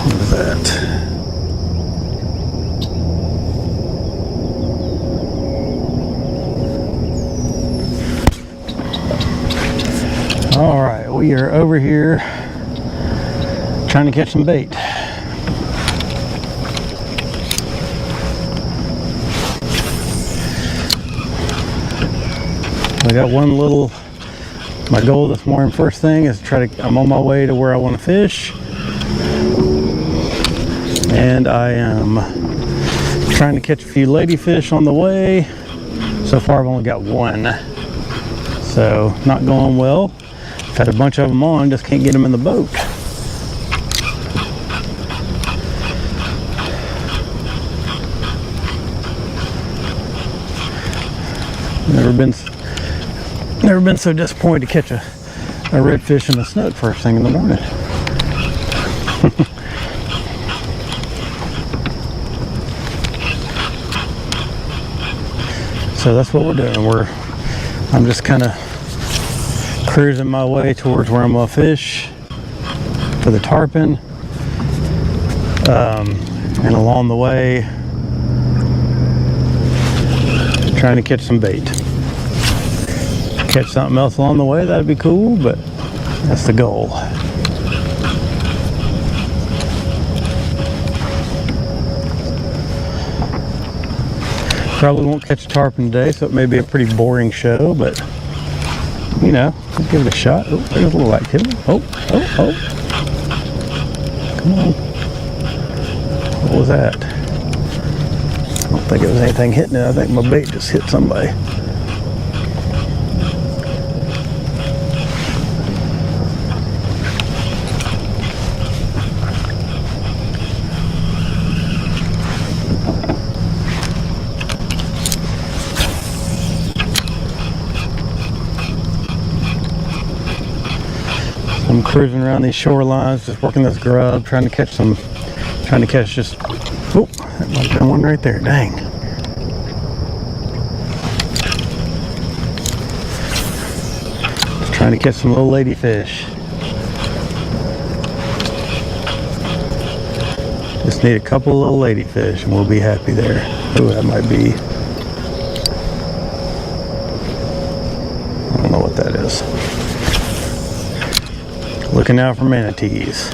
What is that? All right, we are over here trying to catch some bait. I got one little, my goal this morning first thing is to try to, I'm on my way to where I want to fish. And I am trying to catch a few ladyfish on the way. So far I've only got one. So not going well. I've had a bunch of them on, just can't get them in the boat. Never been so disappointed to catch a redfish and a snook first thing in the morning. So that's what we're doing. I'm just kind of cruising my way towards where I'm gonna fish for the tarpon, and along the way trying to catch some bait. Catch something else along the way, that'd be cool, but that's the goal. Probably won't catch a tarpon today, so it may be a pretty boring show, but you know, I'll give it a shot. Oh, there's a little activity. Oh. Come on. What was that? I don't think it was anything hitting it. I think my bait just hit somebody. I'm cruising around these shorelines, just working this grub, trying to catch just, oh, that might have been one right there, dang. Just trying to catch some little ladyfish. Just need a couple little ladyfish and we'll be happy there. Oh, that might be, I don't know what that is. Looking out for manatees.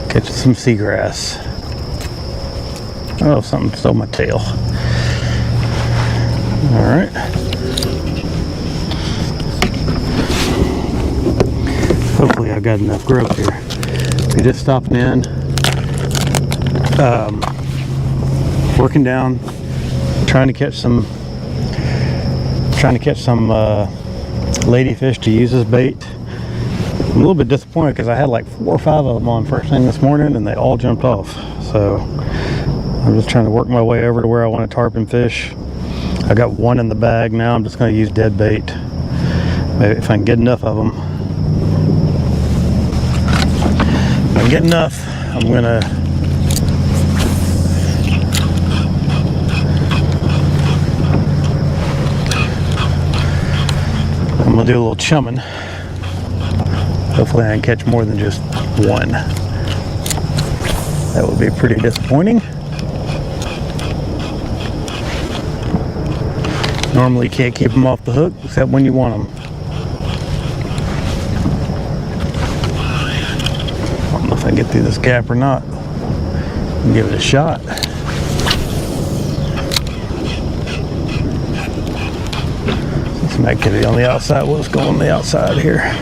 Catching some seagrass. Oh, something stole my tail. Alright. Hopefully I've got enough grub here. We just stopped in. Working down. Trying to catch some ladyfish to use as bait. I'm a little bit disappointed because I had like 4 or 5 of them on first thing this morning and they all jumped off. So I'm just trying to work my way over to where I want to tarpon fish. I got one in the bag now. I'm just going to use dead bait. Maybe if I can get enough of them. If I can get enough, I'm going to do a little chumming. Hopefully I can catch more than just one. That would be pretty disappointing. Normally you can't keep them off the hook except when you want them. I don't know if I can get through this gap or not. I'll give it a shot. Some activity on the outside. Let's go on the outside here.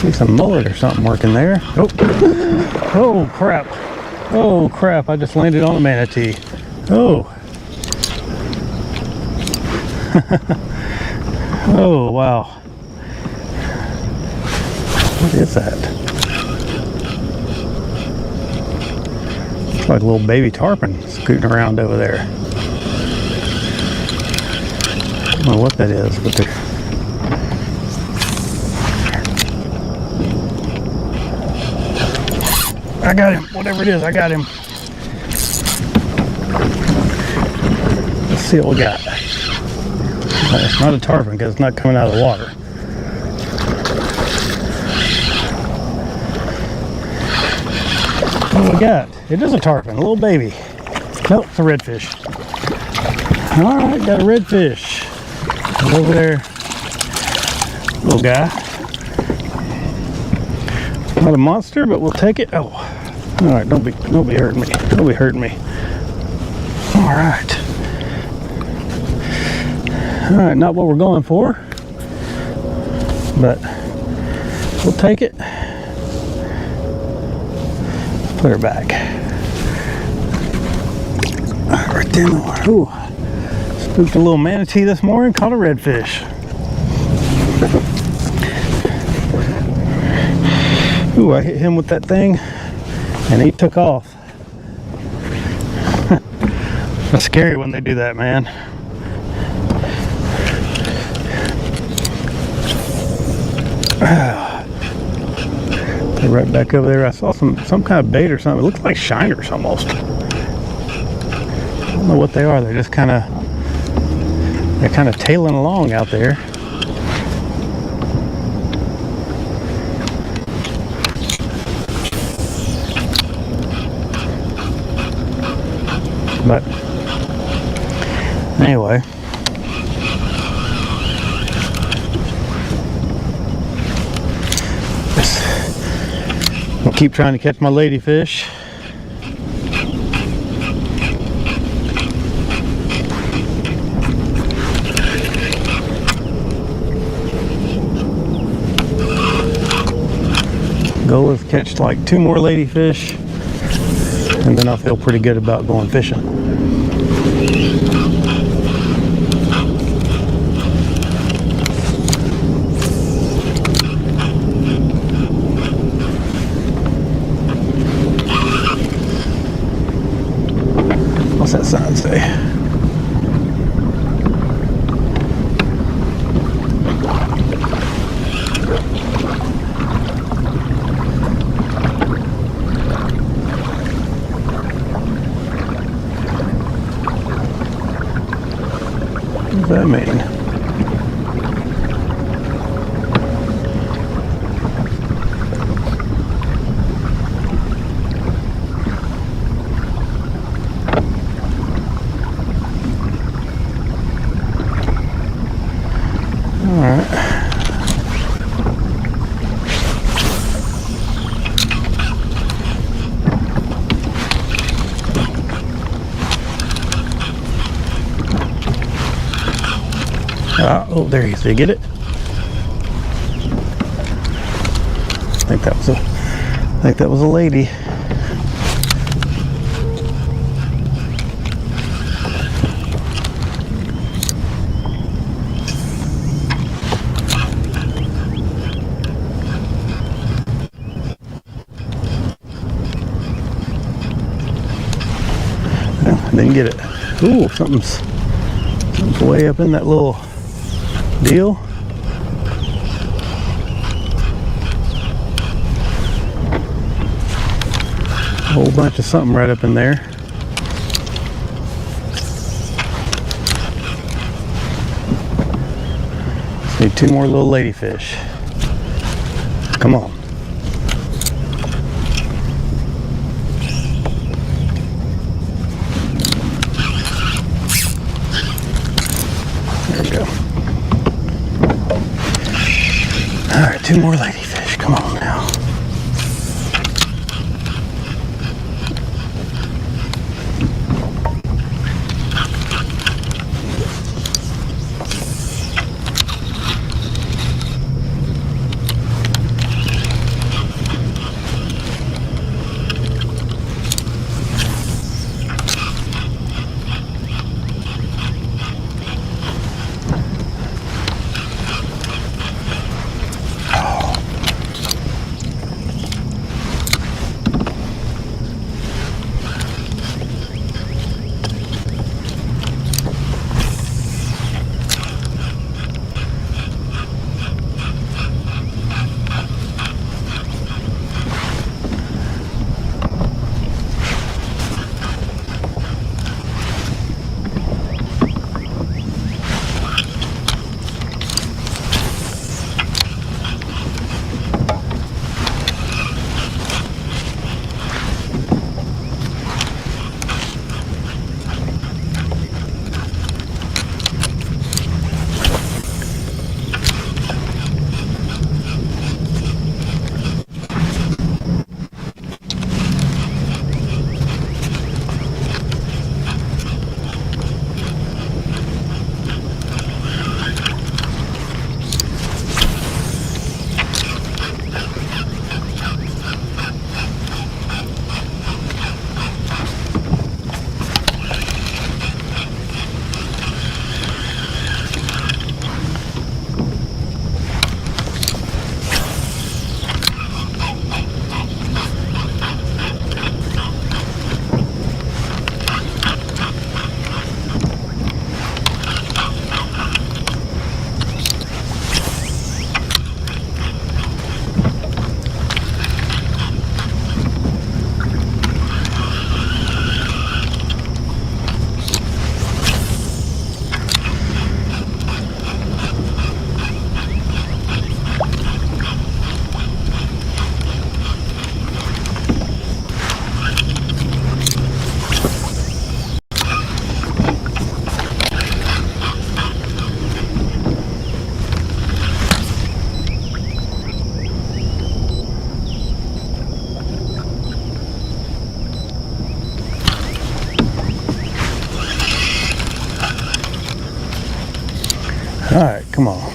See some mullet or something working there. Oh, oh crap. Oh crap, I just landed on a manatee. Oh. Oh wow. What is that? It's like a little baby tarpon scooting around over there. I don't know what that is, but they're... I got him. Whatever it is, I got him. Let's see what we got. It's not a tarpon because it's not coming out of the water. What do we got? It is a tarpon, a little baby. Nope, it's a redfish. Alright, got a redfish. Over there. Little guy. Not a monster, but we'll take it. Oh. Alright, don't be hurting me. Don't be hurting me. Alright. Alright, not what we're going for. But we'll take it. Put her back. Right there in the water. Ooh. Spooked a little manatee this morning, caught a redfish. Ooh, I hit him with that thing and he took off. That's scary when they do that, man. They're right back over there. I saw some kind of bait or something. It looks like shiners almost. I don't know what they are. They're just kind of tailing along out there. But anyway, I'll keep trying to catch my ladyfish. Goal is to catch like 2 more ladyfish, and then I'll feel pretty good about going fishing. What's that sign say? What does that mean? All right. Oh, there he is. Did you get it? I think that was a lady. No, I didn't get it. Ooh, something's way up in that little deal. A whole bunch of something right up in there. Just need 2 more little ladyfish. Come on. There we go. All right, 2 more ladyfish. Come on now.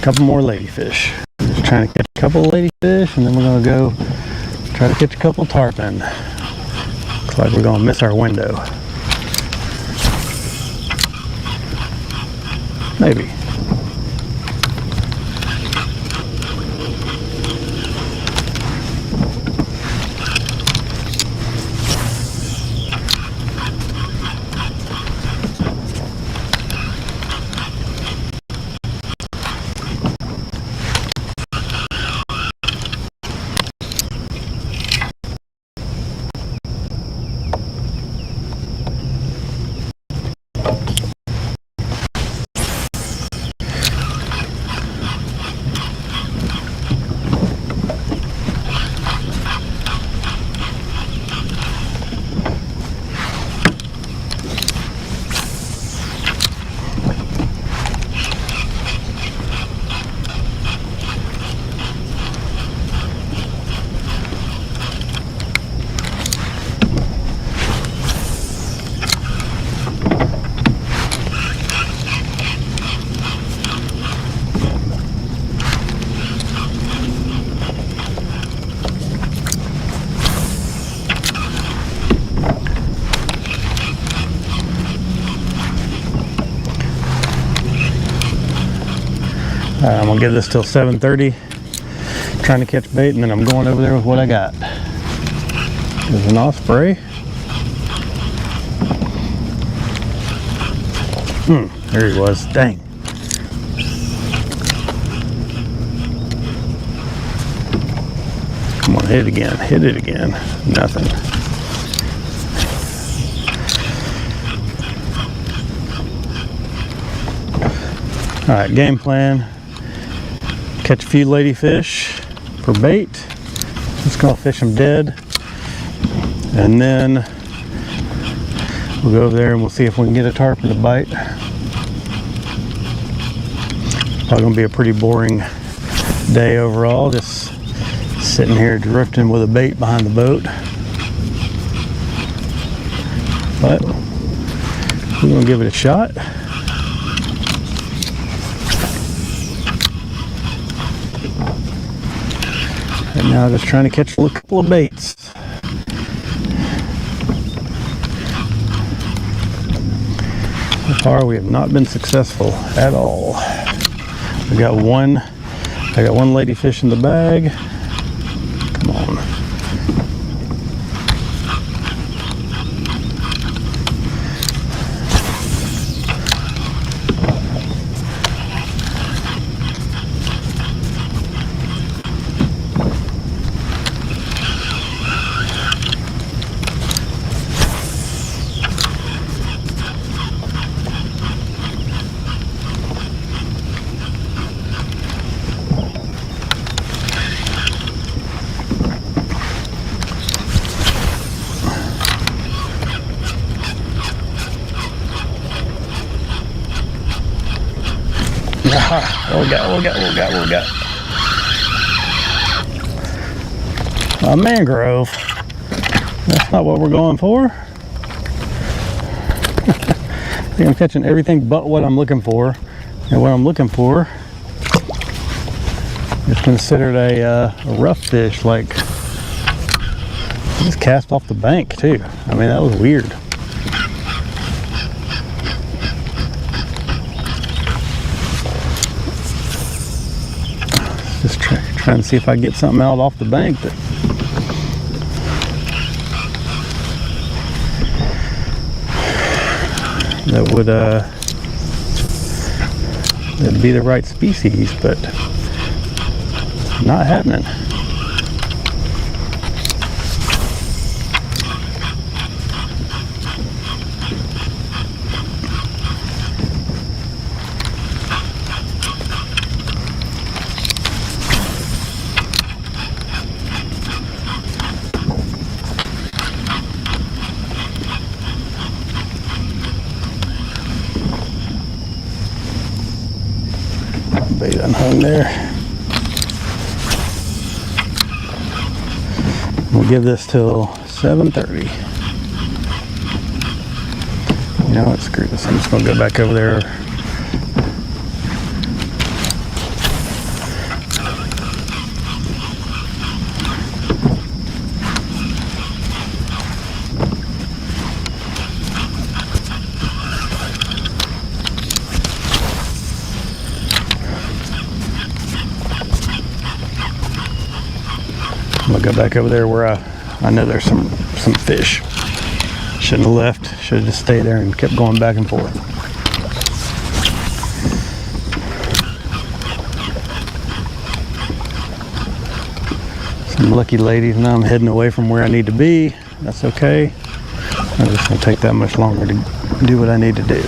couple more ladyfish. Just trying to catch a couple of ladyfish, and then we're gonna go try to catch a couple tarpon. Looks like we're gonna miss our window. Maybe. I'm gonna give this till 7:30, trying to catch bait, and then I'm going over there with what I got. There's an osprey. There he was. Dang. Come on, hit it again. Hit it again. Nothing. All right, game plan. Catch a few ladyfish for bait. Just gonna fish them dead. And then we'll go over there and we'll see if we can get a tarpon to bite. Probably gonna be a pretty boring day overall. Just sitting here drifting with a bait behind the boat. But we're gonna give it a shot. And now just trying to catch a couple of baits. So far we have not been successful at all. I got one ladyfish in the bag. Come on. What we got? A mangrove. That's not what we're going for. I think I'm catching everything but what I'm looking for. And what I'm looking for is considered a rough fish, like just cast off the bank too. I mean, that was weird. Just trying to see if I can get something out off the bank that would that'd be the right species, but not happening. Bait unhung there. We'll give this till 7:30. You know what? Screw this. I'm just gonna go back over there. I'm gonna go back over there where I know there's some fish. Shouldn't have left. Should have just stayed there and kept going back and forth. Some lucky ladies. Now I'm heading away from where I need to be. That's okay. I'm just gonna take that much longer to do what I need to do.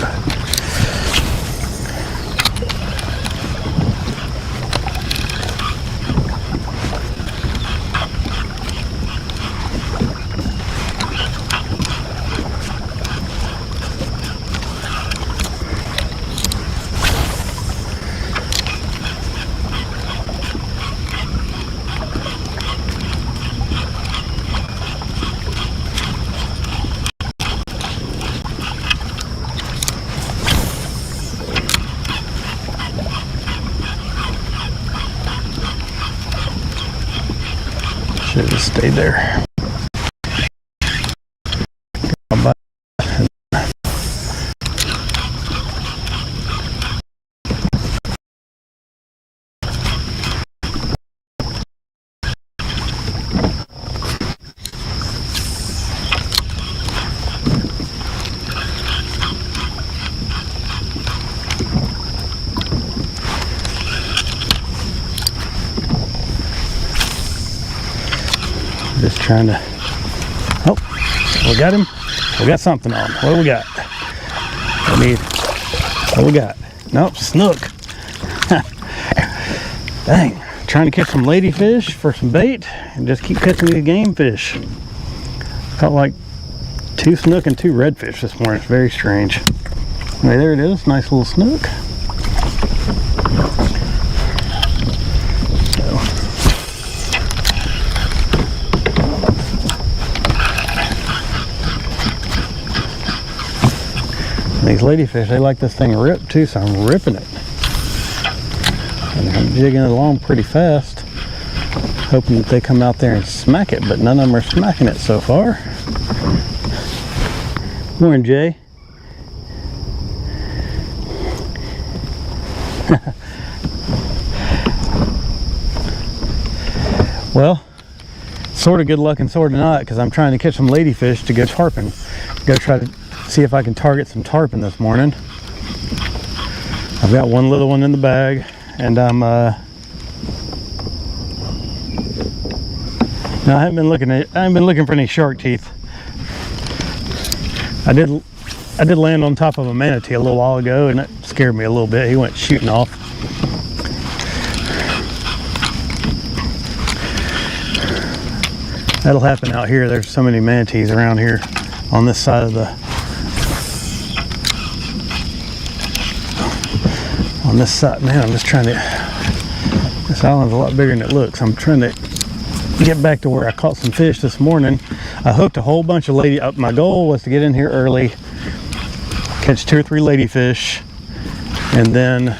Should have stayed there. Just trying to, oh, we got him. We got something on. What do we got? What do we got? Nope, snook. Dang, trying to catch some ladyfish for some bait and just keep catching these game fish. Caught like 2 snook and 2 redfish this morning. It's very strange. Anyway, there it is, nice little snook. These ladyfish, they like this thing ripped too, so I'm ripping it. And I'm jigging it along pretty fast, hoping that they come out there and smack it, but none of them are smacking it so far. Morning, Jay. Well, sort of good luck and sort of not, because I'm trying to catch some ladyfish to go tarpon. Go try to see if I can target some tarpon this morning. I've got one little one in the bag, and I'm no, I haven't been looking for any shark teeth. I did land on top of a manatee a little while ago, and it scared me a little bit. He went shooting off. That'll happen out here. There's so many manatees around here on this side of on this side. Man, I'm just trying to, this island's a lot bigger than it looks. I'm trying to get back to where I caught some fish this morning. I hooked a whole bunch of my goal was to get in here early, catch 2 or 3 ladyfish, and then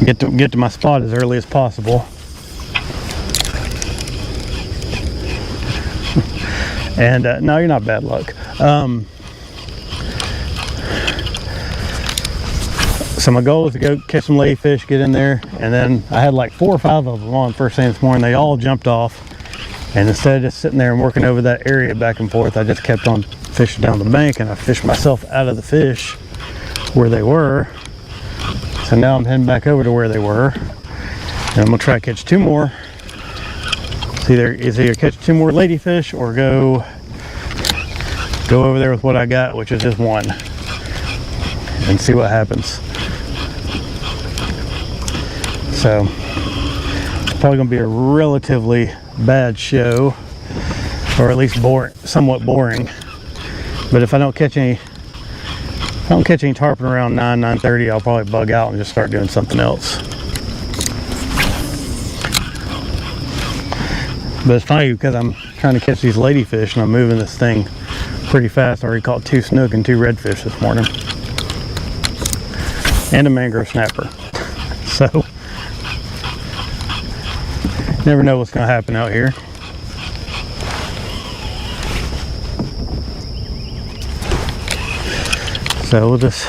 get to my spot as early as possible. And no, you're not bad luck. So my goal was to go catch some ladyfish, get in there, and then I had like 4 or 5 of them on first thing this morning. They all jumped off, and instead of just sitting there and working over that area back and forth, I just kept on fishing down the bank, and I fished myself out of the fish where they were. So now I'm heading back over to where they were, and I'm gonna try to catch 2 more. It's either catch 2 more ladyfish or go over there with what I got, which is just 1, and see what happens. So it's probably going to be a relatively bad show, or at least somewhat boring. But if I don't catch any tarpon around 9:30, I'll probably bug out and just start doing something else. But it's funny because I'm trying to catch these ladyfish and I'm moving this thing pretty fast. I already caught 2 snook and 2 redfish this morning, and a mangrove snapper. So never know what's going to happen out here. So we'll just,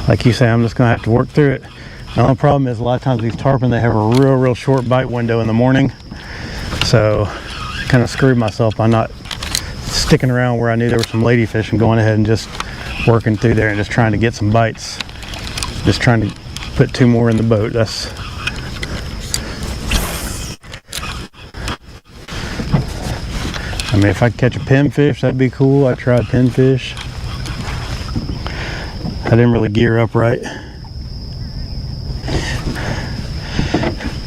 like you say, I'm just going to have to work through it. The only problem is a lot of times these tarpon, they have a real short bite window in the morning. So I kind of screwed myself by not sticking around where I knew there were some ladyfish and going ahead and just working through there and just trying to get some bites. Just trying to put 2 more in the boat. That's I mean, if I could catch a pinfish, that'd be cool. I tried pinfish. I didn't really gear up right.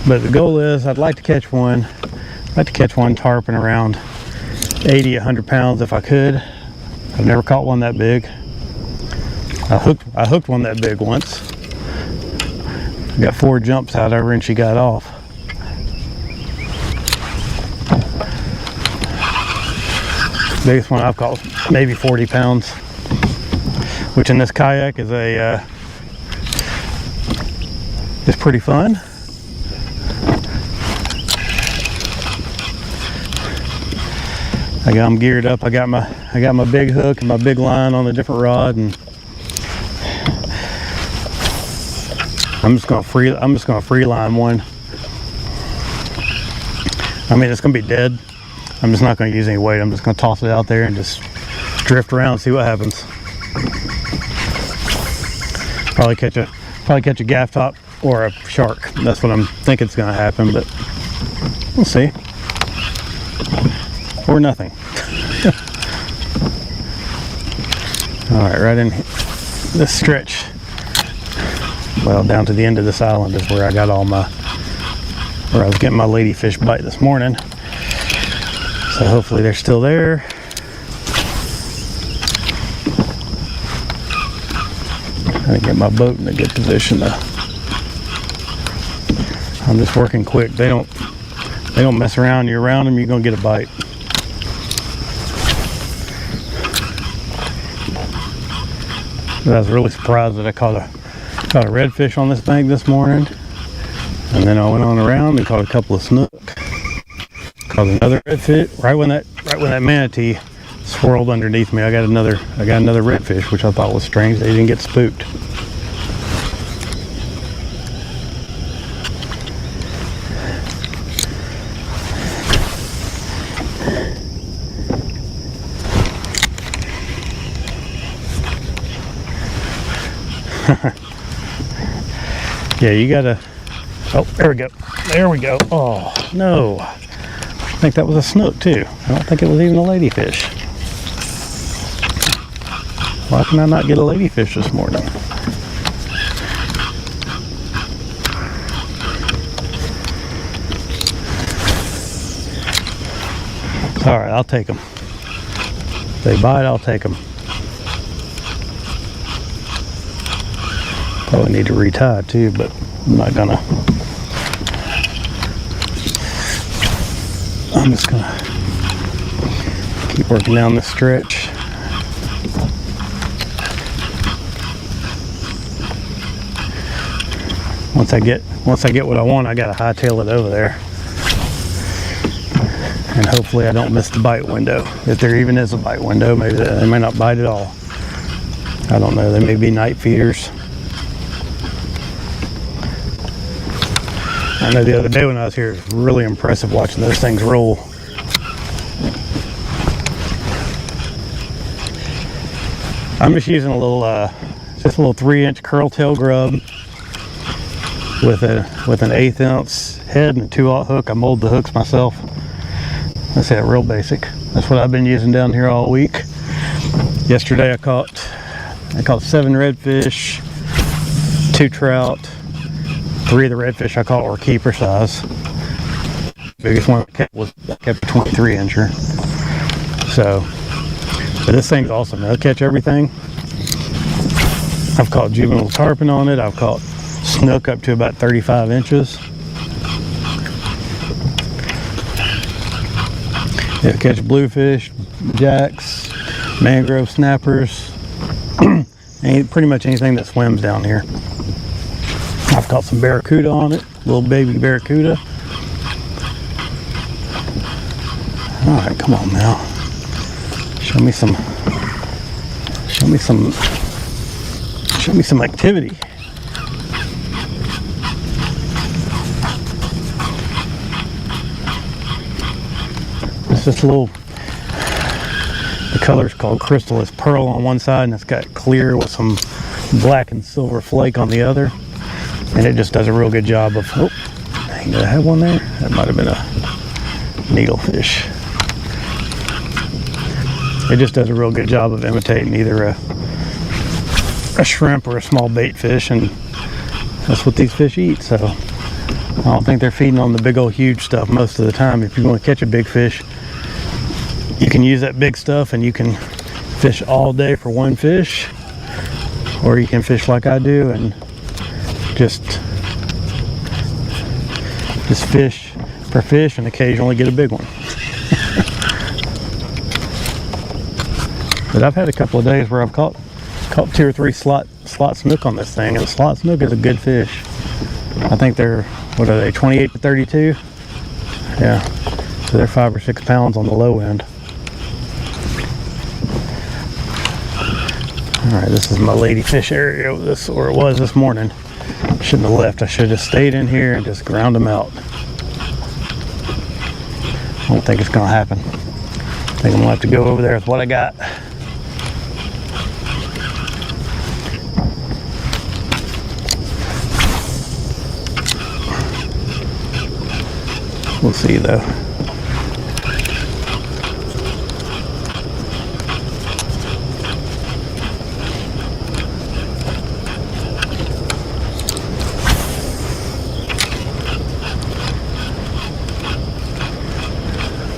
But the goal is, I'd like to catch one. I'd like to catch one tarpon around 80, 100 pounds if I could. I've never caught one that big. I hooked one that big once. I got 4 jumps out of her and she got off. Biggest one I've caught maybe 40 pounds, which in this kayak is it's pretty fun. I got them geared up. I got my big hook and my big line on a different rod, and I'm just gonna free line one. I mean, it's gonna be dead. I'm just not going to use any weight. I'm just going to toss it out there and just drift around and see what happens. Probably catch a gaff top or a shark. That's what I'm thinking is going to happen, but we'll see. Or nothing. All right, right in this stretch. Well, down to the end of this island is where I got where I was getting my ladyfish bite this morning. So hopefully they're still there. Trying to get my boat in a good position though. I'm just working quick. They don't mess around. You're around them, you're gonna get a bite. But I was really surprised that I caught a redfish on this bank this morning, and then I went on around and caught a couple of snook. Caught another redfish right when that manatee swirled underneath me. I got another redfish, which I thought was strange. They didn't get spooked. Yeah, you gotta. Oh, there we go. There we go. Oh no. I think that was a snook too. I don't think it was even a ladyfish. Why can I not get a ladyfish this morning? All right, I'll take them. If they bite, I'll take them. Probably need to retie too, but I'm not gonna. I'm just gonna keep working down this stretch. Once I get what I want, I gotta hightail it over there. And hopefully I don't miss the bite window. If there even is a bite window, maybe they may not bite at all. I don't know, they may be night feeders. I know the other day when I was here, it was really impressive watching those things roll. I'm just using a little 3-inch curl tail grub with an 1/8 ounce head and a 2/0 hook. I mold the hooks myself. That's it, real basic. That's what I've been using down here all week. Yesterday I caught 7 redfish, 2 trout. 3 of the redfish I caught were keeper size. Biggest one I kept a 23 incher. So, but this thing's awesome. It'll catch everything. I've caught juvenile tarpon on it. I've caught snook up to about 35 inches. It'll catch bluefish, jacks, mangrove snappers, pretty much anything that swims down here. I've caught some barracuda on it, little baby barracuda. All right, come on now. Show me some activity. this little, the color's called Crystal. It's pearl on one side and it's got clear with some black and silver flake on the other. And it just does a real good job of, oh, dang, did I have one there? That might have been a needlefish. It just does a real good job of imitating either a shrimp or a small bait fish, and that's what these fish eat. So I don't think they're feeding on the big old huge stuff most of the time. If you want to catch a big fish, you can use that big stuff and you can fish all day for one fish, or you can fish like I do and just fish per fish and occasionally get a big one. But I've had a couple of days where I've caught 2 or 3 slot snook on this thing, and slot snook is a good fish. I think they're, what are they, 28 to 32? Yeah, so they're 5 or 6 pounds on the low end. All right, this is my ladyfish area, or it was this morning. Shouldn't have left. I should have stayed in here and just ground them out. I don't think it's gonna happen. I think I'm gonna have to go over there with what I got. We'll see though.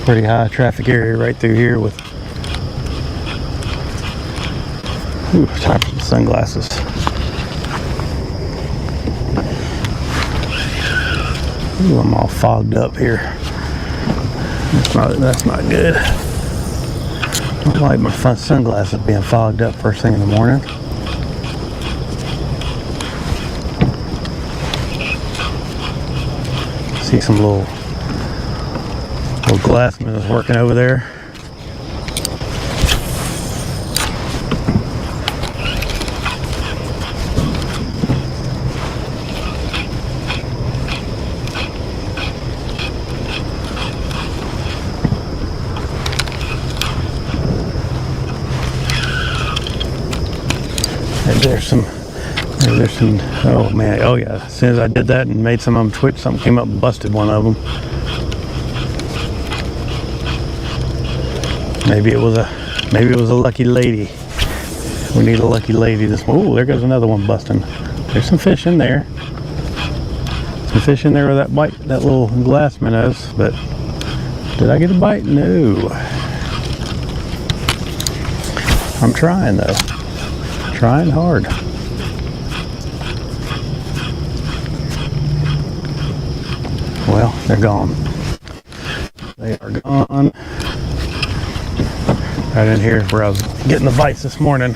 Pretty high traffic area right through here with, ooh, time for the sunglasses. Ooh, I'm all fogged up here. That's not good. I don't like my sunglasses being fogged up first thing in the morning. See some little glassman is working over there. There's some, oh man, oh yeah, as soon as I did that and made some of them twitch, something came up and busted one of them. Maybe it was a lucky lady. We need a lucky lady this morning. Oh, there goes another one busting. There's some fish in there. Some fish in there with that bite, that little glass minnows, but did I get a bite? No. I'm trying though. Trying hard. Well, they're gone. They are gone. Right in here is where I was getting the bites this morning.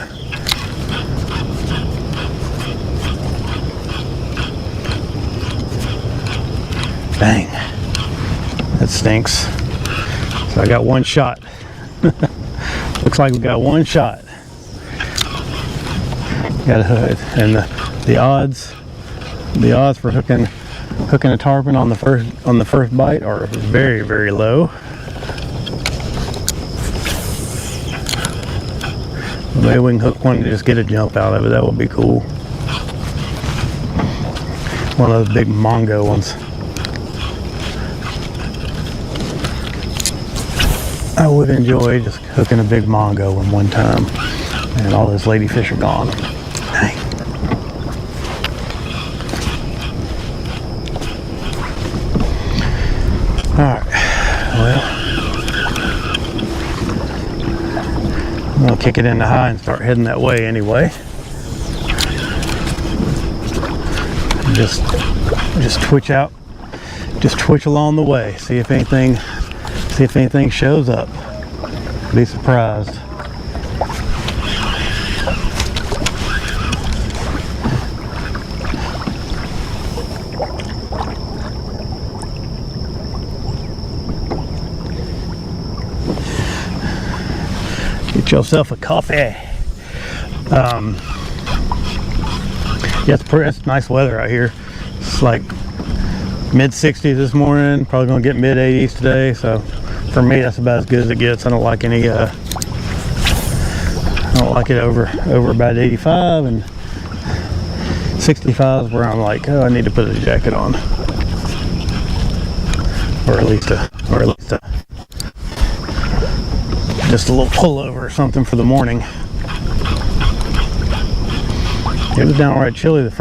Dang, that stinks. So I got one shot. Looks like we got one shot. Got a hood, and the odds for hooking a tarpon on the first bite are very, very low. Maybe we can hook one and just get a jump out of it. That would be cool. One of those big Mongo ones. I would enjoy just hooking a big Mongo in one time. And all those ladyfish are gone. Dang. Alright, well, I'm gonna kick it into high and start heading that way anyway. Just twitch out, just twitch along the way. See if anything shows up. Be surprised. Get yourself a coffee. Yeah, it's nice weather out here. It's like mid 60s this morning, probably gonna get mid 80s today, so for me, that's about as good as it gets. I don't like any, I don't like it over about 85, and 65 is where I'm like, oh, I need to put a jacket on, or at least just a little pullover or something for the morning. It was downright chilly at the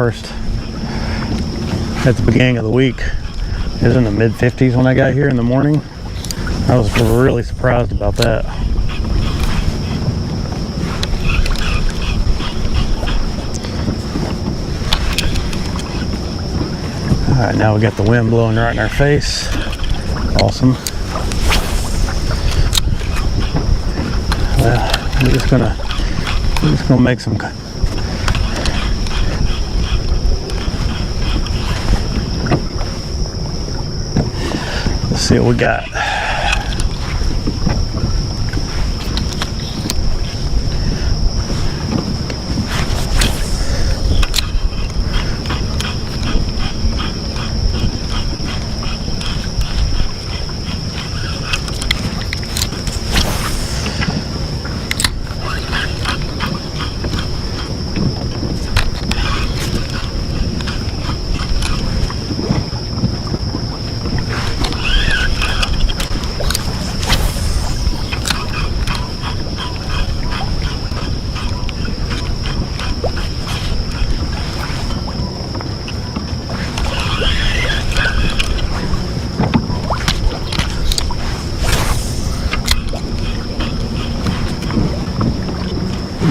beginning of the week. It was in the mid 50s when I got here in the morning. I was really surprised about that. Alright, now we got the wind blowing right in our face. Awesome. Well, we're just gonna make some. Let's see what we got.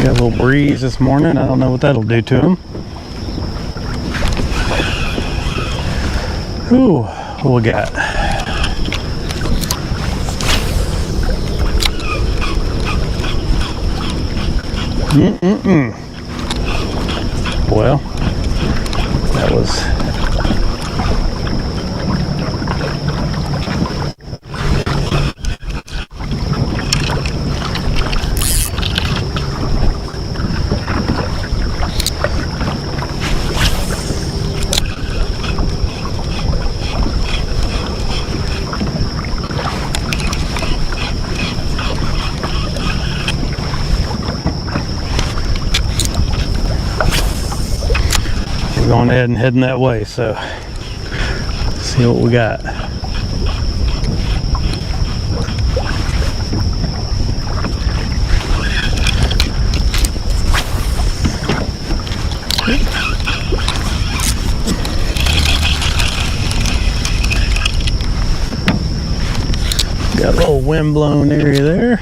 Got a little breeze this morning. I don't know what that'll do to him. Ooh, what we got? Well, that was. Going ahead and heading that way, so let's see what we got. Got a little wind blown area there.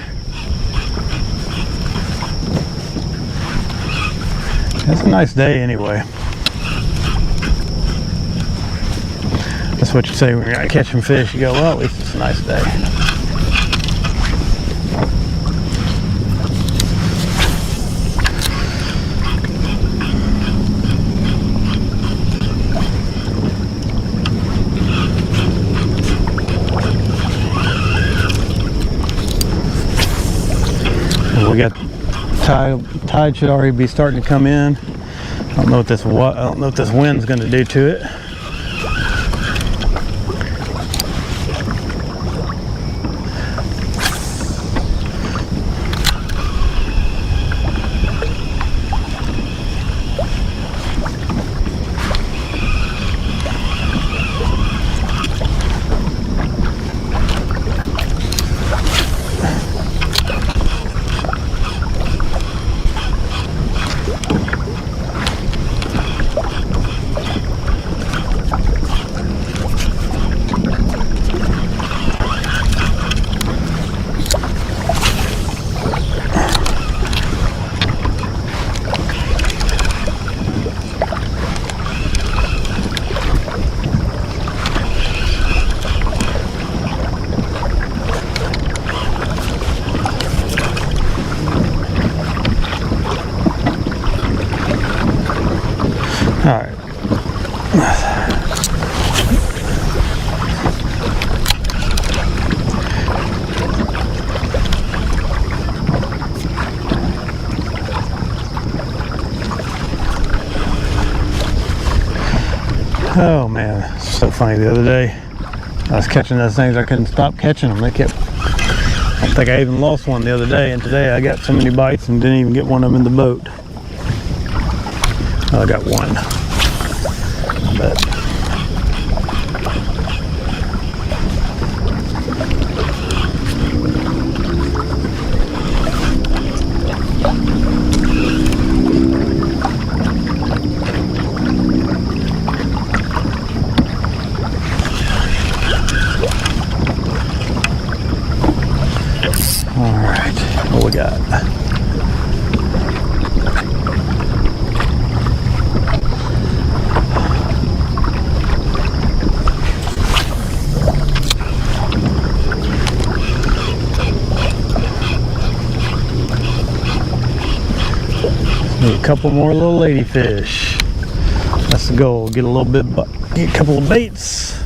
It's a nice day anyway. That's what you say when you're out catching fish. You go, well, at least it's a nice day. We got tide should already be starting to come in. I don't know what this wind's going to do to it. All right. Oh man, so funny the other day. I was catching those things, I couldn't stop catching them. They kept, I think I even lost one the other day, and today I got so many bites and didn't even get one of them in the boat. Oh, I got one. But alright, what we got? Need a couple more little ladyfish. That's the goal. Get a little bit, get a couple of baits,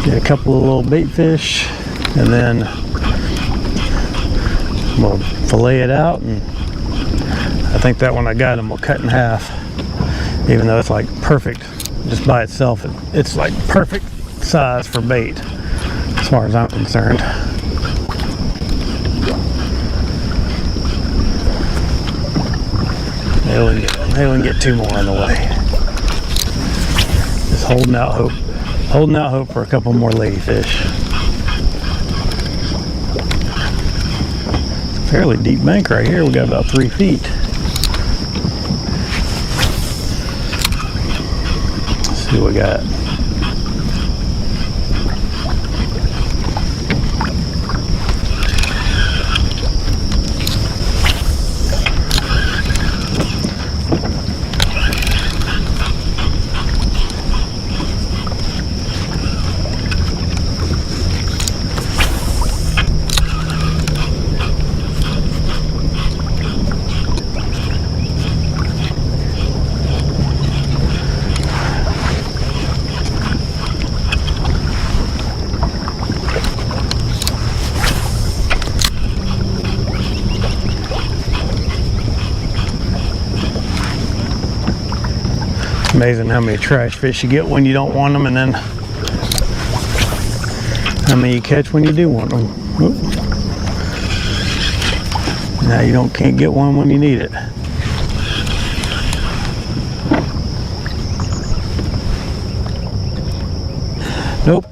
get a couple of little bait fish, and then we'll fillet it out. And I think that one I got him, we'll cut in half. Even though it's like perfect, just by itself, it's like perfect size for bait, as far as I'm concerned. They wouldn't get two more on the way. Just holding out hope for a couple more ladyfish. It's a fairly deep bank right here. We got about 3 feet. Let's see what we got. Amazing how many trash fish you get when you don't want them, and then how many you catch when you do want them. Oop. Now you can't get one when you need it. Nope.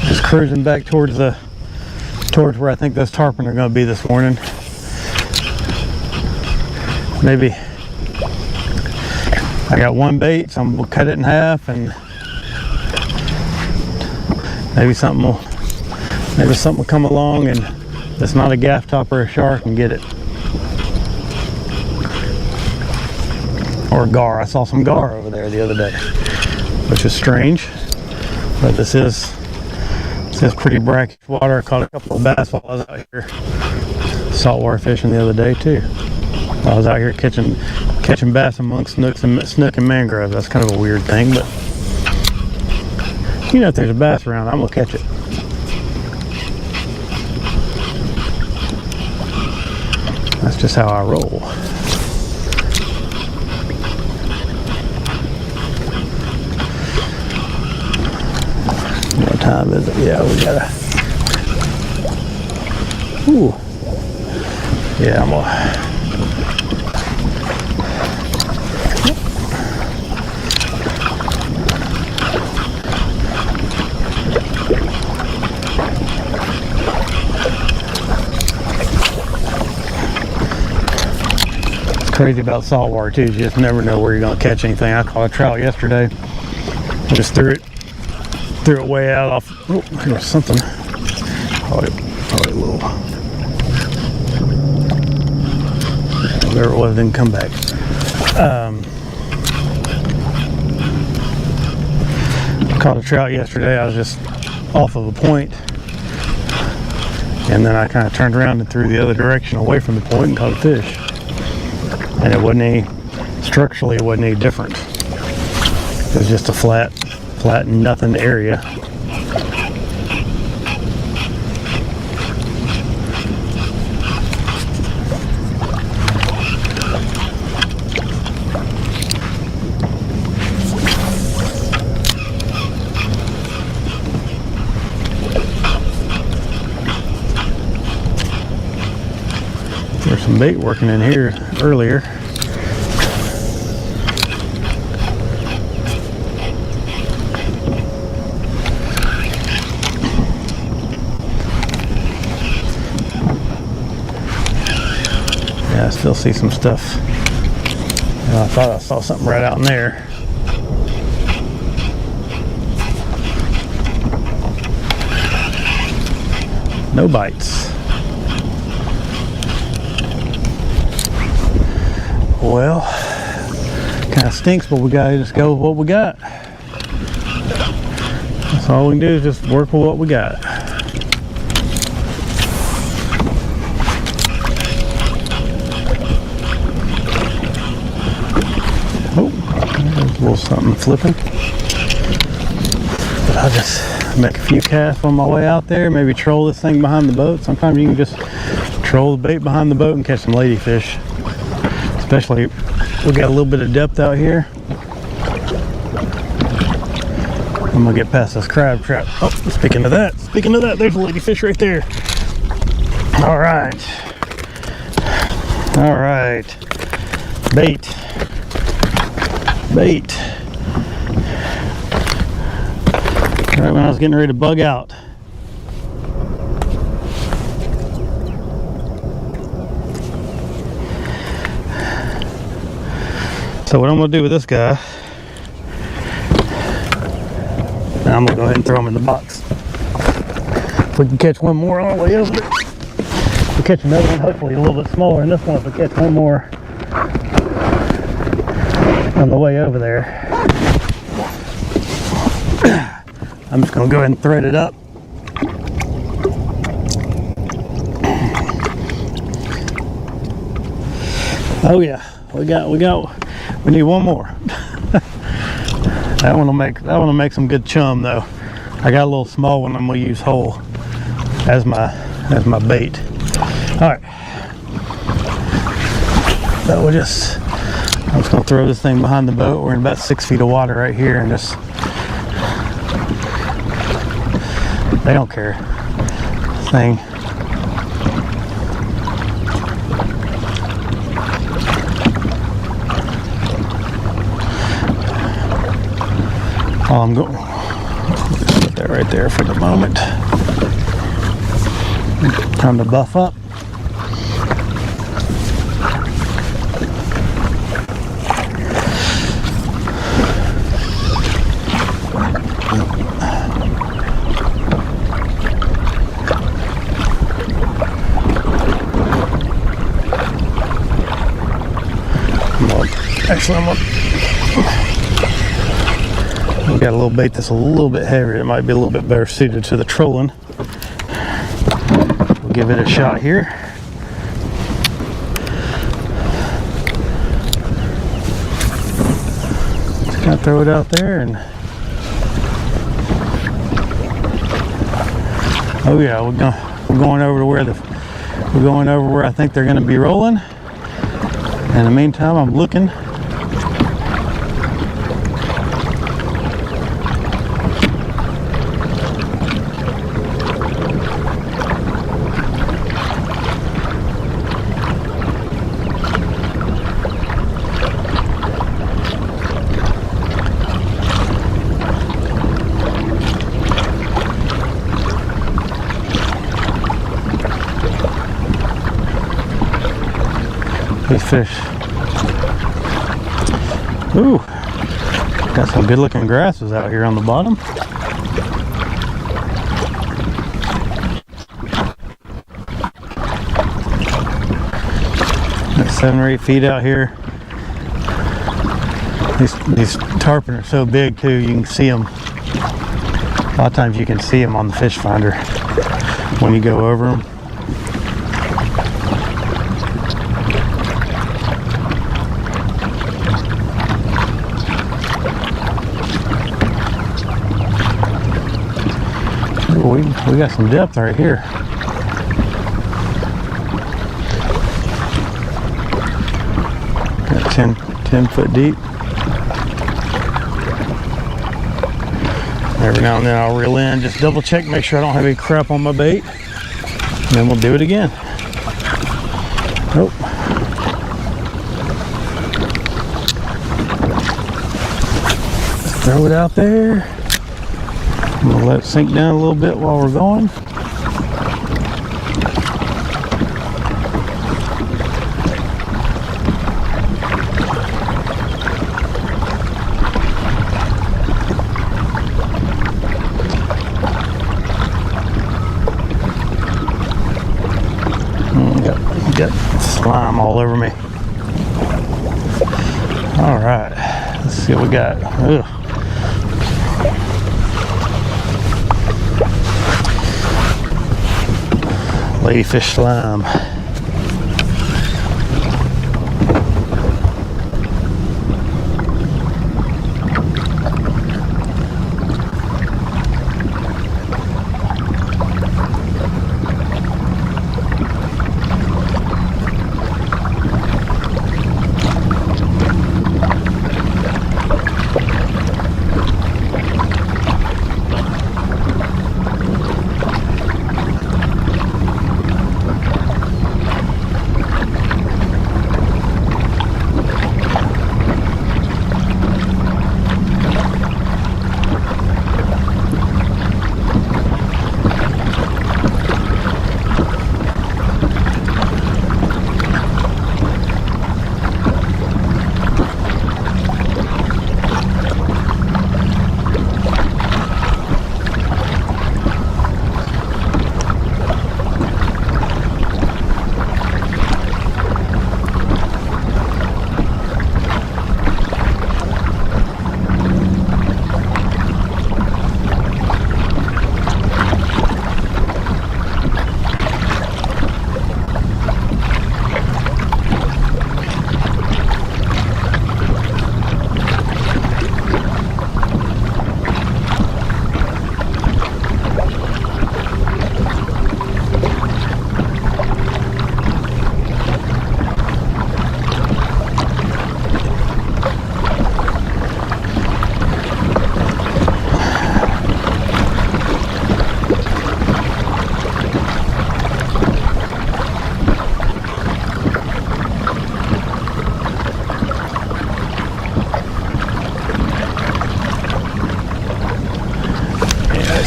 Just cruising back towards where I think those tarpon are going to be this morning. Maybe I got one bait, so I'm gonna cut it in half, and maybe something will come along, and it's not a gaff top or a shark, and get it. Or a gar. I saw some gar over there the other day, which is strange, but this is pretty brackish water. I caught a couple of bass while I was out here saltwater fishing the other day too. I was out here catching bass amongst snook and mangrove. That's kind of a weird thing, but you know, if there's a bass around, I'm gonna catch it. That's just how I roll. What time is it? Yeah, we gotta. Ooh. Yeah, I'm gonna. Crazy about saltwater too, you just never know where you're going to catch anything. I caught a trout yesterday. I just threw it way out off. Oh, there was something. Probably a little. Whatever it was didn't come back. Caught a trout yesterday. I was just off of a point, and then I kind of turned around and threw the other direction away from the point and caught a fish. And it wasn't structurally, it wasn't any different. It was just a flat nothing area. some bait working in here earlier. Yeah, I still see some stuff. I thought I saw something right out in there. No bites. Well, kind of stinks, but we gotta just go with what we got. That's all we can do is just work with what we got. Oh, there's a little something flipping. But I'll just make a few casts on my way out there, maybe troll this thing behind the boat. Sometimes you can just troll the bait behind the boat and catch some ladyfish. Especially, we got a little bit of depth out here. I'm gonna get past this crab trap. Oh, speaking of that, there's a ladyfish right there. All right. Bait. Right when I was getting ready to bug out. So what I'm going to do with this guy, I'm going to go ahead and throw him in the box. If we can catch one more on the way over there. If we catch another one, hopefully a little bit smaller than this one, if we catch one more on the way over there, I'm just going to go ahead and thread it up. Oh yeah, we need one more. That one will make some good chum though. I got a little small one I'm gonna use whole as my bait. All right. So I'm just gonna throw this thing behind the boat. We're in about 6 feet of water right here, and just they don't care. This thing. I'm going. Put that right there for the moment. Time to buff up. Actually, we got a little bait that's a little bit heavier. It might be a little bit better suited to the trolling. We'll give it a shot here. Just kind of throw it out there, and oh yeah, we're going over to where I think they're going to be rolling. In the meantime, I'm looking. These fish. Ooh, got some good looking grasses out here on the bottom. That's 7 or 8 feet out here. These tarpon are so big too, you can see them. A lot of times you can see them on the fish finder when you go over them. We got some depth right here. Got 10 foot deep. Every now and then I'll reel in, just double check, make sure I don't have any crap on my bait, and then we'll do it again. Nope. Throw it out there. I'm gonna let it sink down a little bit while we're going. Got slime all over me. All right, let's see what we got. Ugh. Ladyfish slime.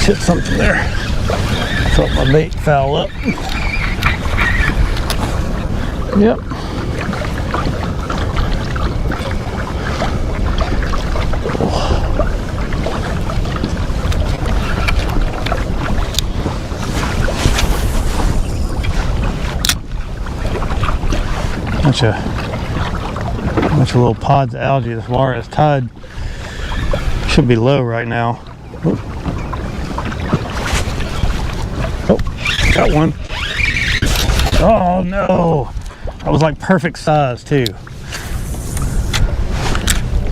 Hit something there. Felt my bait foul up. Yep. Bunch of little pods of algae. This water is tide should be low right now. Oop. Got one. Oh no! That was like perfect size too.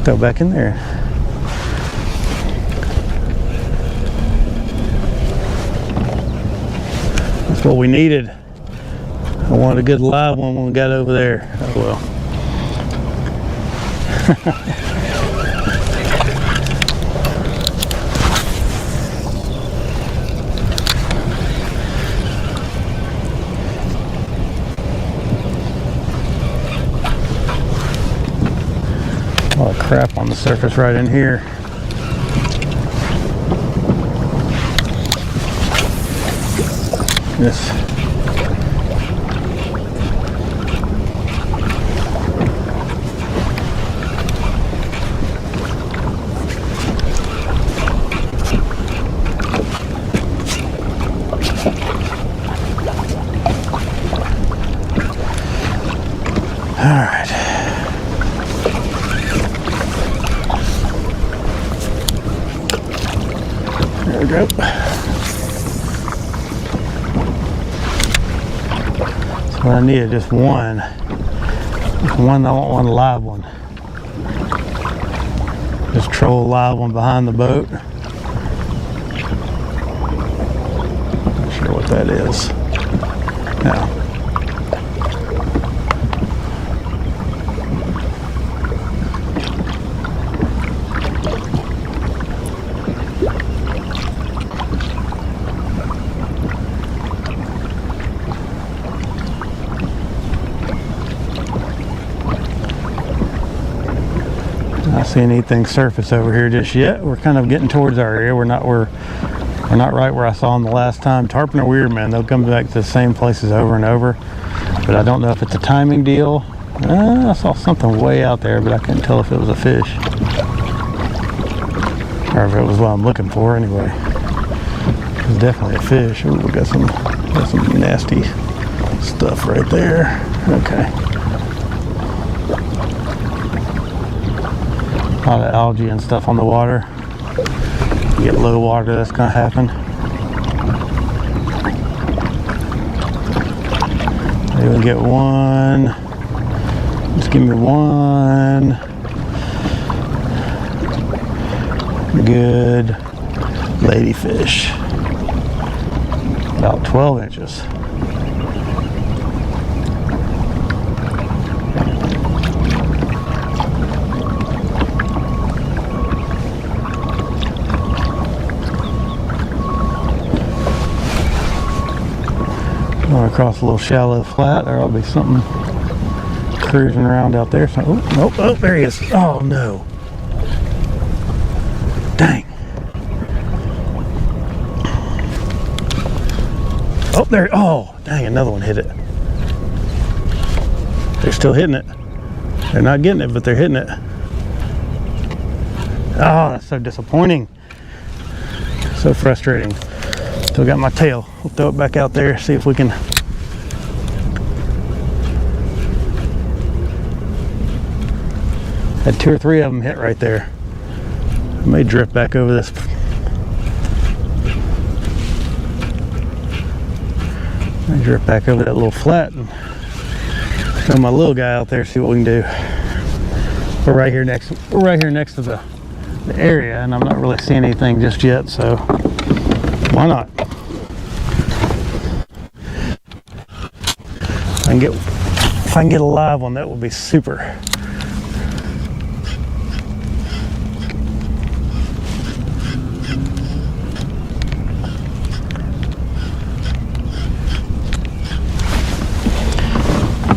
Go back in there. That's what we needed. I wanted a good live one when we got over there. Oh well. A lot of crap on the surface right in here. This. All right. There we go. So I needed just one. Just one, I want one live one. Just troll a live one behind the boat. Not sure what that is. No. see anything surface over here just yet. We're kind of getting towards our area. We're not right where I saw them the last time. Tarpon are weird, man. They'll come back to the same places over and over, but I don't know if it's a timing deal. I saw something way out there, but I couldn't tell if it was a fish or if it was what I'm looking for. Anyway, it's definitely a fish. Ooh, we got some nasty stuff right there. Okay. A lot of algae and stuff on the water. You get low water, that's gonna happen. Maybe we'll get one. Just give me one good ladyfish. About 12 inches. Going across a little shallow flat, there'll be something cruising around out there. So, oh, there he is. Oh no. Dang. Oh, there. Oh, dang, another one hit it. They're still hitting it. They're not getting it, but they're hitting it. Oh, that's so disappointing. So frustrating. Still got my tail. We'll throw it back out there, see if we can. Had 2 or 3 of them hit right there. I may drift back over this. I drift back over that little flat and throw my little guy out there, see what we can do. We're right here next to the area, and I'm not really seeing anything just yet, so why not? If I can get a live one, that would be super.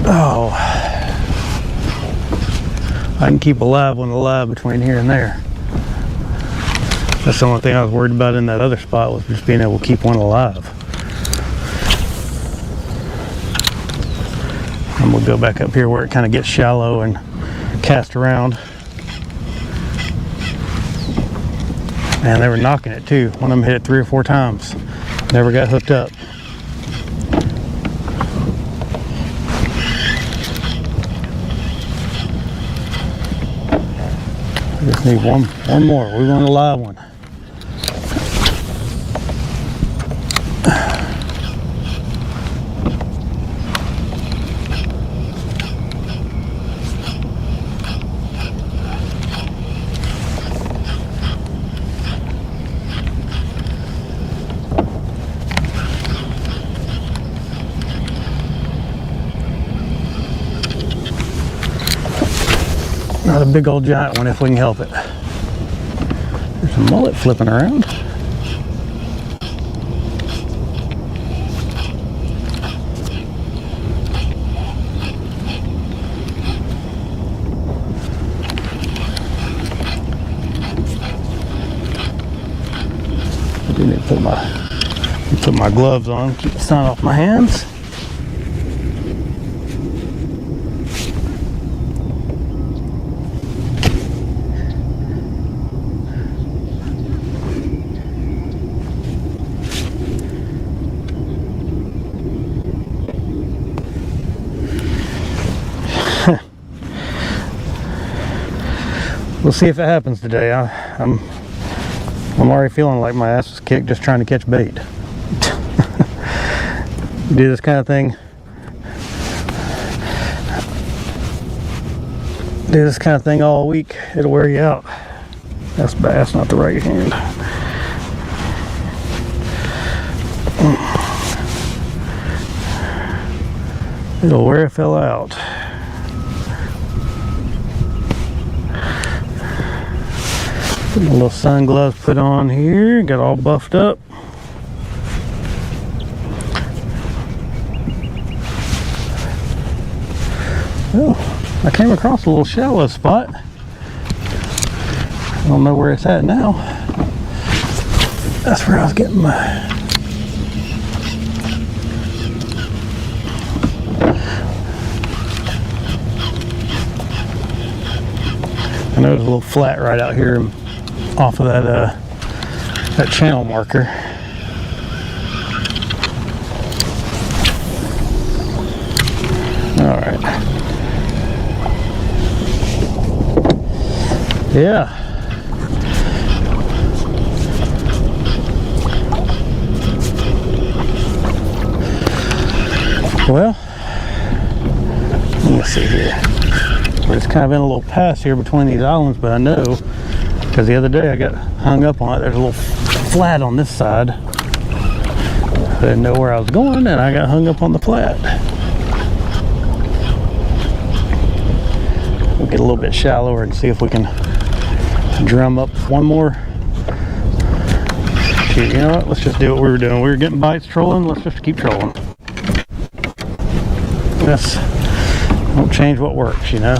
Oh, I can keep a live one alive between here and there. That's the only thing I was worried about in that other spot, was just being able to keep one alive. And we'll go back up here where it kind of gets shallow and cast around. Man, they were knocking it too. One of them hit it 3 or 4 times. Never got hooked up. Just need one more. We want a live one. Not a big old giant one if we can help it. There's a mullet flipping around. I do need to put my gloves on, keep the sun off my hands. We'll see if it happens today. I'm already feeling like my ass is kicked just trying to catch bait. Do this kind of thing. Do this kind of thing all week. It'll wear you out. That's bass, not the right hand. It'll wear a fella out. Put my little sun gloves put on here, got all buffed up. Oh, I came across a little shallow spot. I don't know where it's at now. That's where I was getting my... I know there's a little flat right out here off of that channel marker. All right. Yeah. Well, let me see here. We're just kind of in a little pass here between these islands, but I know because the other day I got hung up on it. There's a little flat on this side. I didn't know where I was going, and I got hung up on the flat. We'll get a little bit shallower and see if we can drum up one more. Shoot, you know what? Let's just do what we were doing. We were getting bites trolling. Let's just keep trolling. Yes. Don't change what works, you know.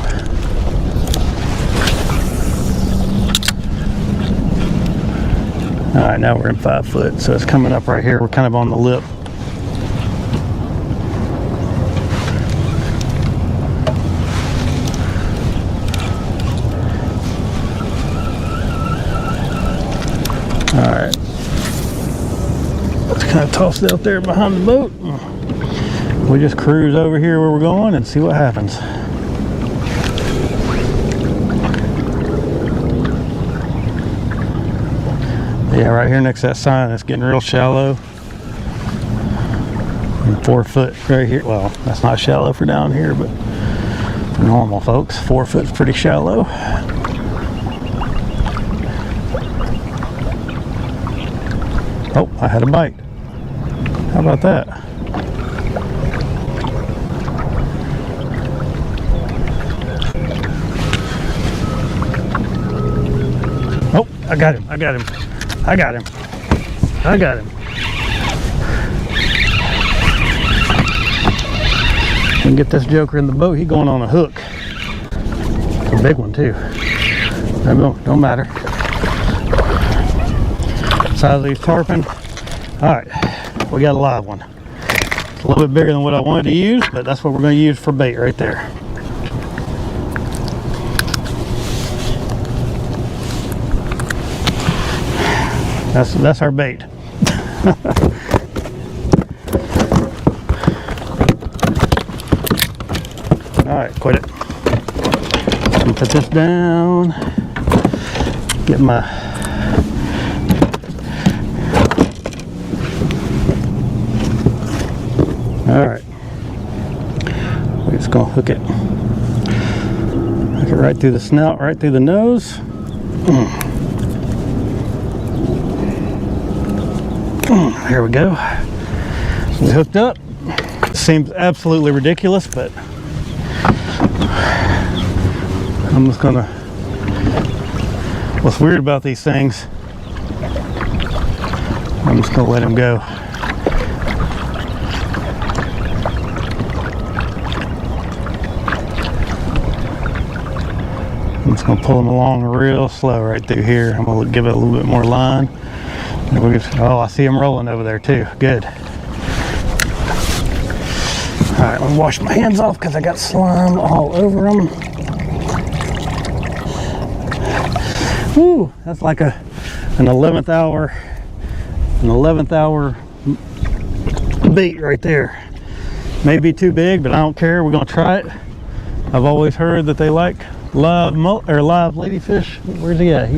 All right, now we're in 5 foot, so it's coming up right here. We're kind of on the lip. All right. Let's kind of toss it out there behind the boat. We just cruise over here where we're going and see what happens. Yeah, right here next to that sign, it's getting real shallow. And 4 foot right here. Well, that's not shallow for down here, but for normal folks, 4 foot's pretty shallow. Oh, I had a bite. How about that? Oh, I got him. I got him. I got him. I got him. And get this joker in the boat. He's going on a hook. A big one too. Don't matter. Size of these tarpon. All right, we got a live one. It's a little bit bigger than what I wanted to use, but that's what we're going to use for bait right there. That's our bait. All right, quit it. Let me put this down. Get my all right. We're just gonna hook it right through the snout, right through the nose. There we go. We hooked up. Seems absolutely ridiculous, but I'm just gonna. What's weird about these things? I'm just gonna let him go. I'm just gonna pull him along real slow right through here. I'm gonna give it a little bit more line. And we'll just, oh, I see him rolling over there too. Good. All right, let me wash my hands off because I got slime all over them. Woo, that's like an 11th hour bait right there. May be too big, but I don't care. We're gonna try it. I've always heard that they like live ladyfish. Where's he at?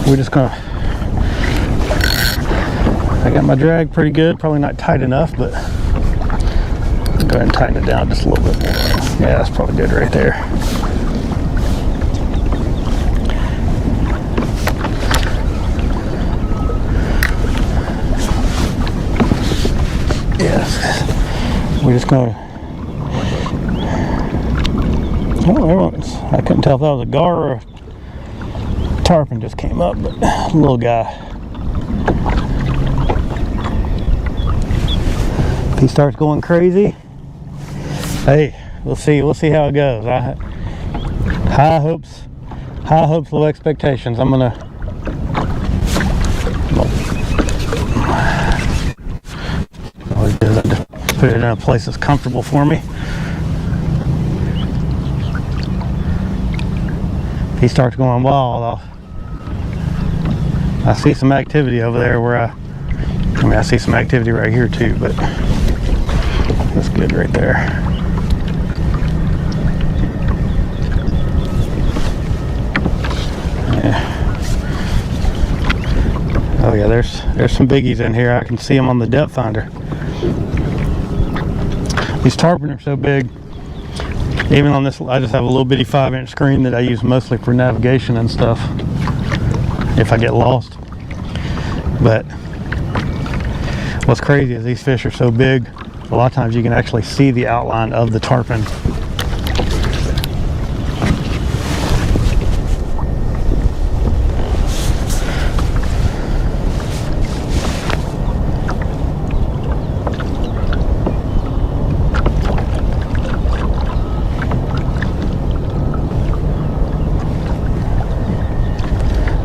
We're just gonna. I got my drag pretty good. Probably not tight enough, but I'll go ahead and tighten it down just a little bit more. Yeah, that's probably good right there. Yes, we're just gonna. Oh, I couldn't tell if that was a gar or a tarpon just came up, but little guy. If he starts going crazy, hey, we'll see how it goes. High hopes High hopes, low expectations. I'm gonna always do that to put it in a place that's comfortable for me. If he starts going wild, I see some activity over there where I mean, I see some activity right here too, but that's good right there. Oh yeah, there's some biggies in here. I can see them on the depth finder. These tarpon are so big. Even on this, I just have a little bitty 5-inch screen that I use mostly for navigation and stuff if I get lost. But what's crazy is these fish are so big, a lot of times you can actually see the outline of the tarpon.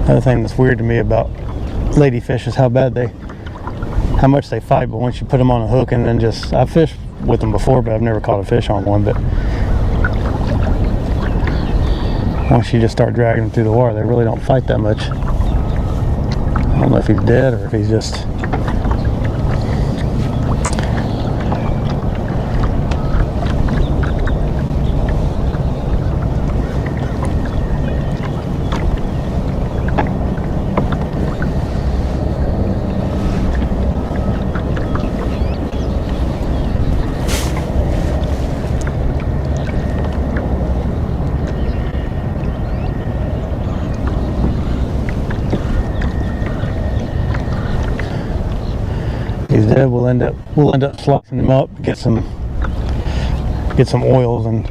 Another thing that's weird to me about ladyfish is how much they fight, but once you put them on a hook and then just, I've fished with them before, but I've never caught a fish on one, but once you just start dragging them through the water, they really don't fight that much. I don't know if he's dead or if he's just... He's dead. We'll end up slicing him up, get some oils and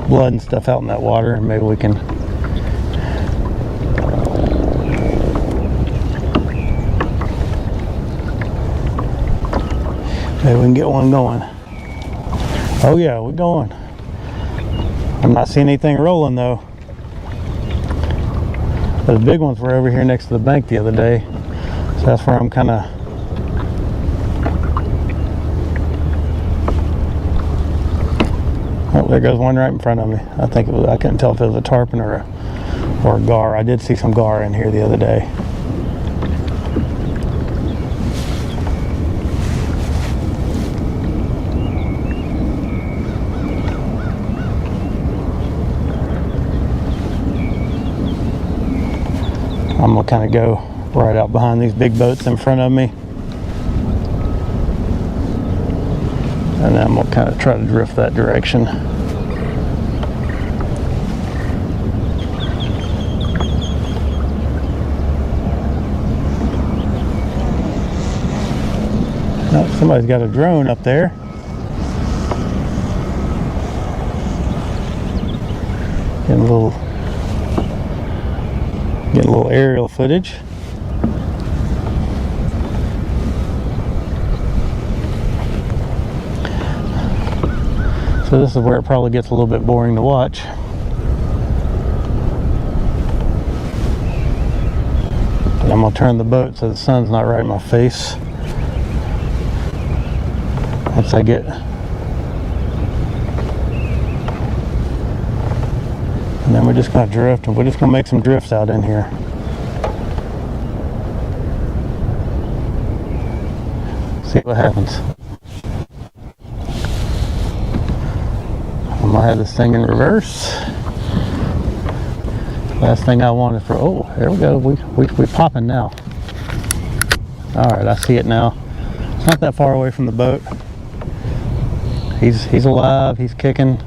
blood and stuff out in that water, and maybe we can get one going. Oh yeah, we're going. I'm not seeing anything rolling though. Those big ones were over here next to the bank the other day, so that's where I'm kind of... Oh, there goes one right in front of me. I think it was, I couldn't tell if it was a tarpon or a gar. I did see some gar in here the other day. I'm gonna kind of go right out behind these big boats in front of me. And then I'm going to kind of try to drift that direction. Oh, somebody's got a drone up there. Getting a little aerial footage. So this is where it probably gets a little bit boring to watch. But I'm going to turn the boat so the sun's not right in my face. Once I get... And then we're just going to drift, and we're just going to make some drifts out in here. See what happens. I'm gonna have this thing in reverse. Last thing I wanted for, oh, there we go. We popping now. All right, I see it now. It's not that far away from the boat. He's alive. He's kicking.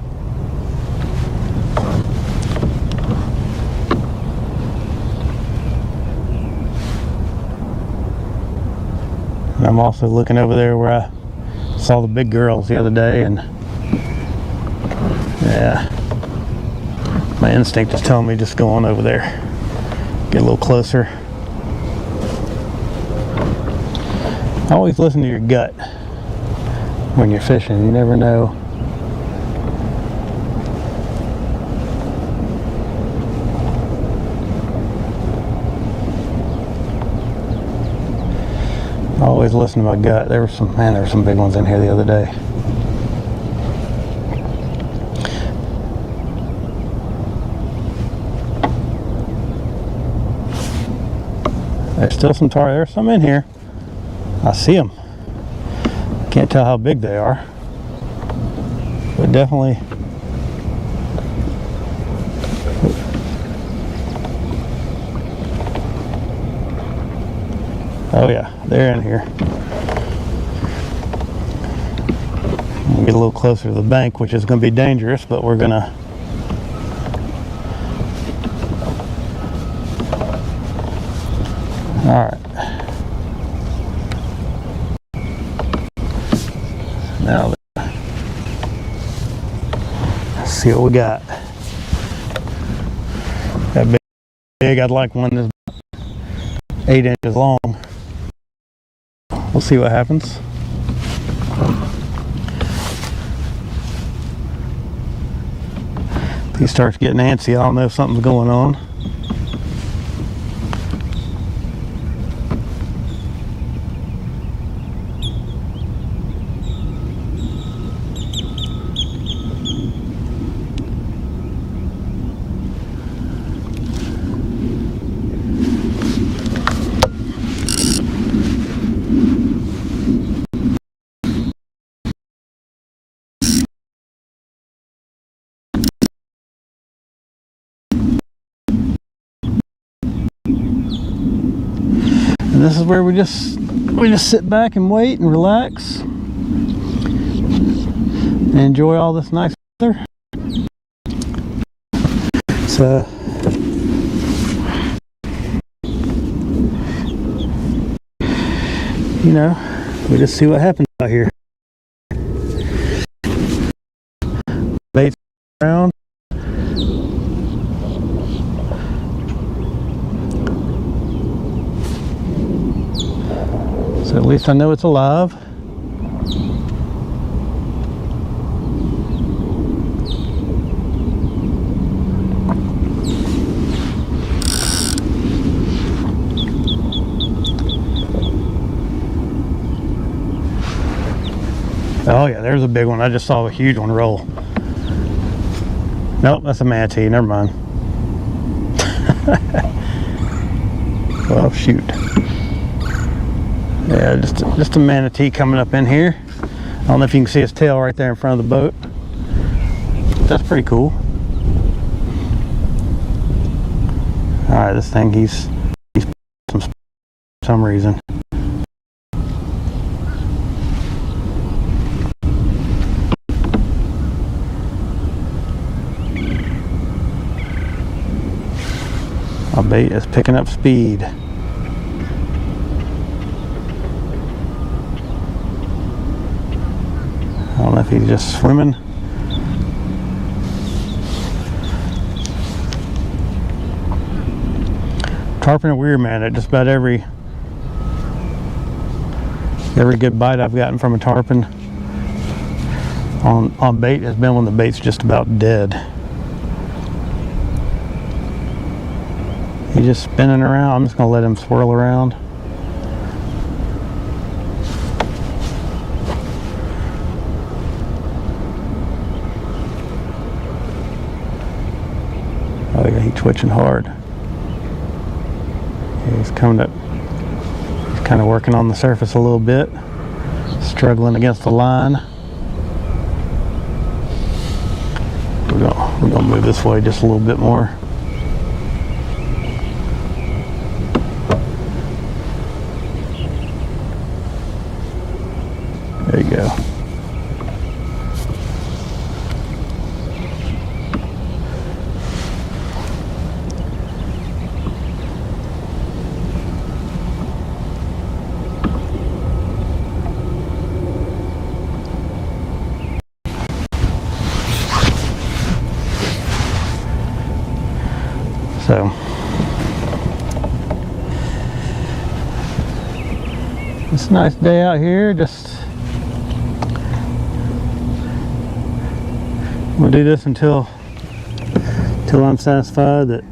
And I'm also looking over there where I saw the big girls the other day, and yeah, my instinct is telling me just go on over there, get a little closer. Always listen to your gut when you're fishing. You never know. always listen to my gut. There were some big ones in here the other day. There's still some there's some in here. I see them. Can't tell how big they are, but definitely. Oh yeah, they're in here. We'll get a little closer to the bank, which is going to be dangerous, but we're gonna. All right. Now let's see what we got. That big, I'd like one that's 8 inches long. We'll see what happens. If he starts getting antsy, I don't know if something's going on. And this is where we just sit back and wait and relax and enjoy all this nice weather. So you know, we just see what happens out here. Baits around. So at least I know it's alive. Oh yeah, there's a big one. I just saw a huge one roll. Nope, that's a manatee. Never mind. Well, shoot. Yeah, just a manatee coming up in here. I don't know if you can see his tail right there in front of the boat. That's pretty cool. All right, this thing he's for some reason. Our bait is picking up speed. I don't know if he's just swimming. Tarpon are weird, man. At just about every good bite I've gotten from a tarpon on bait has been when the bait's just about dead. He's just spinning around. I'm just gonna let him swirl around. Oh yeah, he's twitching hard. Yeah, he's coming up. He's kind of working on the surface a little bit, struggling against the line. We're gonna move this way just a little bit more. There you go. So it's a nice day out here. We'll do this until I'm satisfied that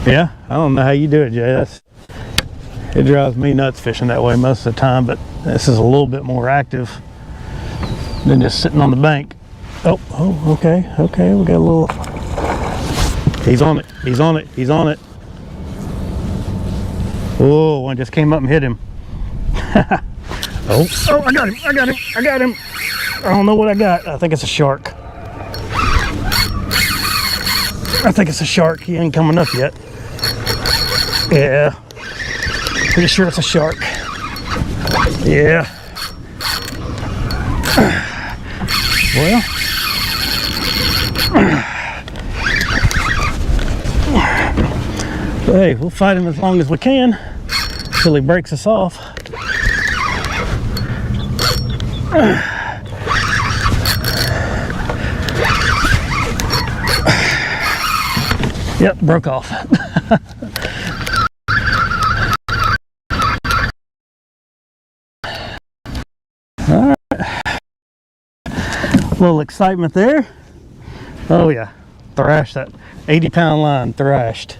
yeah, I don't know how you do it, Jay. It drives me nuts fishing that way most of the time, but this is a little bit more active than just sitting on the bank. Oh, okay, we got a little. He's on it. Oh, one just came up and hit him. Oh, I got him. I don't know what I got. I think it's a shark. He ain't coming up yet. Yeah. Pretty sure it's a shark. Yeah. Well. Hey, we'll fight him as long as we can till he breaks us off. Yep, broke off. All right. A little excitement there. Oh yeah, thrashed that 80-pound line, thrashed.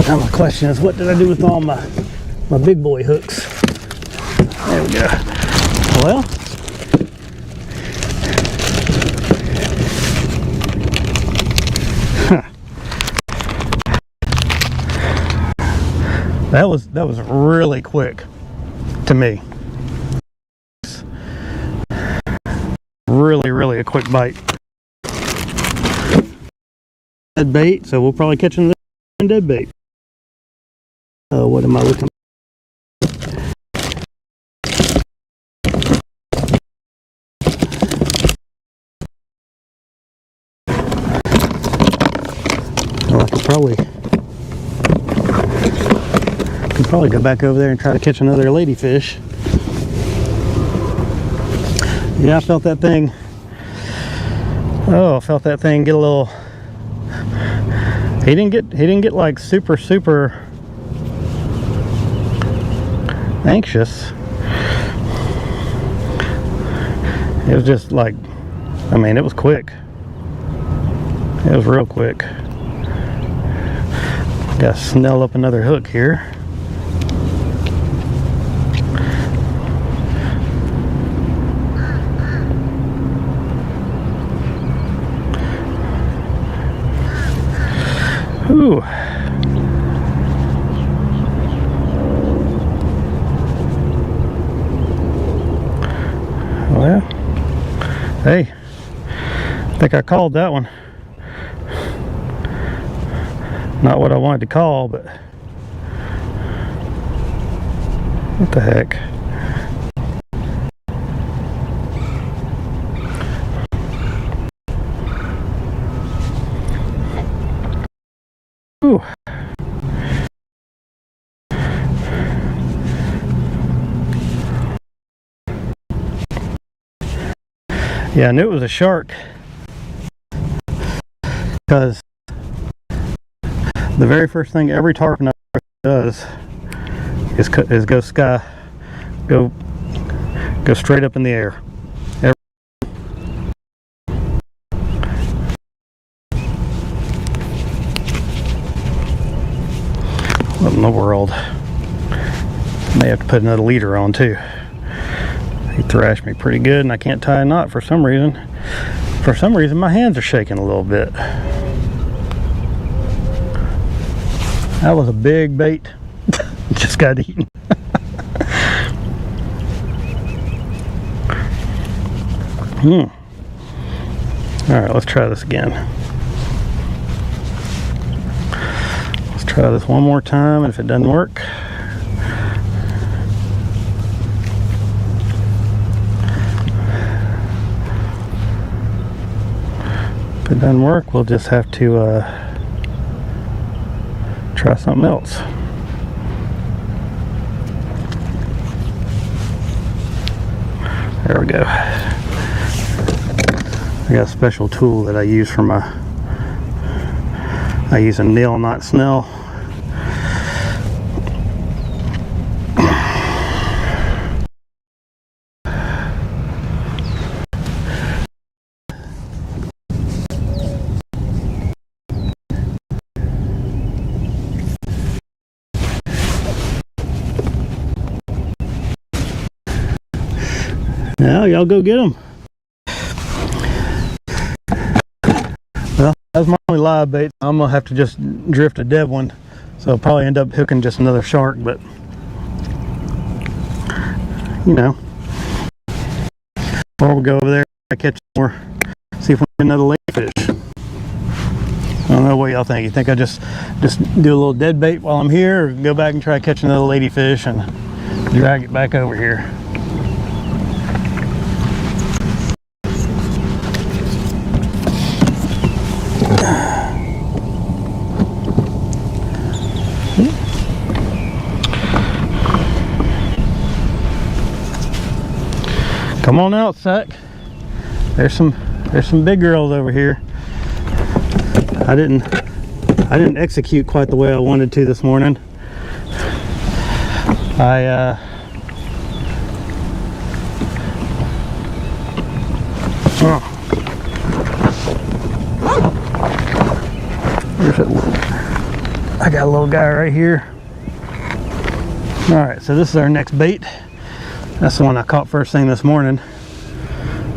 Now my question is, what did I do with all my big boy hooks? There we go. Well, that was really quick to me. Really a quick bite. Dead bait, so we'll probably catch another dead bait. What am I looking? Well, I could probably go back over there and try to catch another ladyfish. Yeah, I felt that thing. Oh, I felt that thing get a little. He didn't get like super anxious. It was just like, I mean, it was quick. It was real quick. Gotta snell up another hook here. Ooh. Well, hey, I think I called that one. Not what I wanted to call, but what the heck. Ooh. Yeah, I knew it was a shark because the very first thing every tarpon does is go straight up in the air. What in the world? May have to put another leader on too. He thrashed me pretty good and I can't tie a knot for some reason. For some reason my hands are shaking a little bit. That was a big bait. Just got eaten. Alright, let's try this again. Let's try this one more time, and if it doesn't work, we'll just have to try something else. There we go. I got a special tool that I use for I use a nail, not snell. Now y'all go get them. Well, that's my only live bait. I'm gonna have to just drift a dead one, so I'll probably end up hooking just another shark, but you know, or we'll go over there and catch more, see if we get another ladyfish. I don't know what y'all think. You think I just do a little dead bait while I'm here, or go back and try to catch another ladyfish and drag it back over here? Come on out, Sack. There's some big girls over here. I didn't execute quite the way I wanted to this morning. I got a little guy right here. All right, so this is our next bait. That's the one I caught first thing this morning.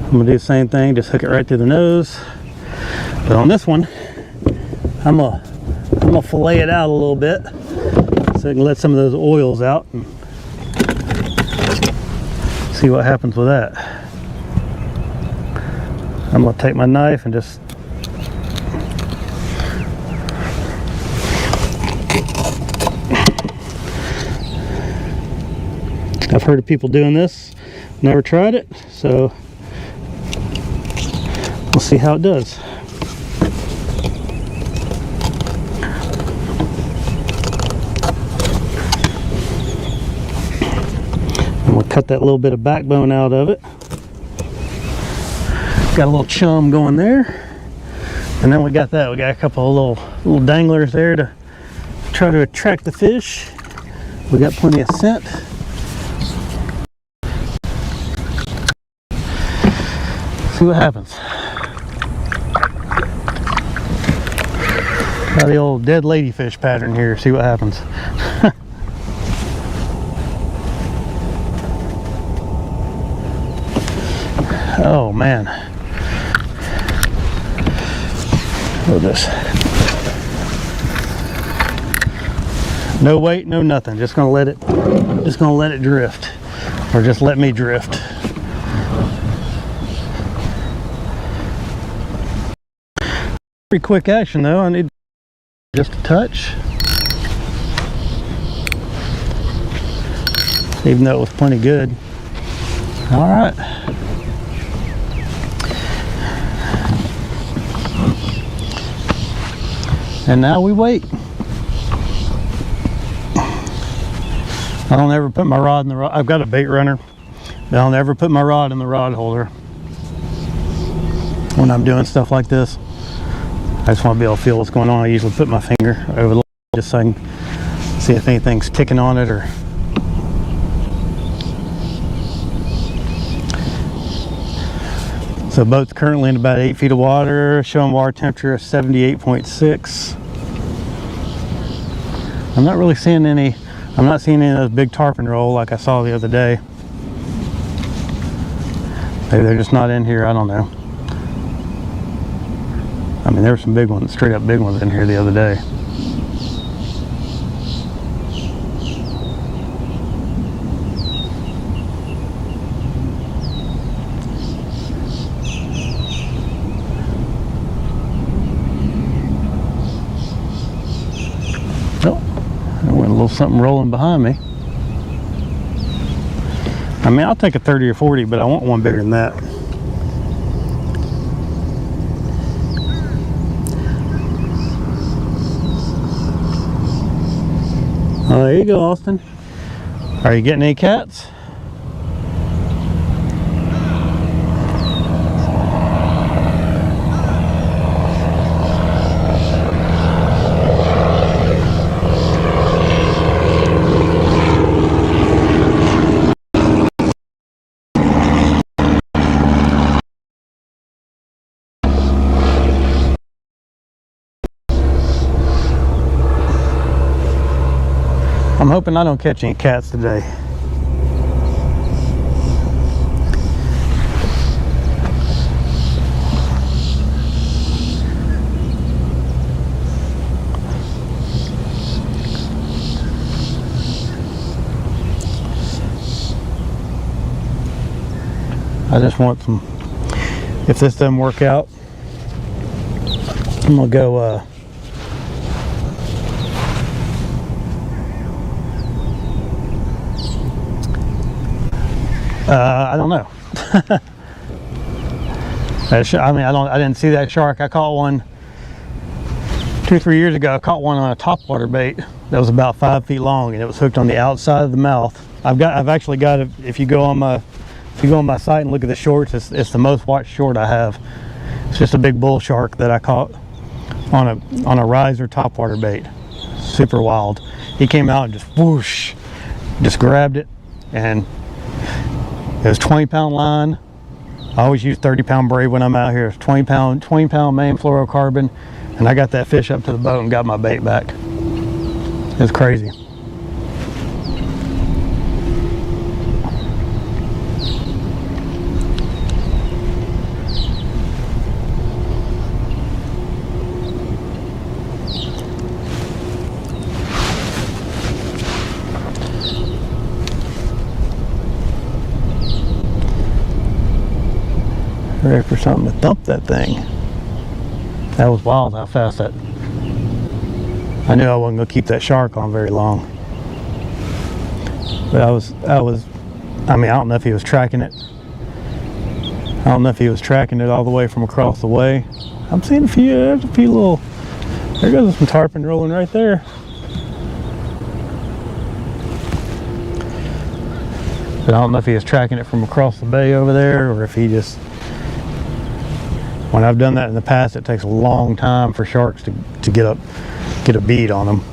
I'm gonna do the same thing, just hook it right through the nose. But on this one, I'm gonna fillet it out a little bit so I can let some of those oils out and see what happens with that. I'm gonna take my knife and just I've heard of people doing this, never tried it, so we'll see how it does. And we'll cut that little bit of backbone out of it. Got a little chum going there, and then we got that. We got a couple of little danglers there to try to attract the fish. We got plenty of scent. See what happens. Got the old dead ladyfish pattern here. See what happens. Oh man. Look at this. No weight, no nothing. Just gonna let it drift, or just let me drift. Pretty quick action though. I need just a touch, even though it was plenty good. All right. And now we wait. I don't ever put my rod in the rod. I've got a bait runner, but I'll never put my rod in the rod holder when I'm doing stuff like this. I just want to be able to feel what's going on. I usually put my finger over the just so I can see if anything's ticking on it, or so. Boat's currently in about 8 feet of water, showing water temperature of 78.6. I'm not really seeing any. I'm not seeing any of those big tarpon roll like I saw the other day. Maybe they're just not in here. I don't know. I mean, there were some big ones, straight up big ones in here the other day. Oh, there went a little something rolling behind me. I mean, I'll take a 30 or 40, but I want one bigger than that. Oh, there you go, Austin. Are you getting any cats? I'm hoping I don't catch any cats today. I just want some, if this doesn't work out, I'm gonna go I don't know. I mean, I didn't see that shark. I caught one 2 or 3 years ago. I caught one on a topwater bait that was about 5 feet long, and it was hooked on the outside of the mouth. I've actually got it. If you go on my site and look at the shorts, it's the most watched short I have. It's just a big bull shark that I caught on a riser topwater bait. Super wild. He came out and just whoosh, just grabbed it, and it was 20-pound line. I always use 30-pound braid when I'm out here. It's 20-pound main fluorocarbon, and I got that fish up to the boat and got my bait back. It's crazy. Ready for something to thump that thing. That was wild how fast that. I knew I wasn't gonna keep that shark on very long. But I mean, I don't know if he was tracking it. I don't know if he was tracking it all the way from across the way. I'm seeing there's a few little, there goes some tarpon rolling right there. But I don't know if he was tracking it from across the bay over there, or if he just, when I've done that in the past, it takes a long time for sharks to get a bead on them.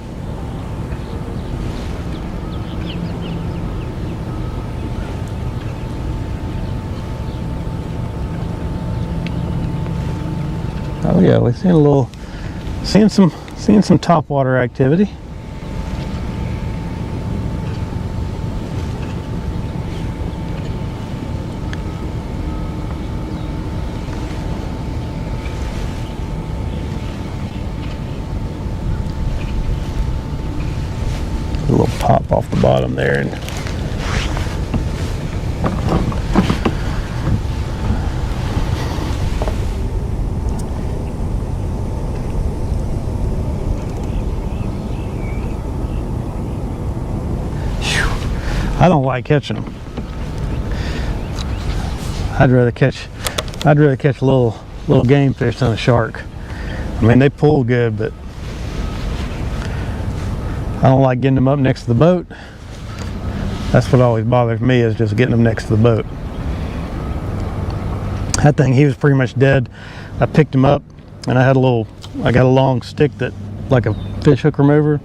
Oh yeah, we've seeing some topwater activity. A little pop off the bottom there, and I don't like catching them. I'd rather catch a little game fish than a shark. I mean, they pull good, but I don't like getting them up next to the boat. That's what always bothers me, is just getting them next to the boat. That thing, he was pretty much dead. I picked him up, and I got a long stick that, like a fish hook remover,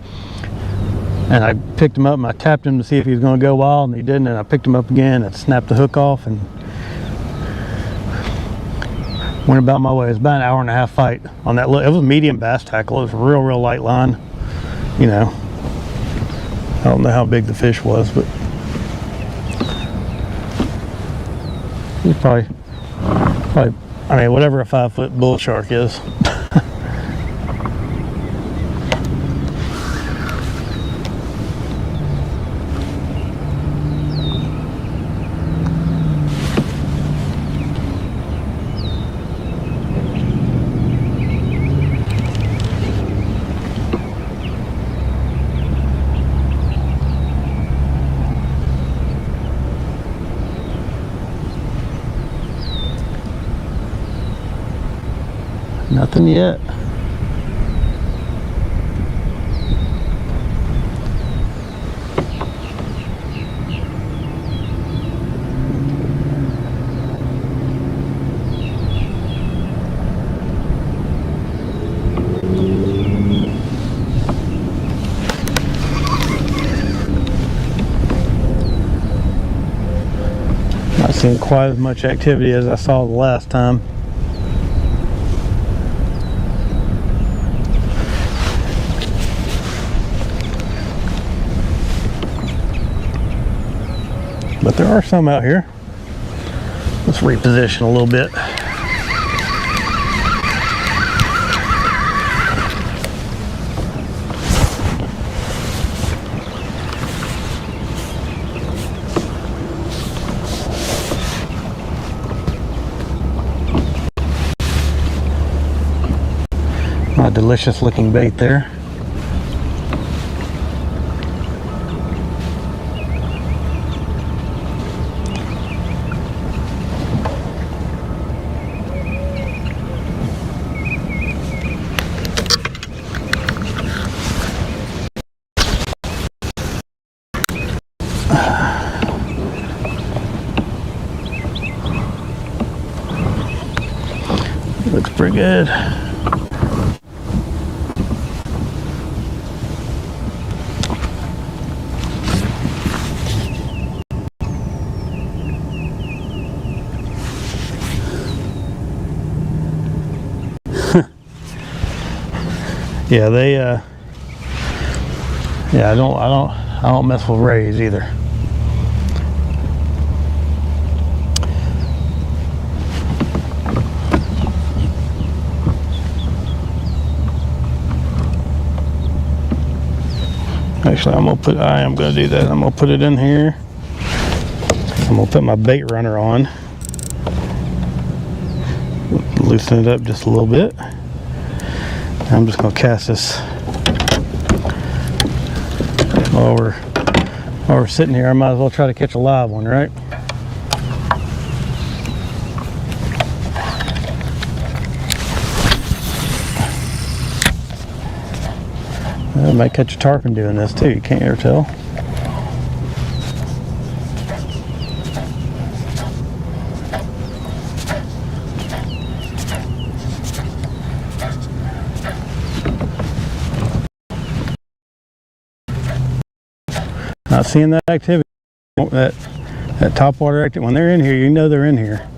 and I picked him up and I tapped him to see if he was going to go wild, and he didn't. And I picked him up again and snapped the hook off and went about my way. It was about an hour-and-a-half fight on that. It was a medium bass tackle. It was a real light line, you know. I don't know how big the fish was, but he's probably, I mean, whatever a 5-foot bull shark is. Nothing yet. Not seeing quite as much activity as I saw the last time. But there are some out here. Let's reposition a little bit. A delicious looking bait there. Looks pretty good. Yeah, they yeah, I don't mess with rays either. Actually, I am gonna do that. I'm gonna put it in here. I'm gonna put my bait runner on. Loosen it up just a little bit. I'm just gonna cast this while we're sitting here. I might as well try to catch a live one, right? I might catch a tarpon doing this too. You can't ever tell. Not seeing that activity, that topwater activity. When they're in here, you know they're in here.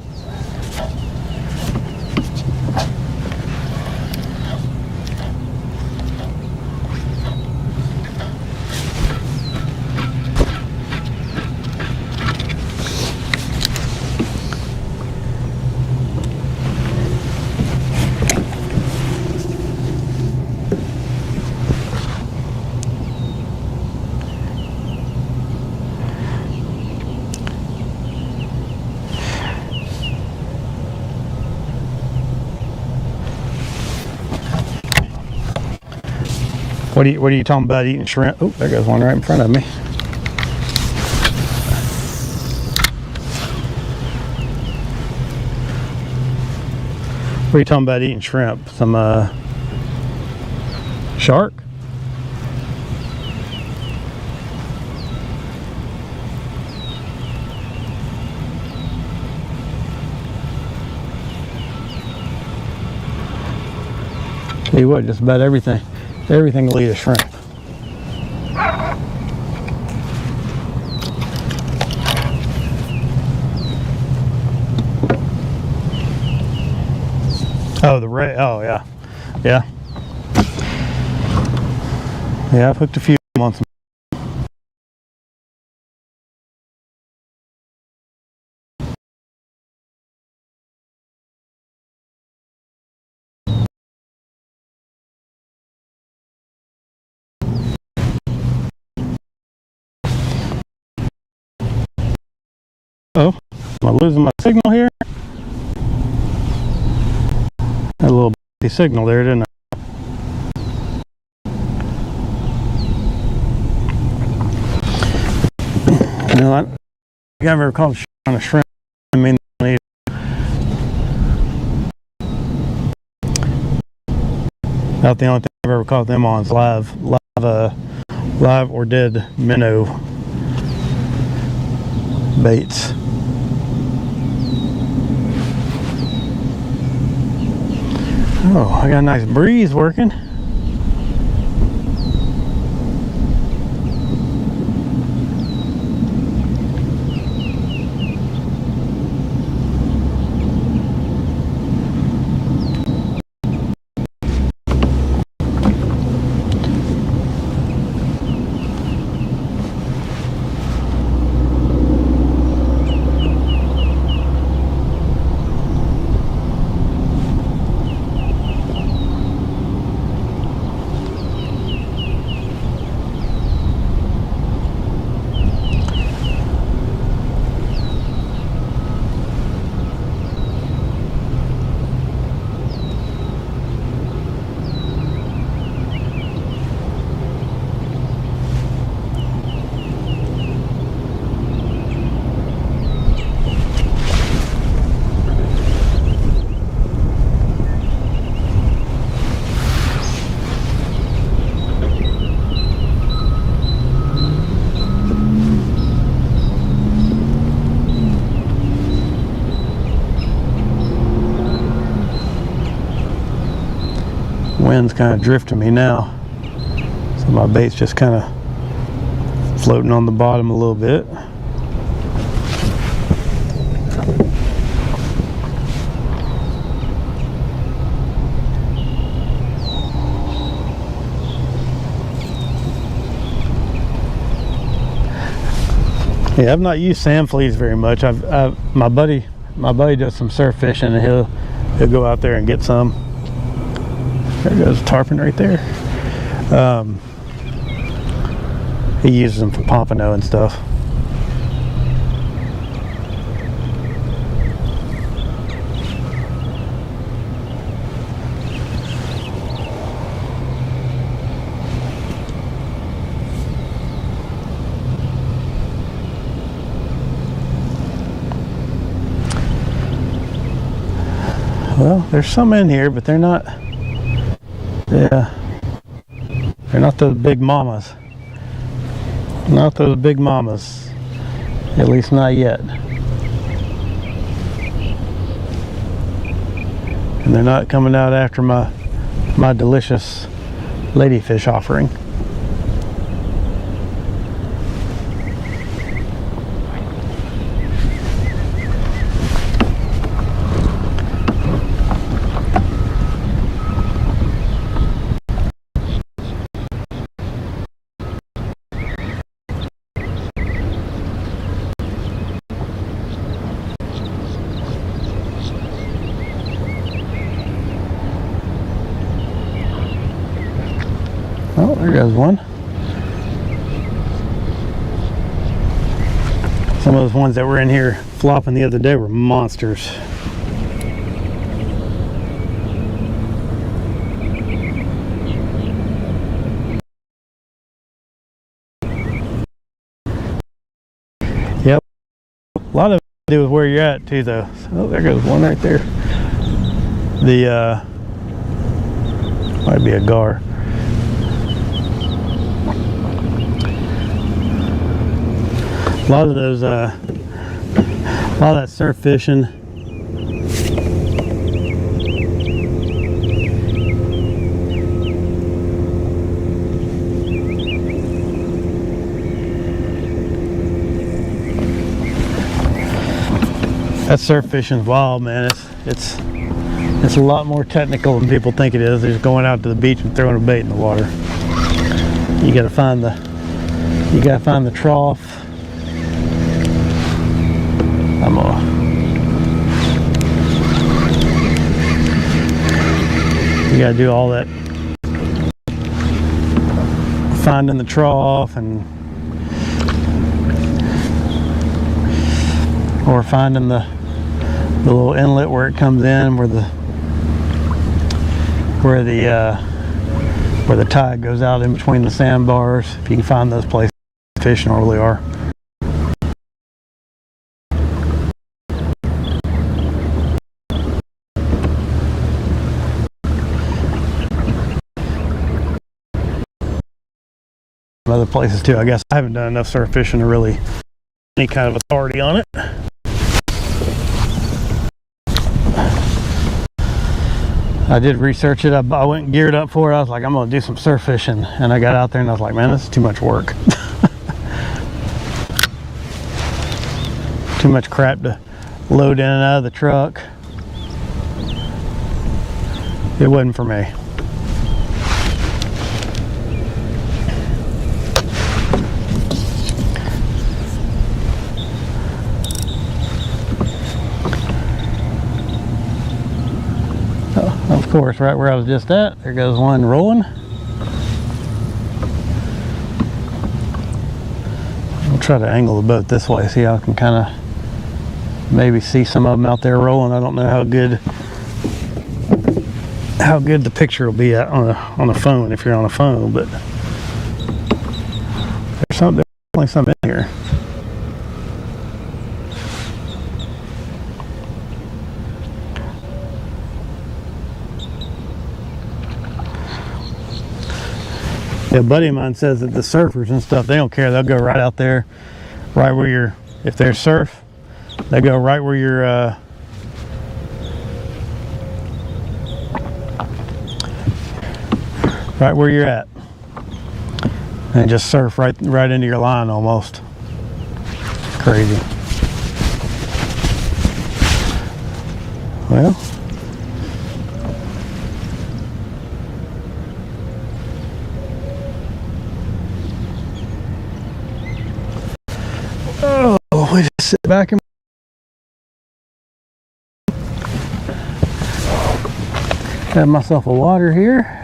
What are you talking about eating shrimp? Oh, there goes one right in front of me. What are you talking about eating shrimp? Some shark? Tell you what, just about everything. Everything will eat a shrimp. Oh, the ray. Oh, yeah. Yeah. Yeah, I've hooked a few on some. Oh, am I losing my signal here? A little signal there, didn't I? You know, I think I've ever caught on a shrimp. I mean, about the only thing I've ever caught them on is live or dead minnow baits. Oh, I got a nice breeze working. Wind's kind of drifting me now, so my bait's just kind of floating on the bottom a little bit. Yeah, I've not used sand fleas very much. My buddy does some surf fishing, and he'll go out there and get some. There goes a tarpon right there. He uses them for pompano and stuff. Well, there's some in here, but they're not. Yeah, they're not those big mamas. Not those big mamas. At least not yet. And they're not coming out after my delicious ladyfish offering. Oh, there goes one. Some of those ones that were in here flopping the other day were monsters. Yep. A lot of it to do with where you're at too, though. Oh, there goes one right there. The might be a gar. A lot of those, a lot of that surf fishing. That surf fishing's wild, man. It's a lot more technical than people think it is. They're just going out to the beach and throwing a bait in the water. You gotta find the trough. You gotta do all that finding the trough or finding the little inlet where it comes in, where the tide goes out in between the sandbars. If you can find those places, fish normally are. Other places too. I guess I haven't done enough surf fishing to really any kind of authority on it. I did research it. I went and geared up for it. I was like, I'm gonna do some surf fishing, and I got out there and I was like, man, this is too much work. Too much crap to load in and out of the truck. It wasn't for me. Of course, right where I was just at, there goes one rolling. I'll try to angle the boat this way, see how I can kind of maybe see some of them out there rolling. I don't know how good the picture will be on a phone if you're on a phone, but there's definitely some in here. Yeah, a buddy of mine says that the surfers and stuff, they don't care. They'll go right out there, right where you're, if there's surf, they go right where you're right where you're at, and just surf right into your line almost. Crazy. Well, oh, we just sit back and have myself a water here.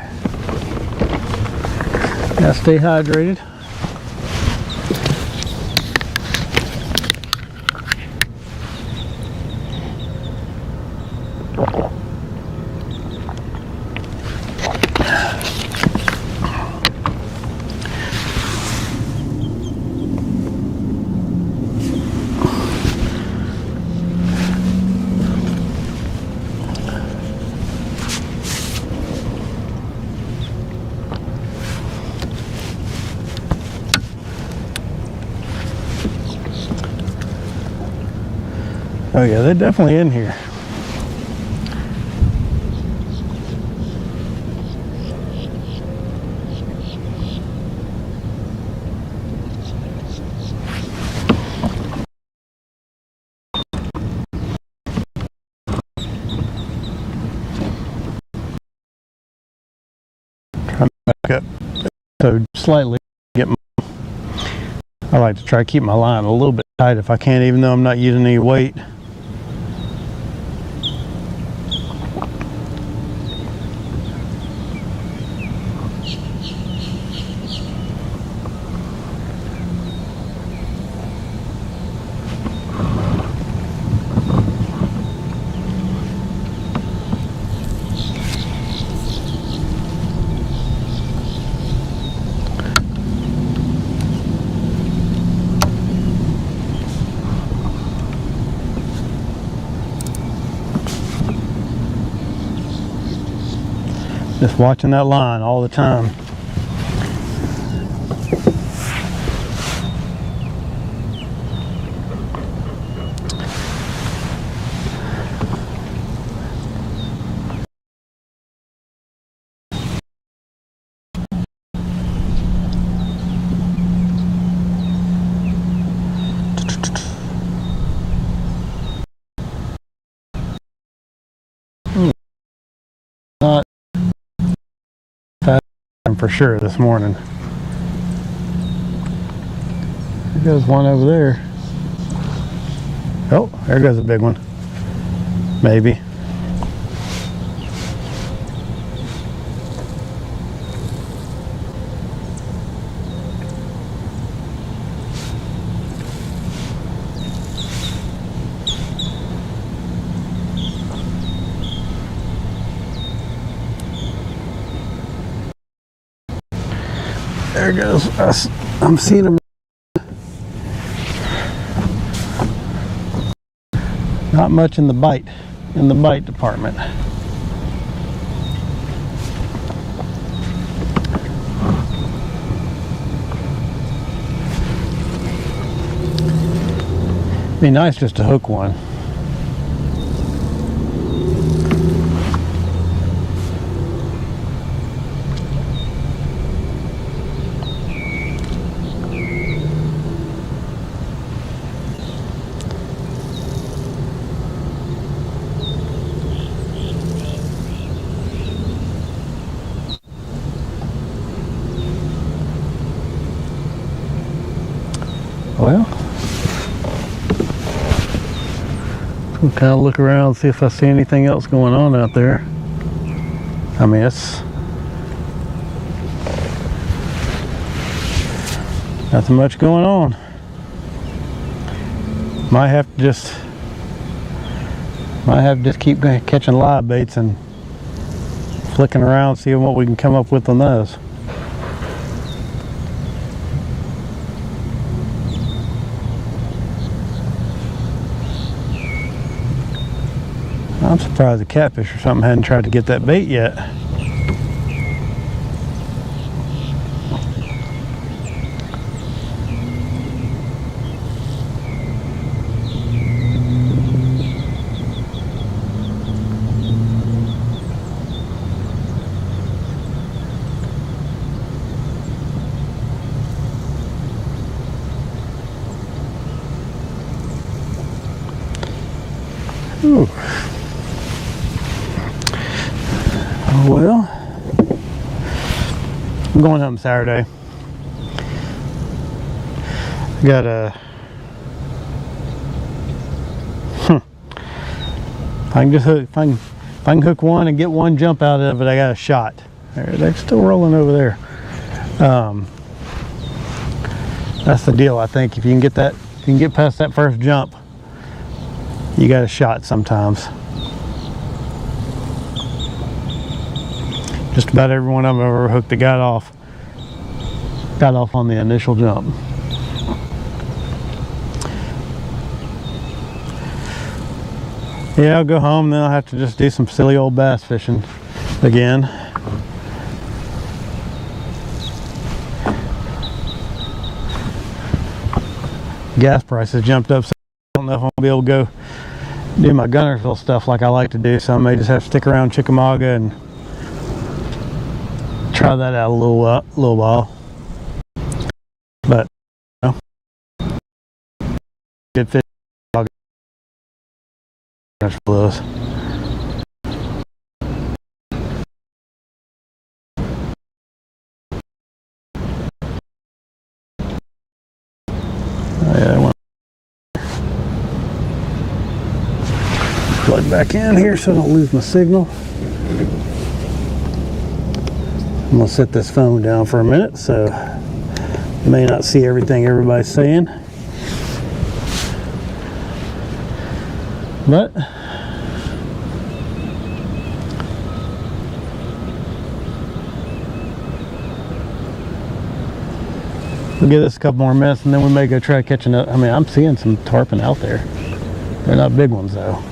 Gotta stay hydrated. Oh yeah, they're definitely in here. Trying to back up so slightly. I like to try to keep my line a little bit tight if I can, even though I'm not using any weight. Just watching that line all the time. Not fast for sure this morning. There goes one over there. Oh, there goes a big one. Maybe. There goes. I'm seeing him. Not much in the bite department. Be nice just to hook one. Well, we'll kind of look around and see if I see anything else going on out there. I mean, it's nothing much going on. Might have to just keep catching live baits and flicking around, seeing what we can come up with on those. I'm surprised the catfish or something hadn't tried to get that bait yet. I'm going home Saturday. Got a if I can just hook, if I can hook one and get one jump out of it, I got a shot. They're still rolling over there. That's the deal. I think if you can get that, if you can get past that first jump, you got a shot sometimes. Just about everyone I've ever hooked that got off on the initial jump. Yeah, I'll go home, then I'll have to just do some silly old bass fishing again. Gas prices jumped up, so I don't know if I'm gonna be able to go do my Gunnersville stuff like I like to do, so I may just have to stick around Chickamauga and try that out a little while. But you know, good fish. Blows. Plug back in here so I don't lose my signal. I'm gonna set this phone down for a minute, so you may not see everything everybody's saying, but we'll give this a couple more minutes and then we may go try catching up. I mean, I'm seeing some tarpon out there. They're not big ones though.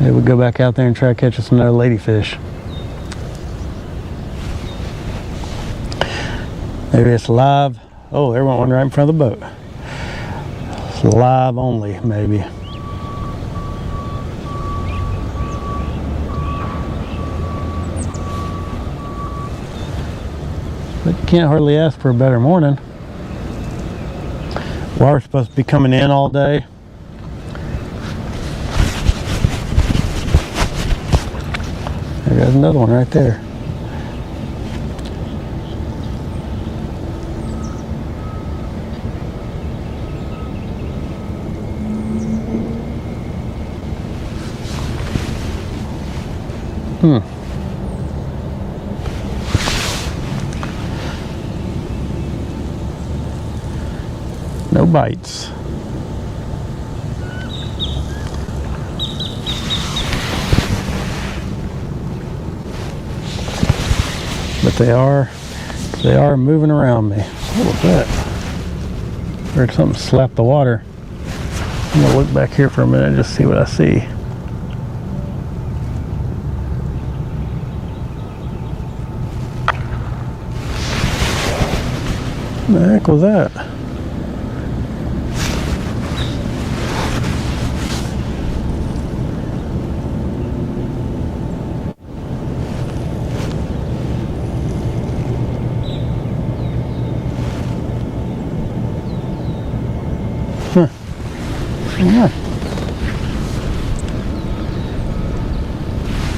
Maybe we'll go back out there and try to catch us another ladyfish. Maybe it's live. Oh, there went one right in front of the boat. It's live only, maybe. But you can't hardly ask for a better morning. Water's supposed to be coming in all day. There's another one right there. No bites. But they are moving around me. What was that? Heard something slap the water. I'm gonna look back here for a minute and just see what I see. What the heck was that? Yeah.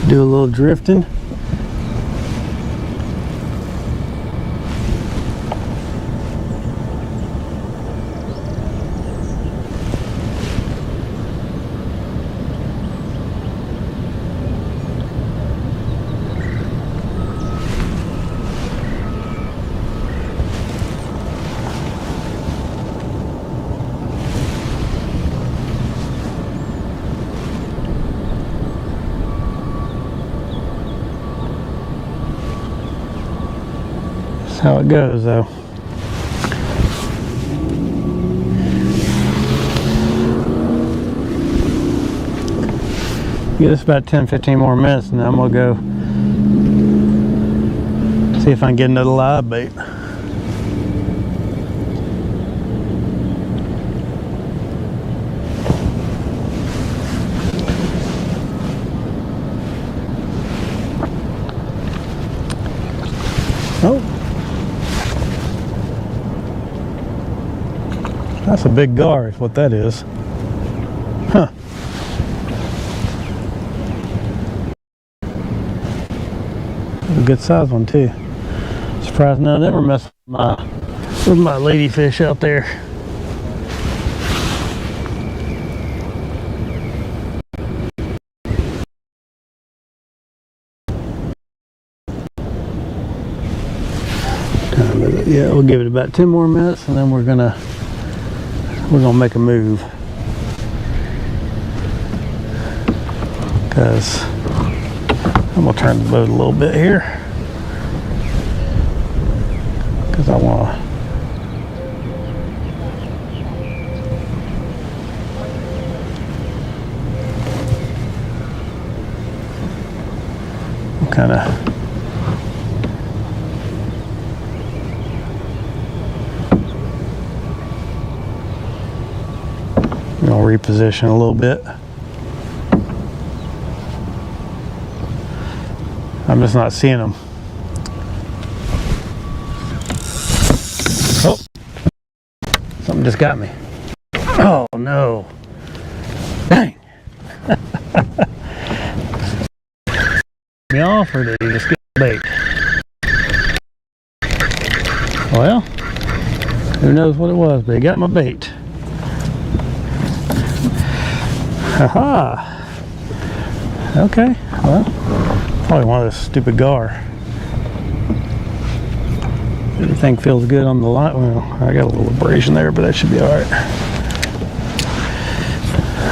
Do a little drifting. That's how it goes, though. Give us about 10-15 more minutes and then I'm gonna go see if I can get another live bait. Oh, that's a big gar is what that is. Huh. A good size one too. Surprised none ever mess with my ladyfish out there. Yeah, we'll give it about 10 more minutes and then we're gonna make a move, because I'm gonna turn the boat a little bit here, because I want to kind of reposition a little bit. I'm just not seeing them. Oh, something just got me. Oh no. Dang. Me off, or did he just get bait? Well, who knows what it was, but he got my bait. Haha. Okay, well, probably one of those stupid gar. Everything feels good on the line. Well, I got a little abrasion there, but that should be alright.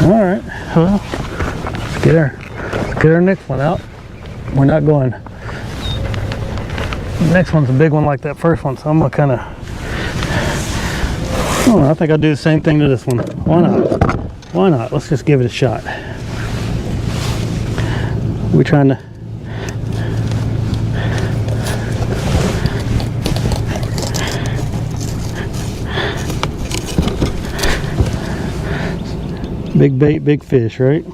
Alright, well, let's get our next one out. We're not going. The next one's a big one like that first one, so I'm gonna kind of. I think I'll do the same thing to this one. Why not? Why not? Let's just give it a shot. We're trying to big bait, big fish, right?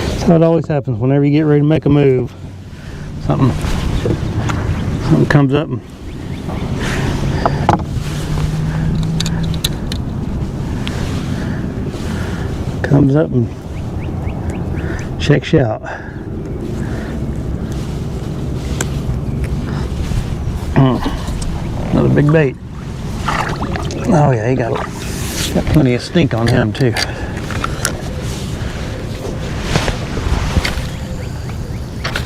That's how it always happens. Whenever you get ready to make a move, something comes up and checks you out. Another big bait. Oh yeah, he got plenty of stink on him too.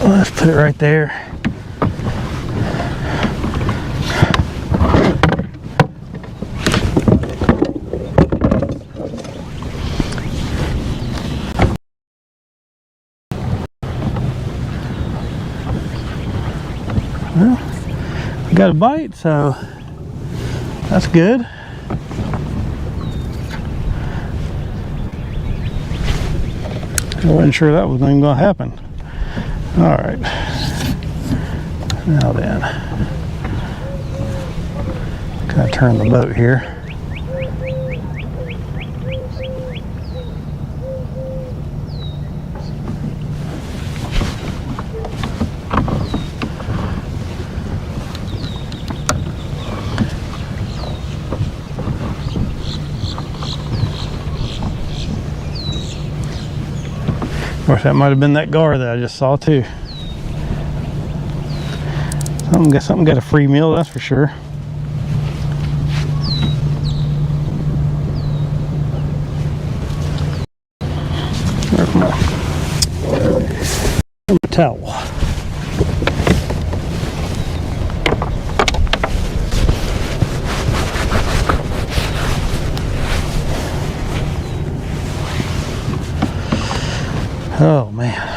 Let's put it right there. Well, I got a bite, so that's good. I wasn't sure that was even going to happen. All right. Now then, kind of turn the boat here. Of course, that might have been that gar that I just saw too. Something got a free meal, that's for sure. Where's my towel? Oh man.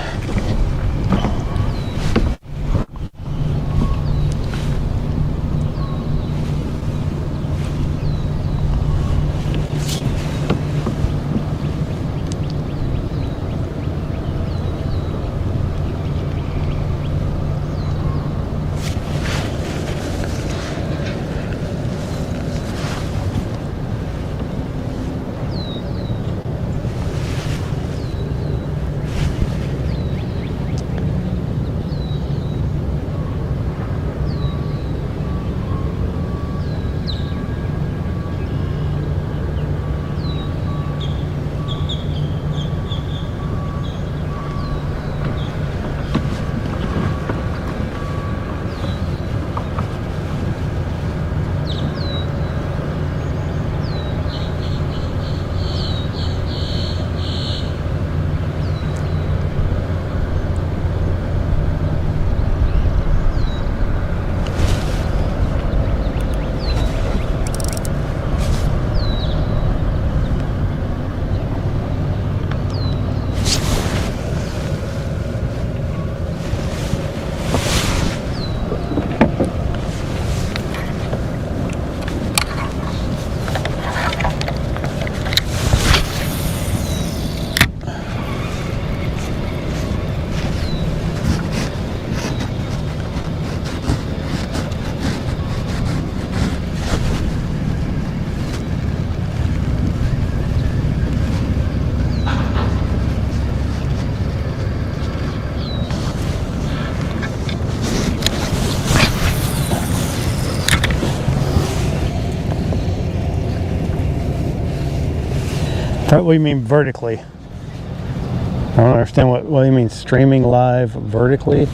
What do you mean vertically? I don't understand what do you mean streaming live vertically?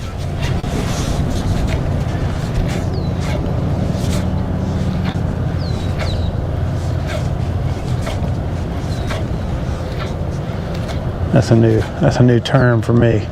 That's a new term for me.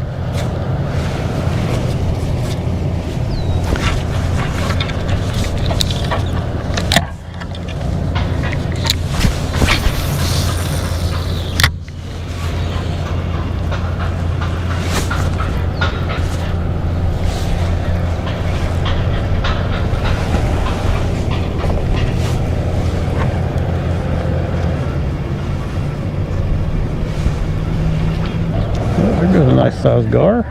There's a nice sized gar.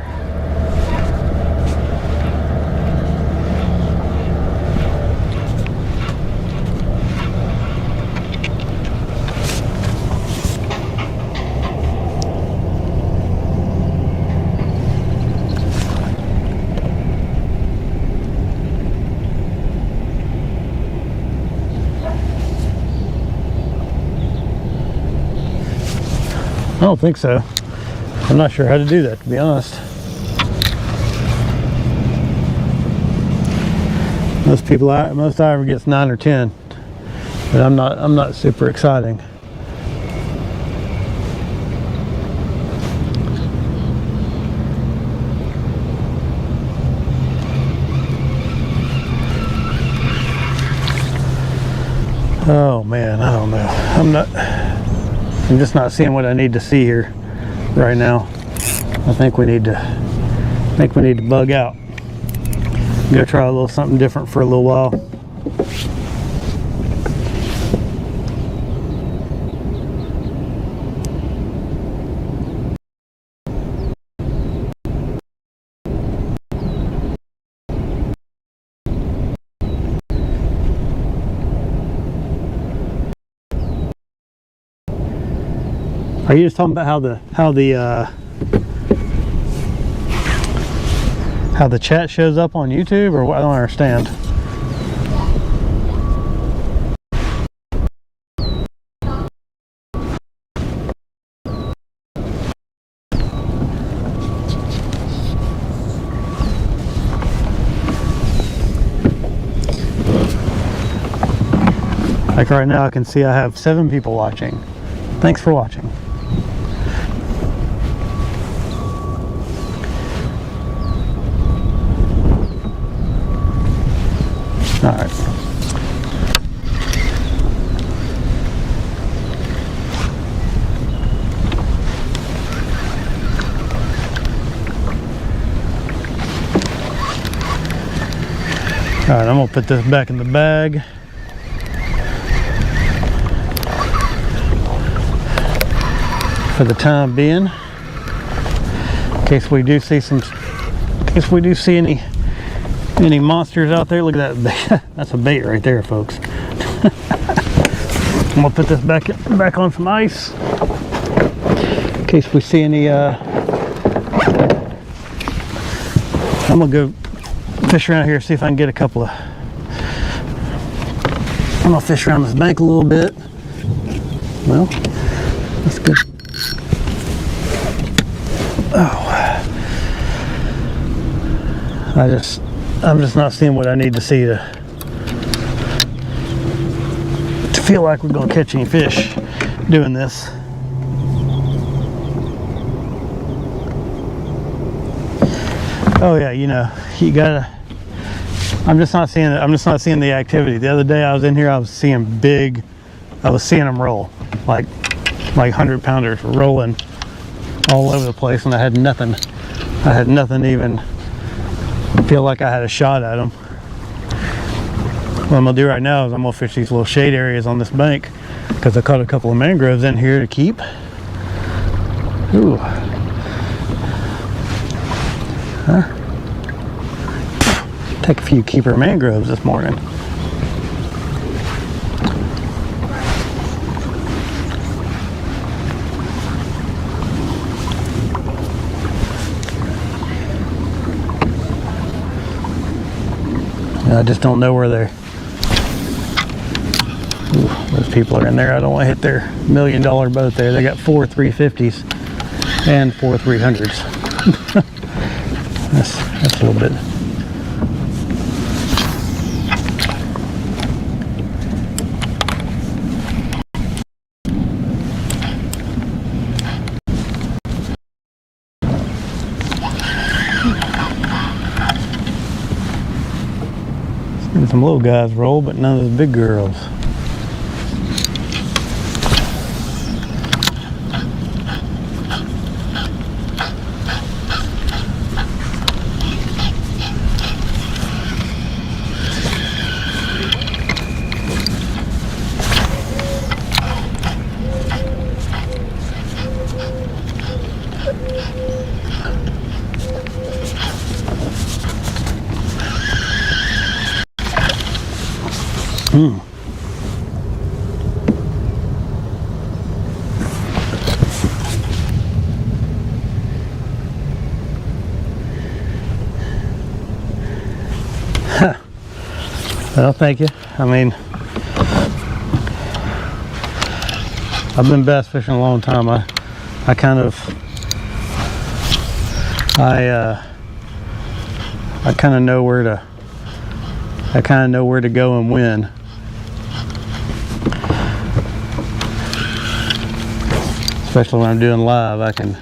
I don't think so. I'm not sure how to do that, to be honest. Most diver gets 9 or 10, but I'm not super exciting. Oh man, I don't know. I'm just not seeing what I need to see here right now. I think we need to bug out. Go try a little something different for a little while. Are you just talking about how the chat shows up on YouTube, or what? I don't understand. Like right now I can see I have 7 people watching. Thanks for watching. All right. All right, I'm gonna put this back in the bag. For the time being, in case we do see any monsters out there. Look at that. That's a bait right there, folks. I'm gonna put this back on some ice in case we see any. I'm gonna go fish around here, see if I can get a couple of. I'm gonna fish around this bank a little bit. Well, that's good. Oh, I'm just not seeing what I need to see to feel like we're gonna catch any fish doing this. Oh yeah, you gotta. I'm just not seeing the activity. The other day I was in here, I was seeing them roll like 100-pounders rolling all over the place, and I had nothing to even feel like I had a shot at them. What I'm gonna do right now is I'm gonna fish these little shade areas on this bank because I caught a couple of mangroves in here to keep. Ooh. Huh? Take a few keeper mangroves this morning. I just don't know where they're. Ooh, those people are in there. I don't want to hit their $1 million boat there. They got 4 350s and 4 300s. That's a little bit. Seeing some little guys roll, but none of the big girls. Well, thank you. I mean, I've been bass fishing a long time. I kind of know where to go and when. Especially when I'm doing live, I can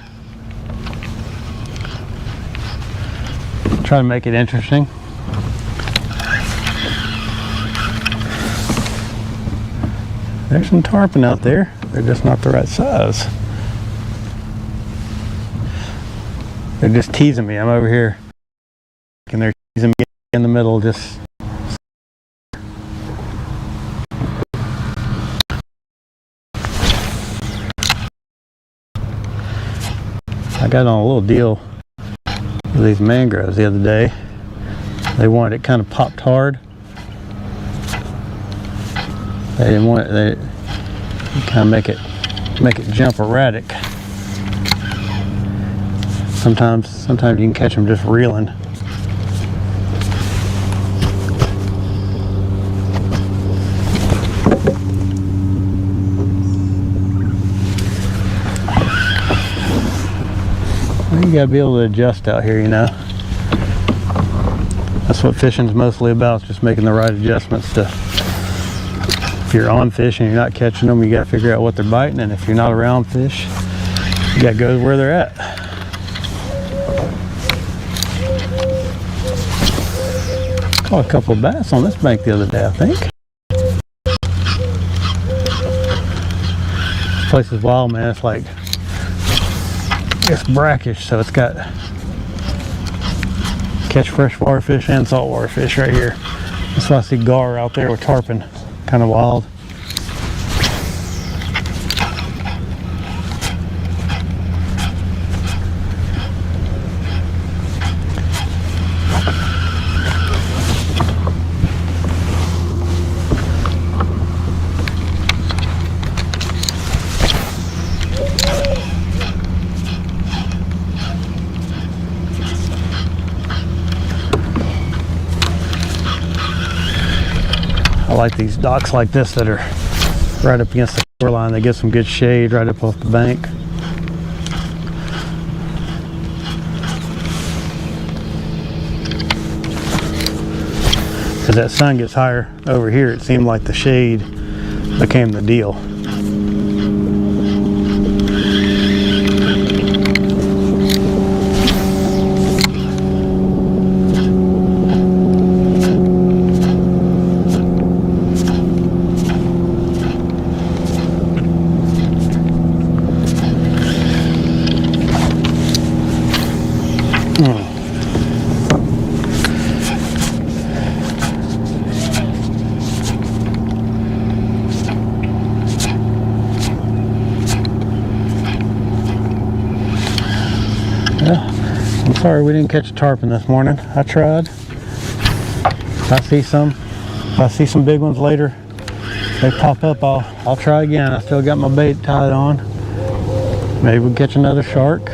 try to make it interesting. There's some tarpon out there. They're just not the right size. They're just teasing me. I'm over here and they're teasing me in the middle. Just I got on a little deal with these mangroves the other day. They wanted it kind of popped hard. They didn't want it. They kind of make it jump erratic. Sometimes you can catch them just reeling. You gotta be able to adjust out here, you know. That's what fishing's mostly about, just making the right adjustments to. If you're on fish and you're not catching them, you got to figure out what they're biting, and if you're not around fish, you got to go where they're at. Caught a couple of bass on this bank the other day, I think. This place is wild, man. It's like, it's brackish, so it's got catch freshwater fish and saltwater fish right here. That's why I see gar out there with tarpon. Kind of wild. I like these docks like this that are right up against the shoreline. They get some good shade right up off the bank. As that sun gets higher over here, it seemed like the shade became the deal. I'm sorry we didn't catch a tarpon this morning. I tried. If I see some big ones later, they pop up, I'll try again. I still got my bait tied on. Maybe we'll catch another shark.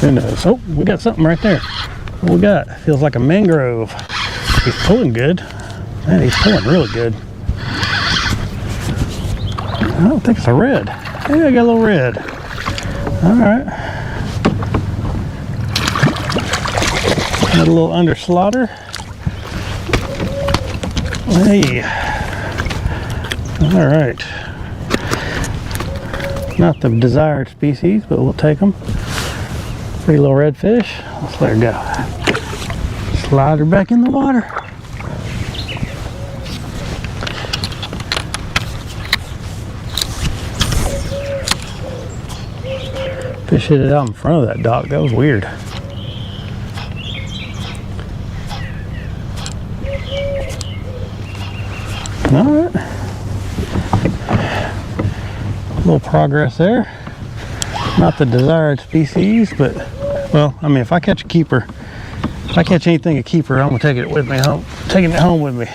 Who knows? Oh, we got something right there. What we got? Feels like a mangrove. He's pulling good. Man, he's pulling really good. I don't think it's a red. Maybe I got a little red. All right. Got a little under slaughter. Hey. All right. Not the desired species, but we'll take them. Pretty little redfish. Let's let her go. Slide her back in the water. Fish hit it out in front of that dock. That was weird. Alright. A little progress there. Not the desired species, but, well, I mean, if I catch a keeper, if I catch anything a keeper, I'm going to take it with me home. Taking it home with me.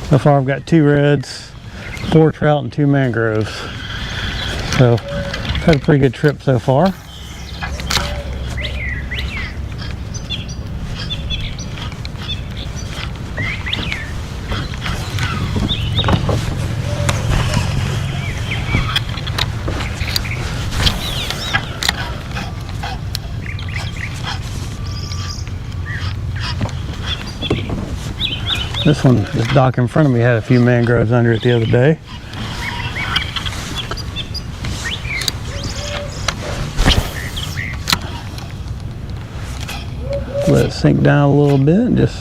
So far I've got 2 reds, 4 trout, and 2 mangroves. So, had a pretty good trip so far. This dock in front of me had a few mangroves under it the other day. Let it sink down a little bit and just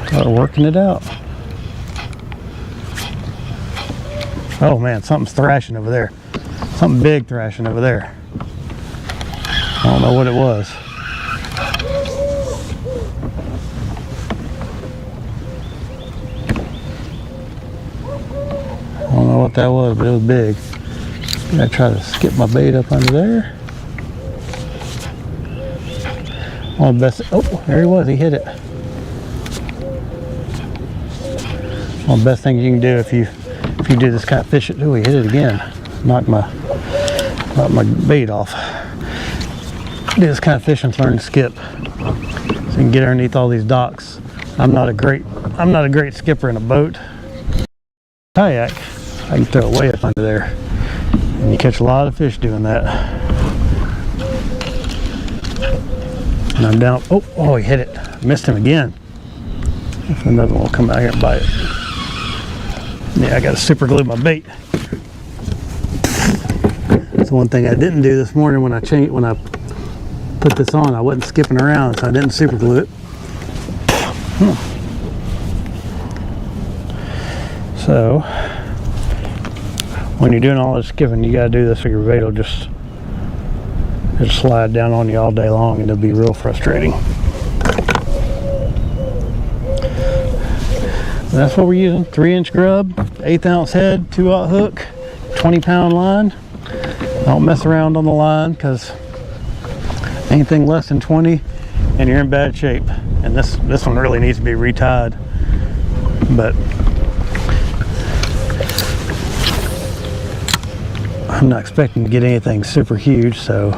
start working it out. Oh man, something's thrashing over there. Something big thrashing over there. I don't know what it was. I don't know what that was, but it was big. I try to skip my bait up under there. One of the best. Oh, there he was. He hit it. One of the best things you can do if you do this kind of fishing. Oh, he hit it again. Knocked my bait off. Do this kind of fishing, learn to skip, so you can get underneath all these docks. I'm not a great skipper in a boat. Kayak, I can throw it way up under there, and you catch a lot of fish doing that. And I'm down. Oh, he hit it. Missed him again. If another one will come out here and bite it. Yeah, I got to super glue my bait. That's the one thing I didn't do this morning when I put this on. I wasn't skipping around, so I didn't super glue it. So, when you're doing all this skipping, you got to do this or your bait will just slide down on you all day long, and it'll be real frustrating. That's what we're using. 3-inch grub, 1/8 ounce head, 2/0 hook, 20-pound line. Don't mess around on the line, because anything less than 20 and you're in bad shape. And this one really needs to be retied. But I'm not expecting to get anything super huge, so.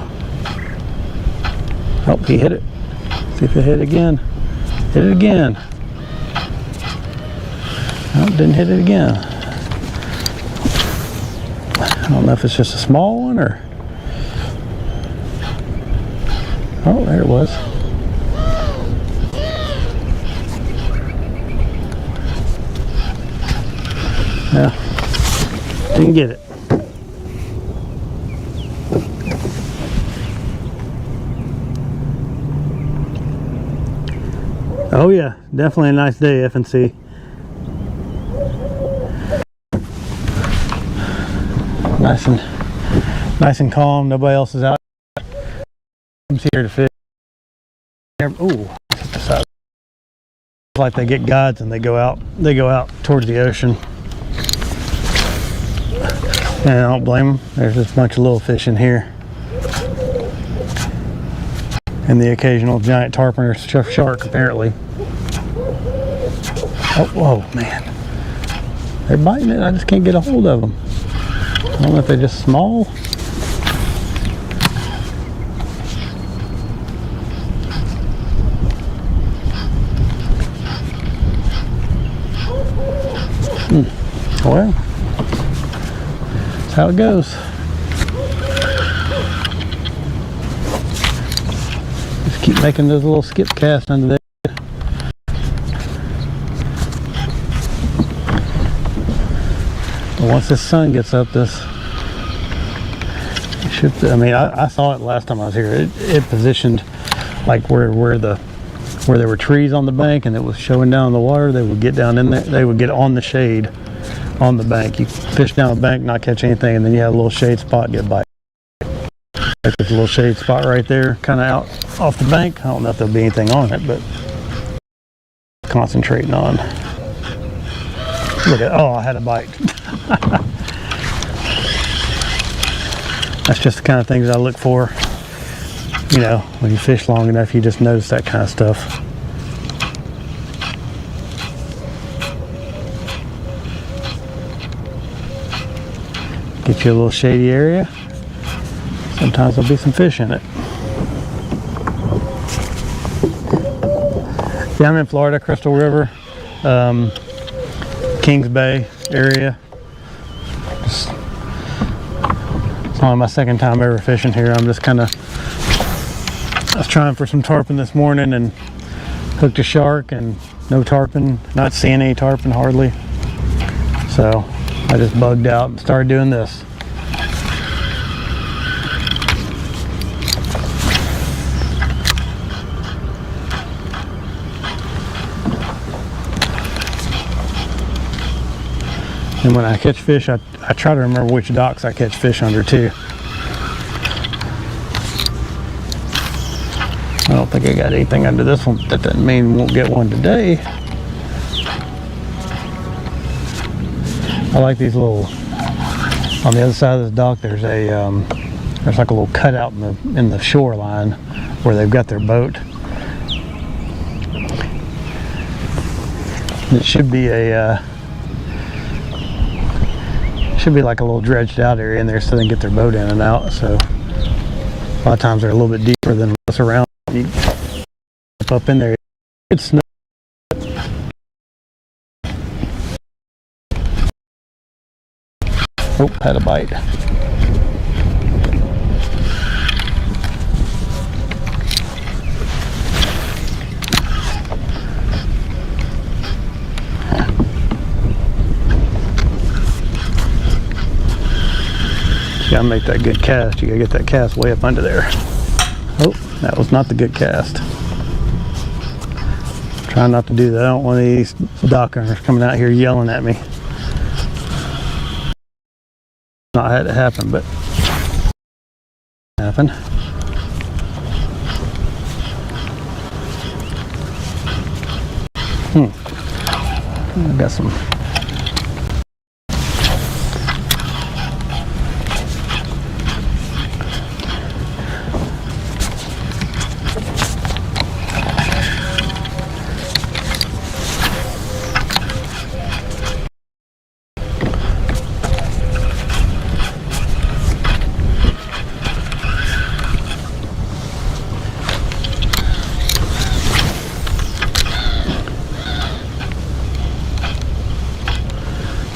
Oh, he hit it. See if it hit again. Hit it again. Oh, didn't hit it again. I don't know if it's just a small one or. Oh, there it was. Yeah, didn't get it. Oh yeah, definitely a nice day, FNC. Nice and calm. Nobody else is out. I'm here to fish. Ooh, it's like they get guides and they go out towards the ocean. And I don't blame them. There's just a bunch of little fish in here. And the occasional giant tarpon or shark, apparently. Oh, whoa, man. They're biting it. I just can't get a hold of them. I don't know if they're just small. Well, that's how it goes. Just keep making those little skip casts under there. But once this sun gets up, this should, I mean, I saw it last time I was here. It positioned like where there were trees on the bank, and it was showing down in the water. They would get down in there. They would get on the shade on the bank. You fish down the bank, not catch anything, and then you have a little shade spot, get bite. Like there's a little shade spot right there, kind of out off the bank. I don't know if there'll be anything on it, but concentrating on. Look at, oh, I had a bite. That's just the kind of things I look for. You know, when you fish long enough, you just notice that kind of stuff. Get you a little shady area. Sometimes there'll be some fish in it. Yeah, I'm in Florida, Crystal River, Kings Bay area. It's only my second time ever fishing here. I'm just kind of, I was trying for some tarpon this morning and hooked a shark and no tarpon, not seeing any tarpon hardly. So I just bugged out and started doing this. And when I catch fish, I try to remember which docks I catch fish under too. I don't think I got anything under this one. That doesn't mean we won't get one today. I like these little, on the other side of this dock there's a there's like a little cutout in the shoreline where they've got their boat. It should be a should be like a little dredged out area in there so they can get their boat in and out. So a lot of times they're a little bit deeper than what's around. You up in there, it's no. Oh, had a bite. You gotta make that good cast. You gotta get that cast way up under there. Oh, that was not the good cast. Try not to do that. I don't want these dock owners coming out here yelling at me. Not had it happen, but happened. I got some.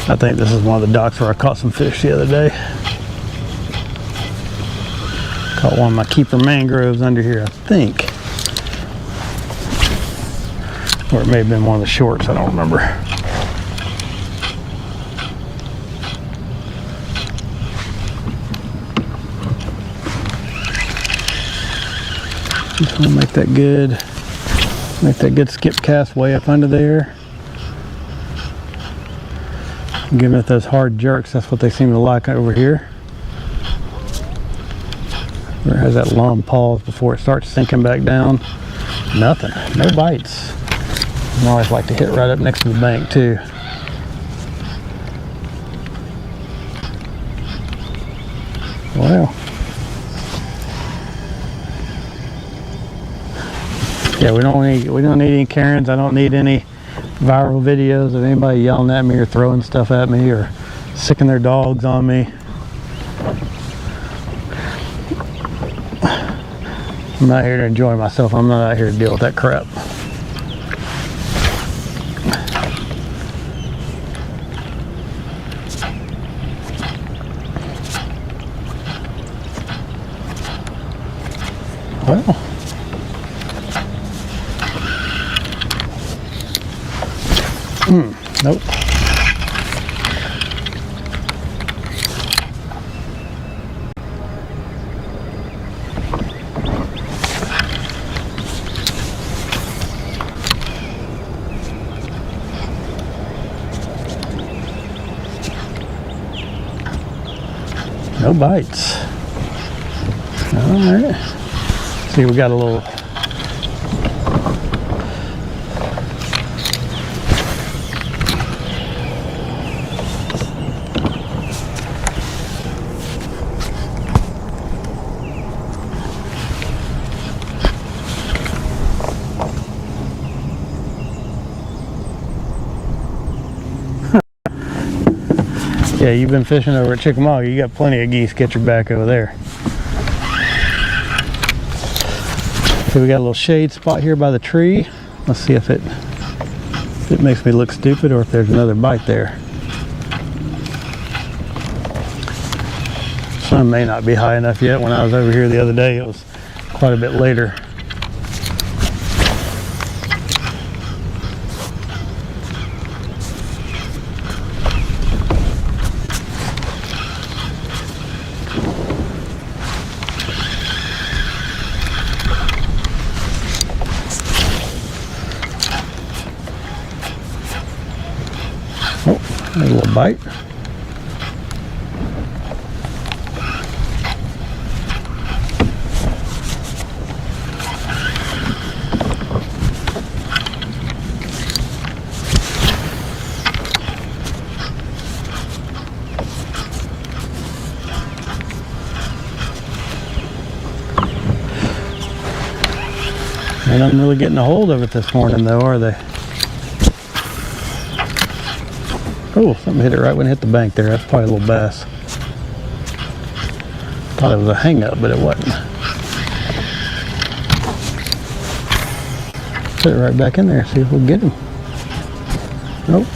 I think this is one of the docks where I caught some fish the other day. Caught one of my keeper mangroves under here, I think. Or it may have been one of the shorts, I don't remember. Just want to make that good skip cast way up under there. Giving it those hard jerks, that's what they seem to like over here. Where it has that long pause before it starts sinking back down. Nothing, no bites. I always like to hit right up next to the bank too. Well, yeah, we don't need any Karens. I don't need any viral videos of anybody yelling at me or throwing stuff at me or sicking their dogs on me. I'm not here to enjoy myself. I'm not out here to deal with that crap. Well, nope. No bites. All right. See, we got a little. Yeah, you've been fishing over at Chickamauga. You got plenty of geese. Get your back over there. Okay, we got a little shade spot here by the tree. Let's see if it makes me look stupid or if there's another bite there. Sun may not be high enough yet. When I was over here the other day, it was quite a bit later. Oh, a little bite. Ain't nothing really getting a hold of it this morning though, are they? Oh, something hit it right when it hit the bank there. That's probably a little bass. Thought it was a hang up, but it wasn't. Put it right back in there, see if we'll get him. Nope.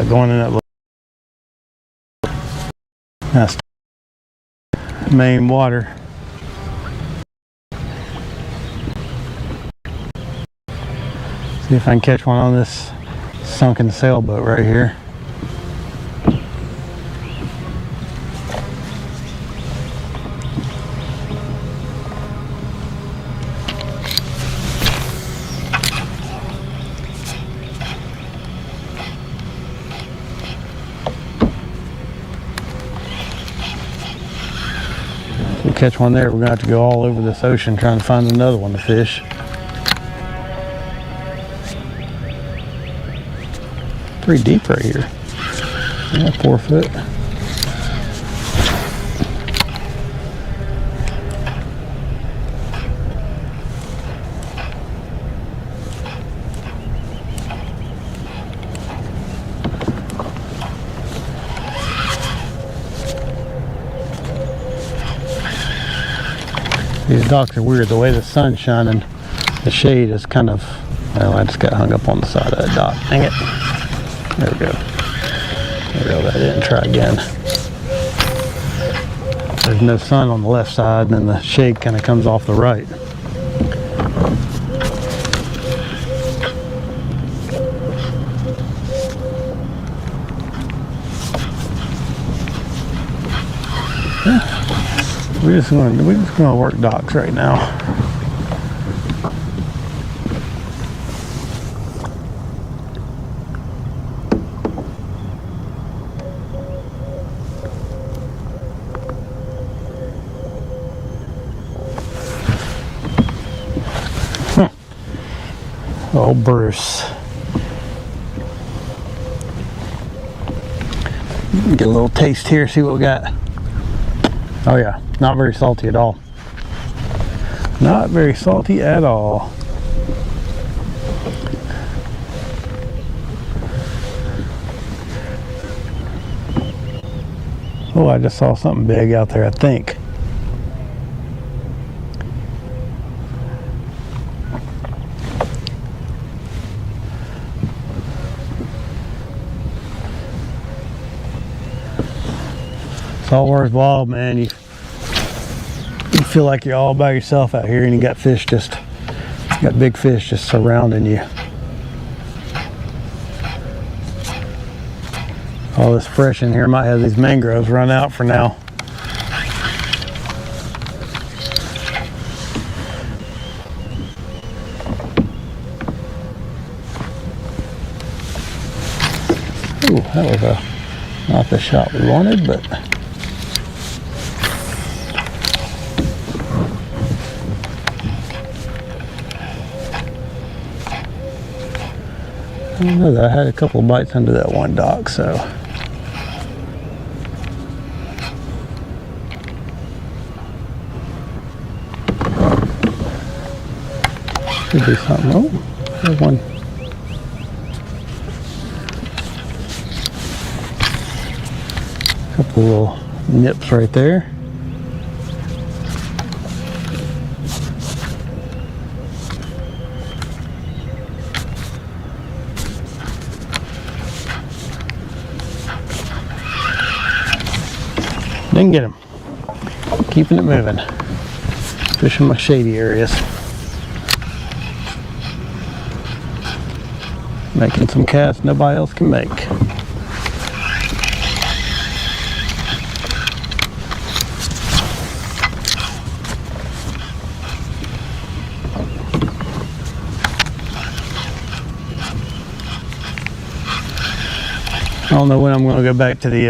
Going in that little that's main water. See if I can catch one on this sunken sailboat right here. Catch one there, we're gonna have to go all over this ocean trying to find another one to fish. Pretty deep right here. Yeah, 4 foot. These docks are weird. The way the sun's shining, the shade is kind of, well, I just got hung up on the side of that dock. Dang it. There we go. There we go. That didn't try again. There's no sun on the left side, and then the shade kind of comes off the right. Yeah. We're just gonna work docks right now. Oh, Bruce. Get a little taste here, see what we got. Oh yeah, not very salty at all. Not very salty at all. Oh, I just saw something big out there, I think. Saltwater's wild, man. You feel like you're all by yourself out here, and you got fish just, you got big fish just surrounding you. All this fresh in here might have these mangroves run out for now. Ooh, that was not the shot we wanted, but I don't know, I had a couple of bites under that one dock, so should be something. Oh, there's one. Couple little nips right there. Didn't get him. Keeping it moving. Fishing my shady areas. Making some casts nobody else can make. I don't know when I'm going to go back to the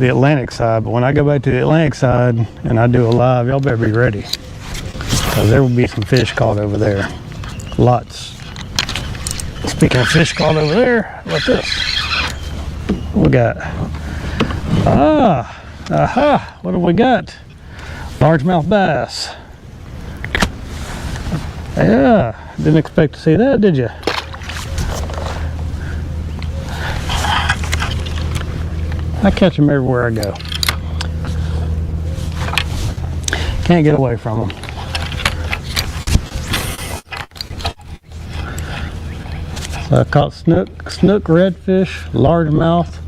Atlantic side, but when I go back to the Atlantic side and I do a live, y'all better be ready, because there will be some fish caught over there. Lots. Speaking of fish caught over there, how about this? We got, what have we got? Largemouth bass. Yeah, didn't expect to see that, did you? I catch them everywhere I go. Can't get away from them. So I caught snook, redfish, largemouth,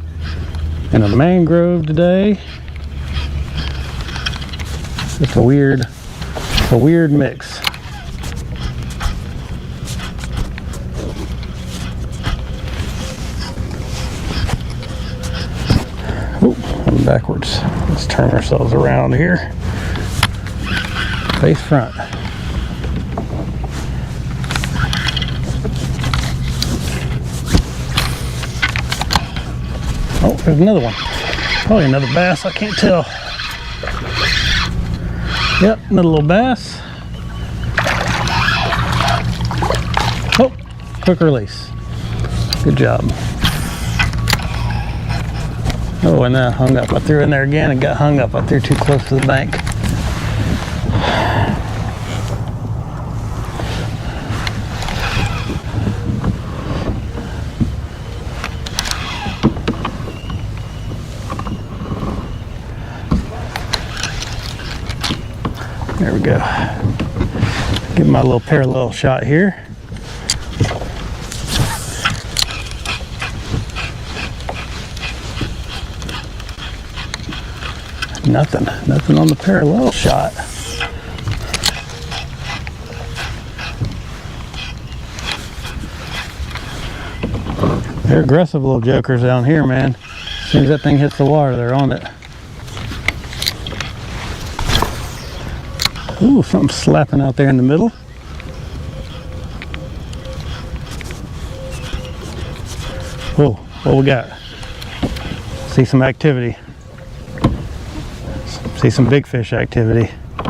and a mangrove today. It's a weird mix. I'm backwards. Let's turn ourselves around here. Face front. Oh, there's another one. Probably another bass, I can't tell. Yep, another little bass. Oh, quick release. Good job. Oh, and that hung up. I threw in there again and got hung up. I threw too close to the bank. There we go. Give my little parallel shot here. Nothing on the parallel shot. They're aggressive little jokers down here, man. As soon as that thing hits the water, they're on it. Ooh, something slapping out there in the middle. Whoa, what we got? See some activity. See some big fish activity. I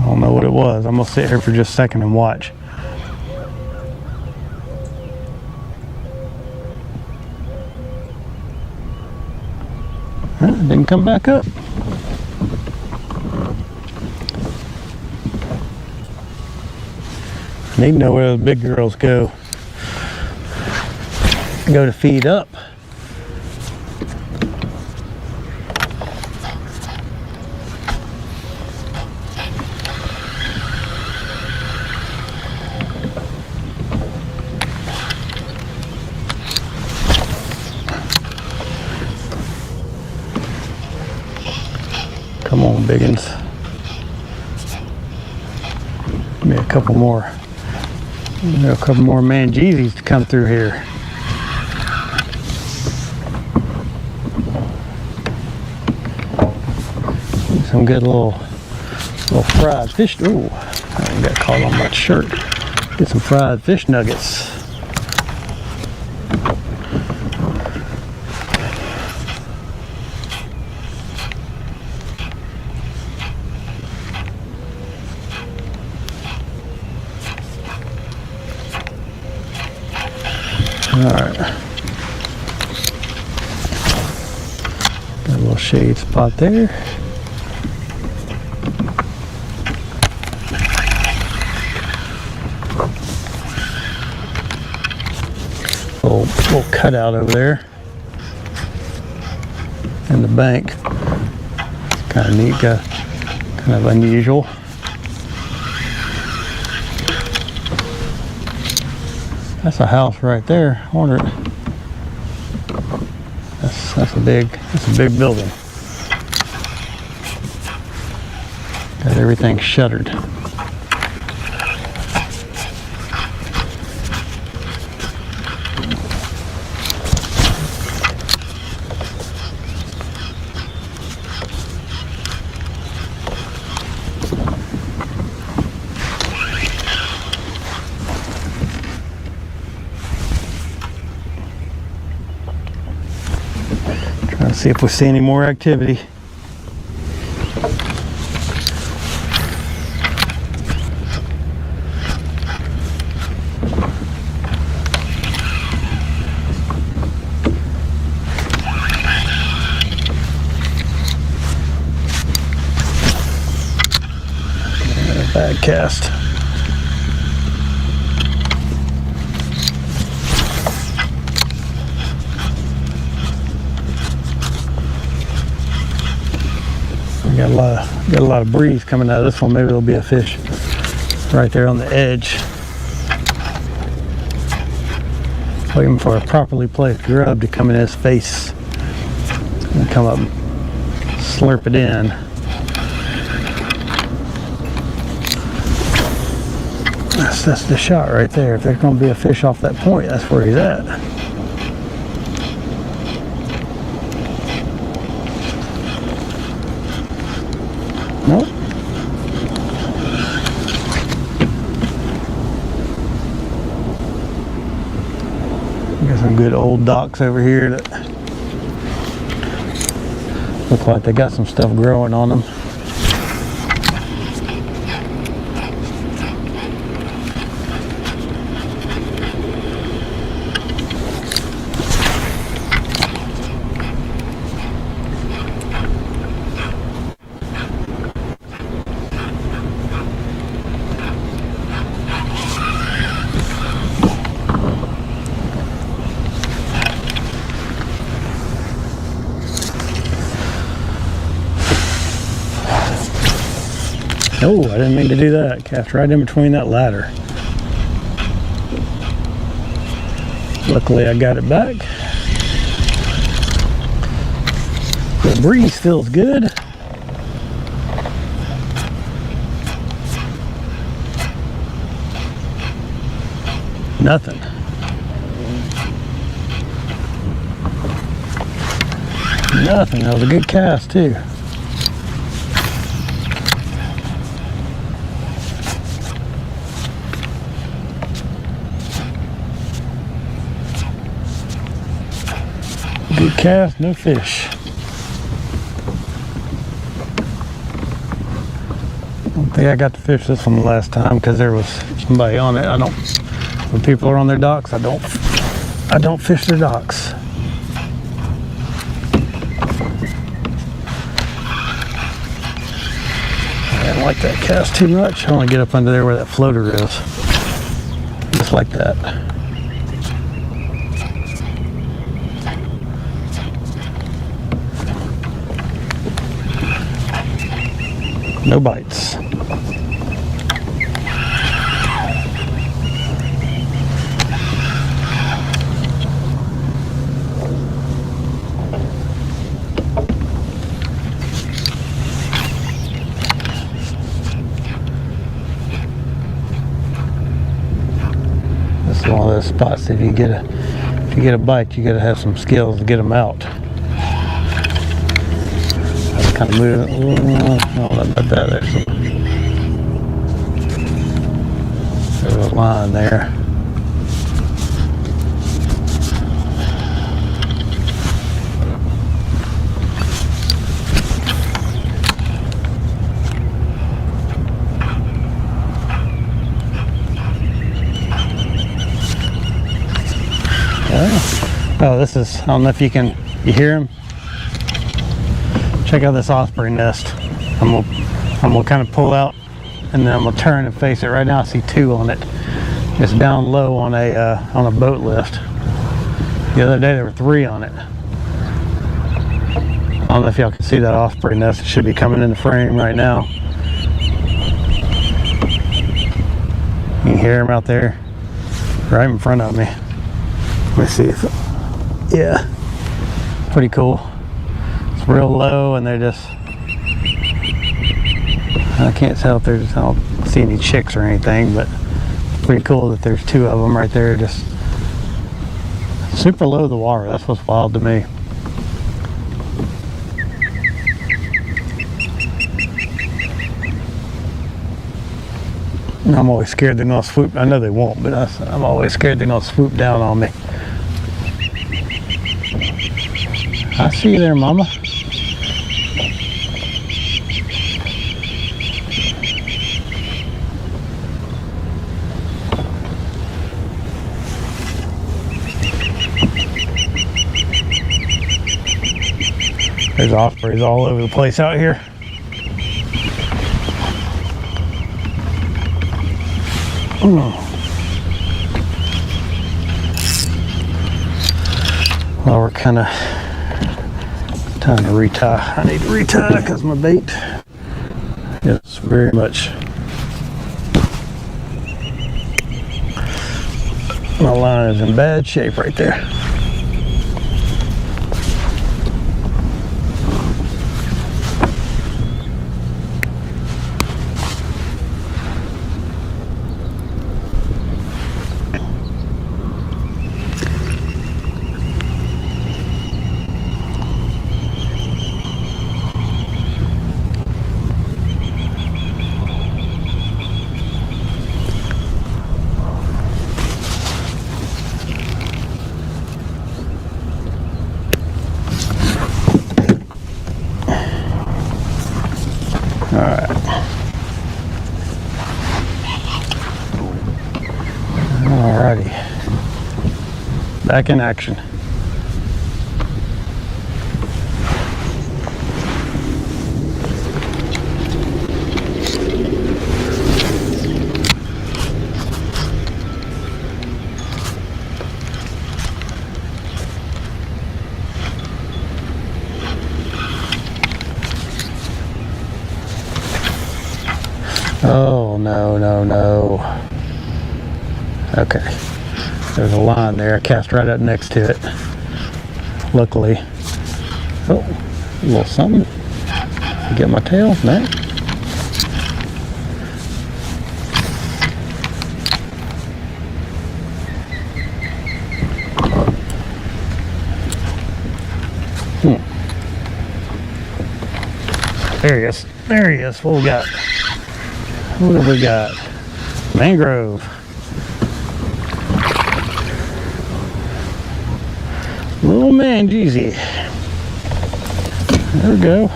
don't know what it was. I'm gonna sit here for just a second and watch. Didn't come back up. Need to know where the big girls go. Go to feed up. Come on, biggins. Give me a couple more. A couple more manjeezies to come through here. Some good little fried fish. Ooh, I got caught on my shirt. Get some fried fish nuggets. Alright. Got a little shade spot there. Little cutout over there in the bank. It's kind of neat, kind of unusual. That's a house right there. I wonder. That's a big building. Got everything shuttered. See if we see any more activity. Bad cast. Got a lot of breeze coming out of this one. Maybe there'll be a fish right there on the edge. Waiting for a properly placed grub to come in his face and come up and slurp it in. That's the shot right there. If there's going to be a fish off that point, that's where he's at. Nope. Got some good old docks over here that look like they got some stuff growing on them. Oh, I didn't mean to do that. Cast right in between that ladder. Luckily, I got it back. The breeze feels good. Nothing. Nothing. That was a good cast, too. Good cast, no fish. I don't think I got to fish this one the last time because there was somebody on it. When people are on their docks, I don't fish their docks. like that cast too much. I want to get up under there where that floater is. Just like that. No bites. This is one of those spots that if you get a bite, you got to have some skills to get them out. That's kind of moving. I don't know about that. There's a line there. Oh, this is, I don't know if you hear him. Check out this osprey nest. I'm gonna kind of pull out and then I'm gonna turn and face it. Right now I see two on it. It's down low on a boat lift. The other day there were three on it. I don't know if y'all can see that osprey nest. It should be coming in the frame right now. You can hear him out there right in front of me. Let me see if, yeah, pretty cool. It's real low and they're just, I can't tell if there's, I don't see any chicks or anything, but it's pretty cool that there's two of them right there, just super low to the water. That's what's wild to me. I'm always scared they're gonna swoop. I know they won't, but I'm always scared they're gonna swoop down on me. I see you there, mama. There's ospreys all over the place out here. Well, we're kind of time to retie. I need to retie because my bait is very much, my line is in bad shape right there. Alrighty, back in action. Oh, no, no, no. Okay, there's a line there. I cast right up next to it. Luckily. Oh, a little something. Get my tail? No. There he is. There he is. What we got? What have we got? Mangrove. Little mangeezy. There we go.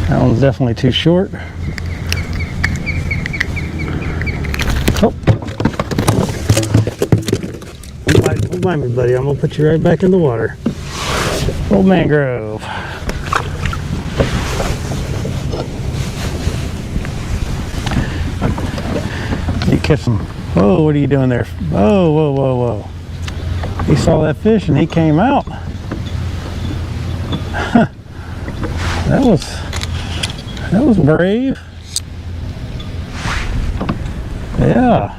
That one's definitely too short. Oh. Don't mind me, buddy. I'm gonna put you right back in the water. Little mangrove. catch some. Whoa, what are you doing there? Whoa, whoa, whoa, whoa. He saw that fish and he came out. That was brave. Yeah.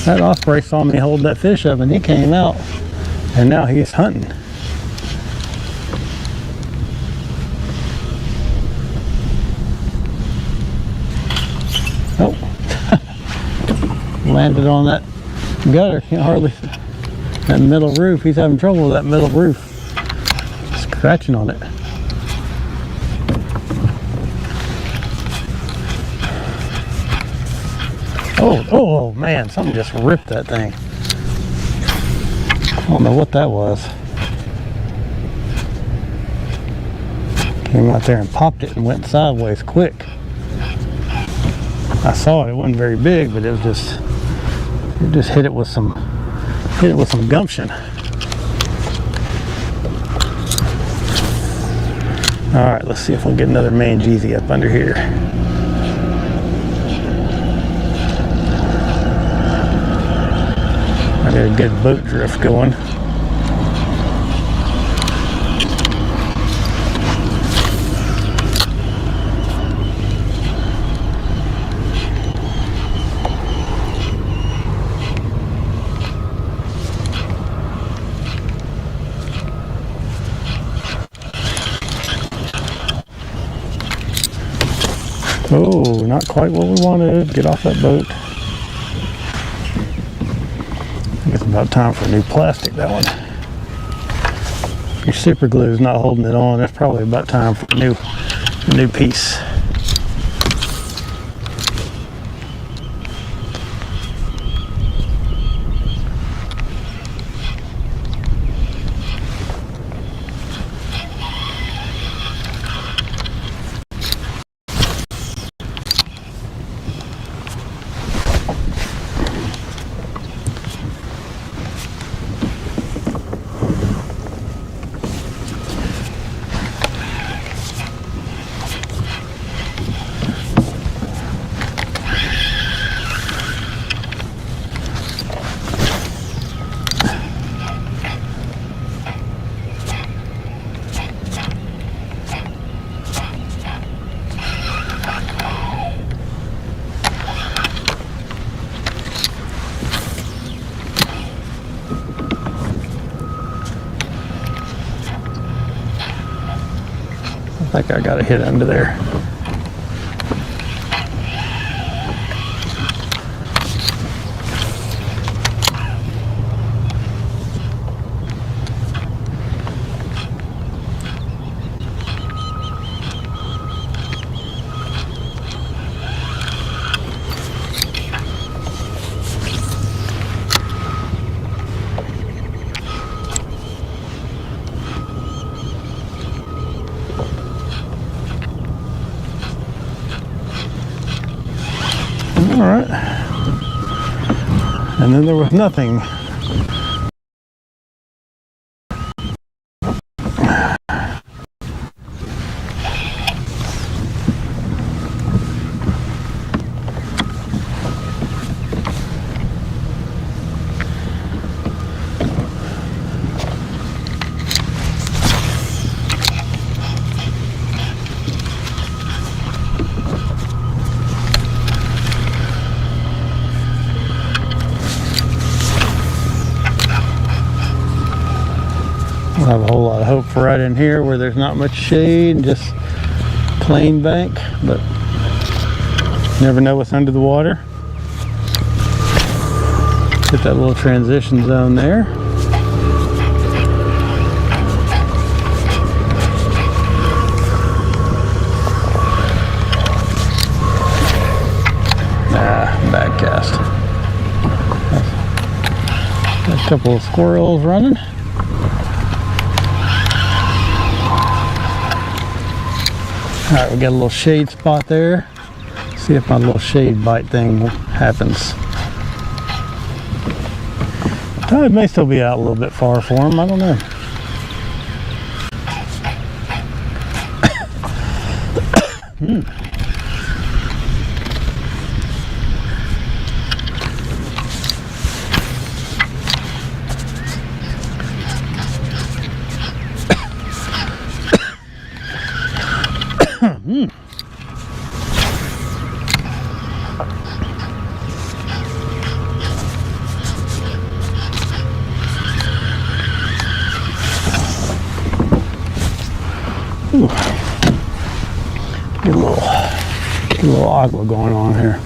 That osprey saw me hold that fish up and he came out. And now he's hunting. Oh. Landed on that gutter. Can't hardly. That middle roof. He's having trouble with that middle roof. Scratching on it. Oh man, something just ripped that thing. I don't know what that was. Came out there and popped it and went sideways quick. I saw it wasn't very big, but it just hit it with some gumption. All right, let's see if we'll get another mangeezy up under here. I got a good boat drift going. Oh, not quite what we wanted. Get off that boat. I think it's about time for a new plastic, that one. If your super glue is not holding it on, that's probably about time for a new piece. I think I got a hit under there. All right, and then there was nothing. I have a whole lot of hope for right in here where there's not much shade, just plain bank, but you never know what's under the water. Hit that little transition zone there. Bad cast. Got a couple of squirrels running. All right, we got a little shade spot there. See if my little shade bite thing happens. Tide may still be out a little bit far for him. I don't know. little agua going on here.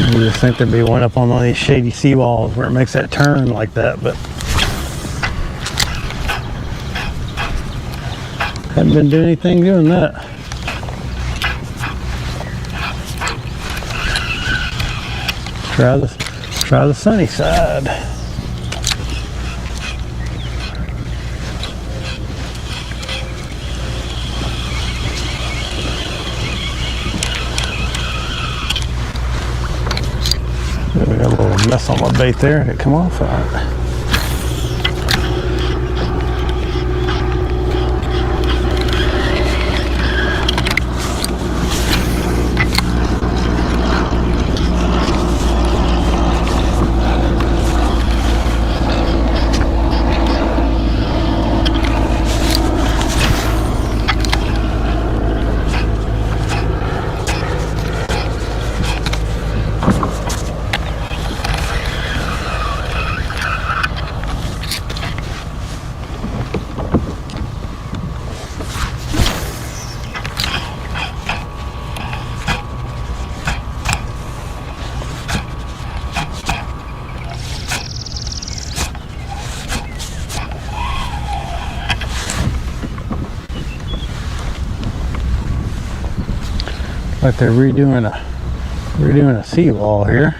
You just think there'd be one up on one of these shady seawalls where it makes that turn like that, but haven't been doing anything doing that. Try the sunny side. We got a little mess on my bait there. It come off. All right. Like they're redoing a seawall here.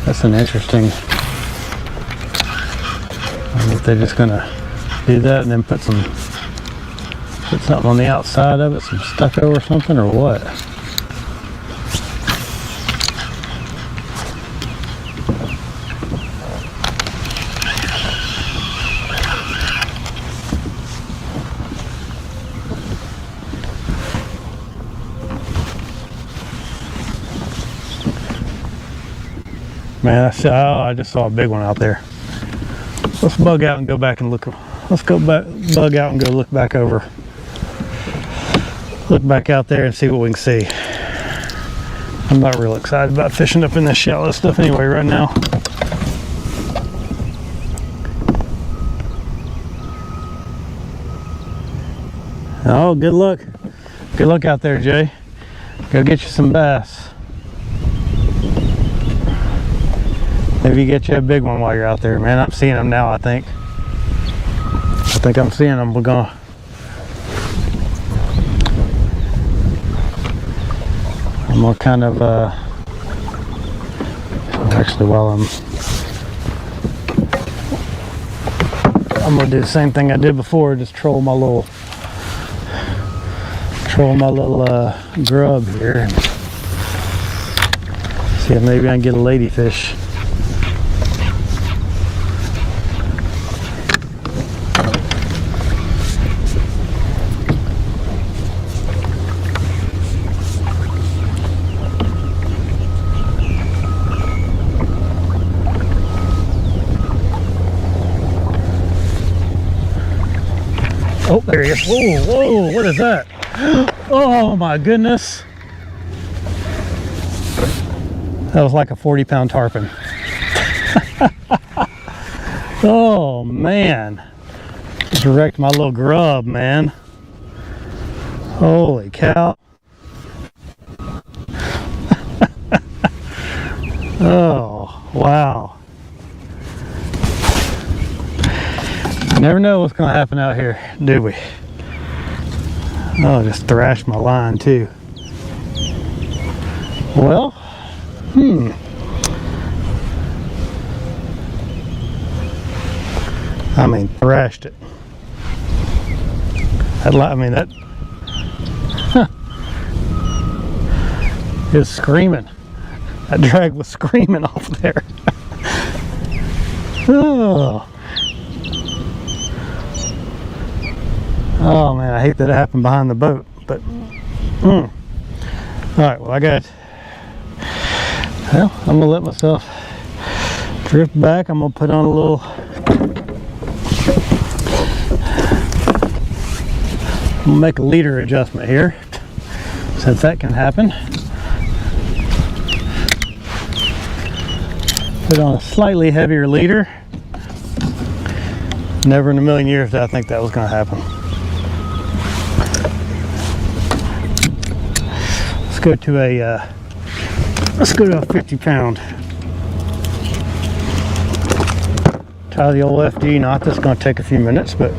That's an interesting. I wonder if they're just gonna do that and then put something on the outside of it, some stucco or something, or what? Man, I just saw a big one out there. Let's bug out and go back and look. Let's go bug out and go look back over. Look back out there and see what we can see. I'm not real excited about fishing up in this shallow stuff anyway right now. Oh, good luck. Good luck out there, Jay. Go get you some bass. Maybe get you a big one while you're out there, man. I'm seeing them now, I think. I'm seeing them. I'm gonna kind of, actually while I'm gonna do the same thing I did before, just troll my little grub here and see if maybe I can get a ladyfish. Oh, there he is. Whoa, whoa, what is that? Oh my goodness. That was like a 40-pound tarpon. Oh man. Just wrecked my little grub, man. Holy cow. Oh, wow. Never know what's going to happen out here, do we? Oh, just thrashed my line too. Well, I mean, thrashed it. That it was screaming. That drag was screaming off there. Oh. Oh man, I hate that it happened behind the boat, but all right, well I'm gonna let myself Drift back. I'm gonna put on a little I'm gonna make a leader adjustment here, since that can happen. Put on a slightly heavier leader. Never in a million years did I think that was gonna happen. Let's go to a 50 pound. Tie the old FD knot. That's going to take a few minutes, but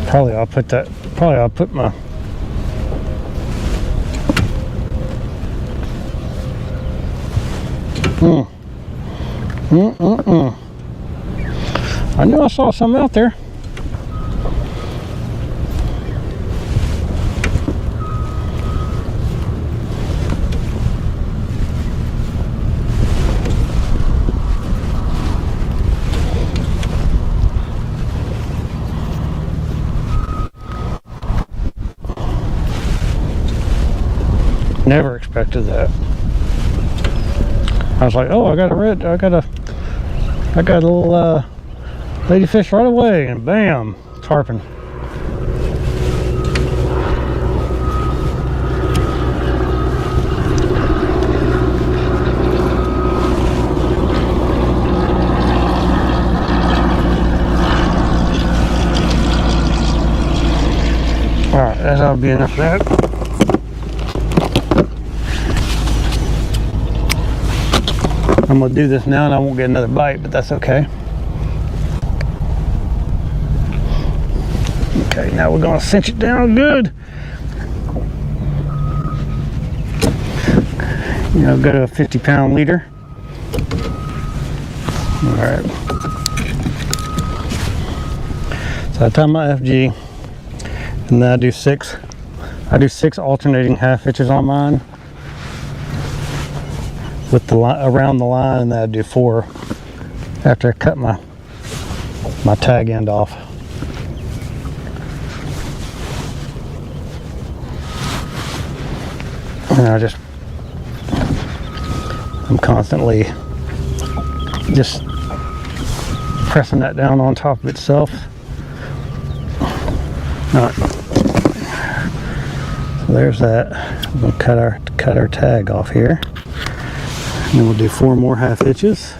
probably I'll put my I knew I saw something out there. Never expected that. I was like, oh, I got a little ladyfish right away, and bam, tarpon. All right, that'll be enough of that. I'm gonna do this now and I won't get another bite, but that's okay. Okay, now we're gonna cinch it down good. You know, go to a 50 pound leader. All right. So I tie my FG, and then I do six alternating half hitches on mine, with the line around the line, and then I do 4 after I cut my tag end off. And I'm constantly just pressing that down on top of itself. All right. So there's that. I'm gonna cut our tag off here. And then we'll do 4 more half hitches.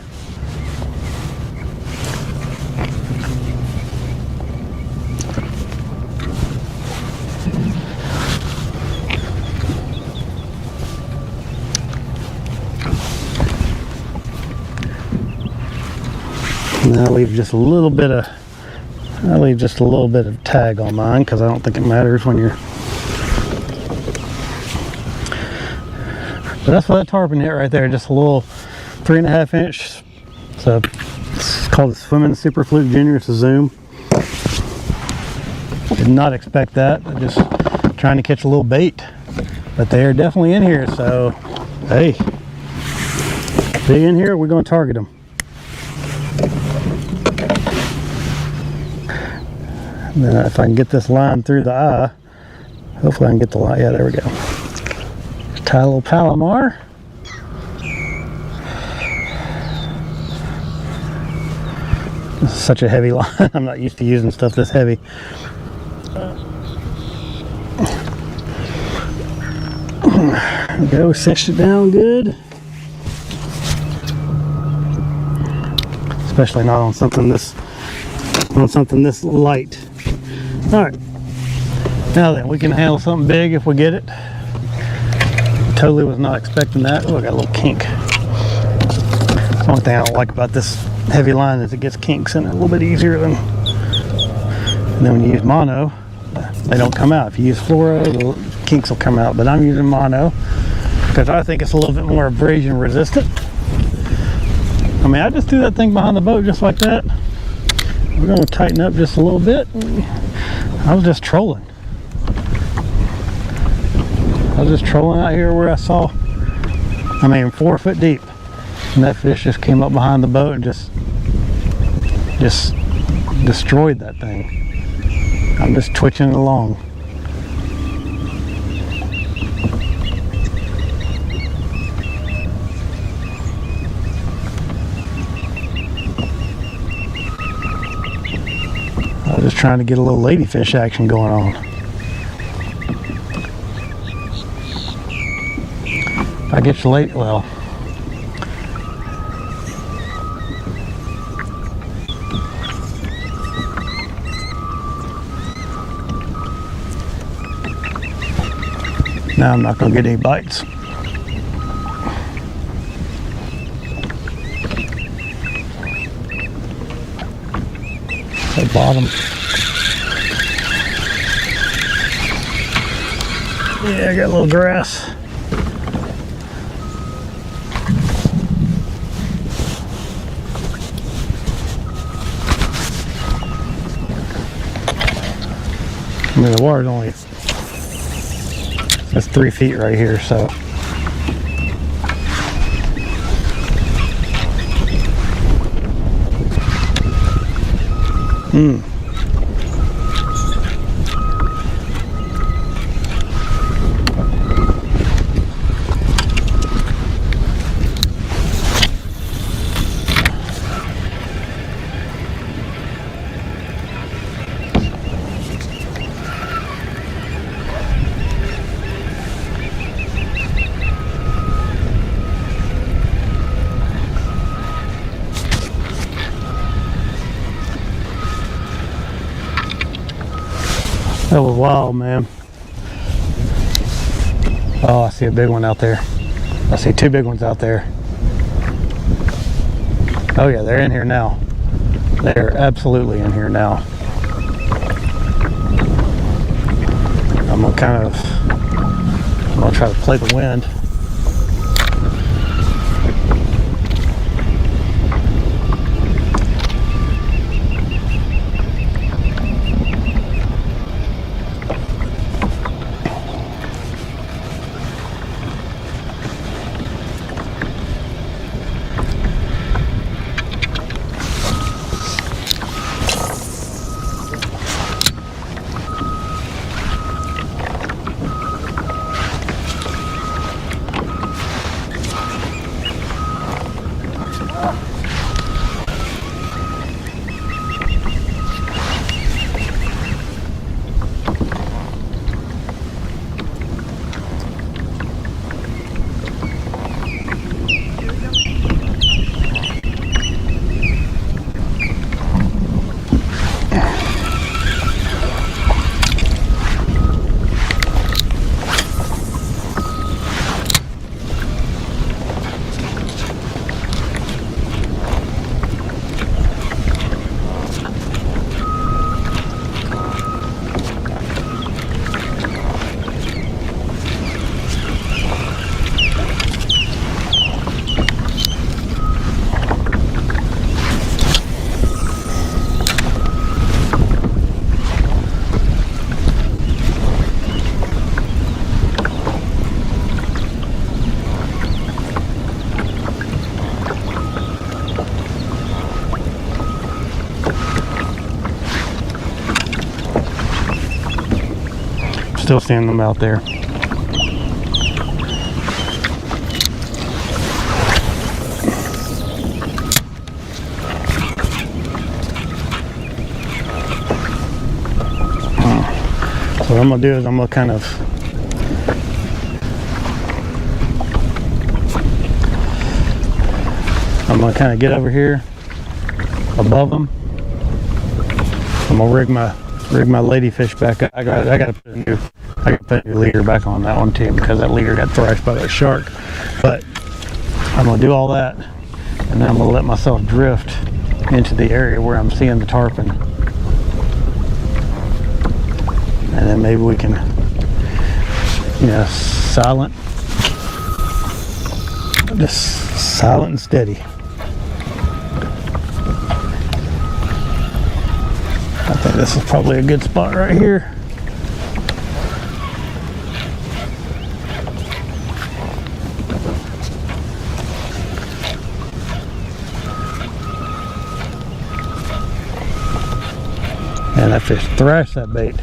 And I leave just a little bit of tag on mine, because I don't think it matters when you're. But that's what that tarpon hit right there, just a little 3.5 inch. So it's called a Swimming Super Fluke Junior. It's a zoom. Did not expect that. I'm just trying to catch a little bait, but they are definitely in here. So hey, if they're in here, we're going to target them. And then if I can get this line through the eye, hopefully I can get the line. Yeah, there we go. Tie a little Palomar. This is such a heavy line. I'm not used to using stuff this heavy. There we go, cinched it down good. Especially not on something this light. All right. Now then, we can handle something big if we get it. Totally was not expecting that. Oh, I got a little kink. The only thing I don't like about this heavy line is it gets kinks in it a little bit easier than. And then when you use mono, they don't come out. If you use fluoro, the kinks will come out. But I'm using mono because I think it's a little bit more abrasion resistant. I mean, I just threw that thing behind the boat just like that. We're going to tighten up just a little bit. I was just trolling. I was just trolling out here where I saw, 4 foot deep. And that fish just came up behind the boat and just destroyed that thing. I'm just twitching it along. trying to get a little ladyfish action going on. If I get you late, well, now I'm not going to get any bites. At bottom. Yeah, I got a little grass. I mean, the water's only, that's 3 feet right here, so. That was wild, man. Oh, I see a big one out there. I see 2 big ones out there. Oh yeah, they're in here now. They're absolutely in here now. I'm gonna try to play the wind. Still seeing them out there. So what I'm gonna do is I'm gonna kind of get over here above them. I'm gonna rig my ladyfish back up. I gotta put a new leader back on that one too, because that leader got thrashed by that shark. But I'm gonna do all that, and then I'm gonna let myself drift into the area where I'm seeing the tarpon, and then maybe we can, just silent and steady. I think this is probably a good spot right here. And that fish thrashed that bait.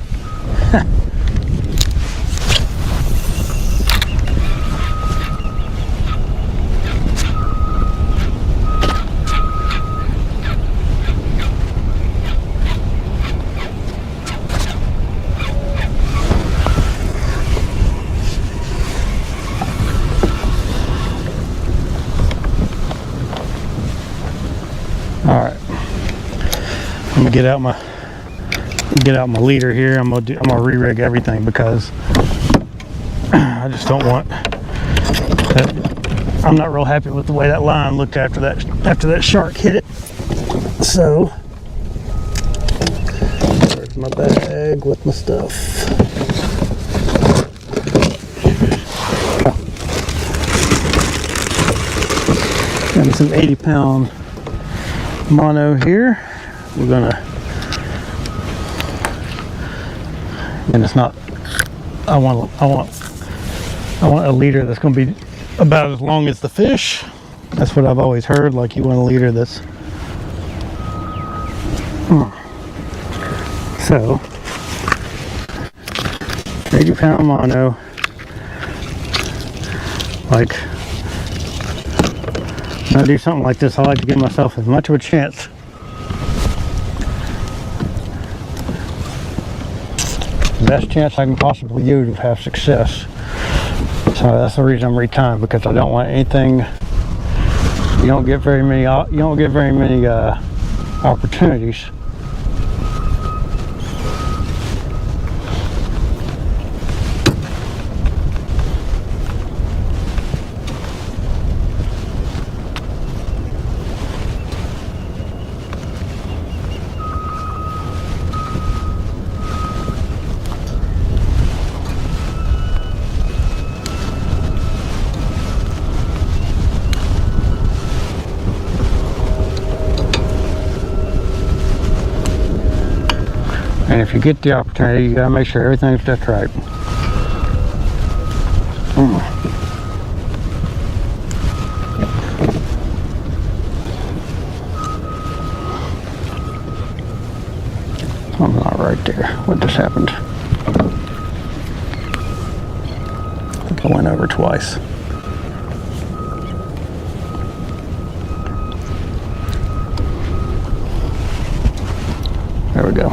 I'm gonna get out my leader here. I'm gonna re-rig everything because I just don't want that. I'm not real happy with the way that line looked after that shark hit it. So where's my bag with my stuff? Got me some 80-pound mono here. We're gonna, and it's not, I want a leader that's gonna be about as long as the fish. That's what I've always heard, like you want a leader that's so 80-pound mono. Like when I do something like this, I like to give myself as much of a chance the best chance I can possibly do to have success. So that's the reason I'm retying, because I don't want anything. You don't get very many opportunities. And if you get the opportunity, you gotta make sure everything's just right. I'm not right there. What just happened? I think I went over twice. There we go.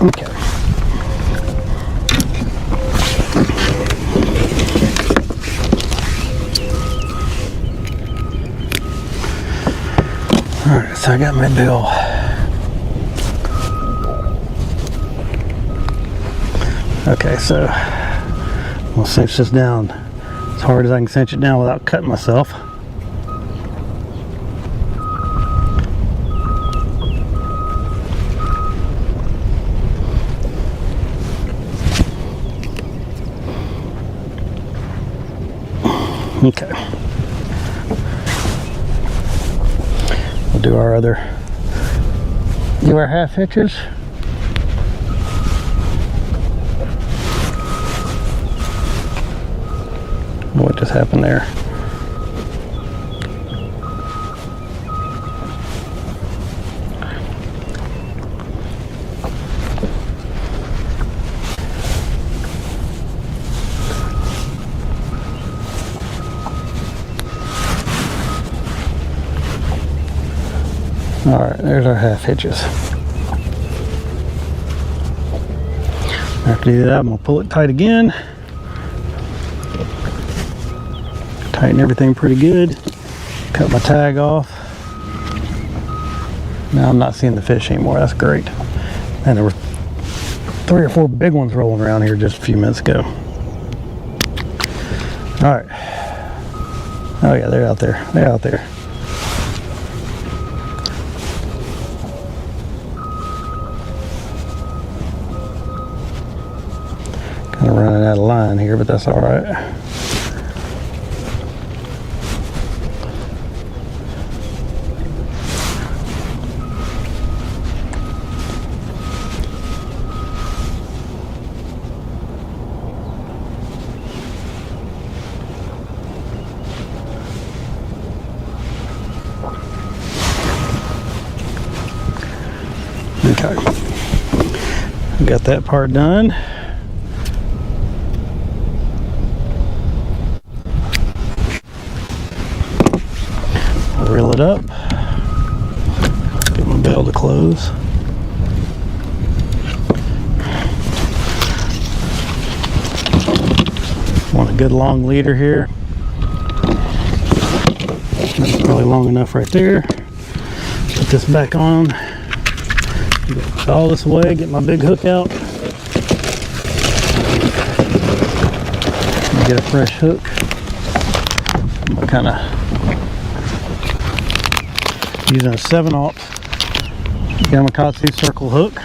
Okay. All right, so I got my bill. Okay, so we'll cinch this down as hard as I can cinch it down without cutting myself. Okay. We'll do our half hitches. What just happened there? All right, there's our half hitches. After do that, I'm gonna pull it tight again. Tighten everything pretty good. Cut my tag off. Now I'm not seeing the fish anymore. That's great. And there were 3 or 4 big ones rolling around here just a few minutes ago. All right. Oh yeah, they're out there. They're out there. Kind of running out of line here, but that's all right. Okay, got that part done. Reel it up. Get my bell to close. Want a good long leader here. That's probably long enough right there. Put this back on. Get all this away, get my big hook out. Get a fresh hook. I'm kind of using a 7/0 Yamakatsu circle hook.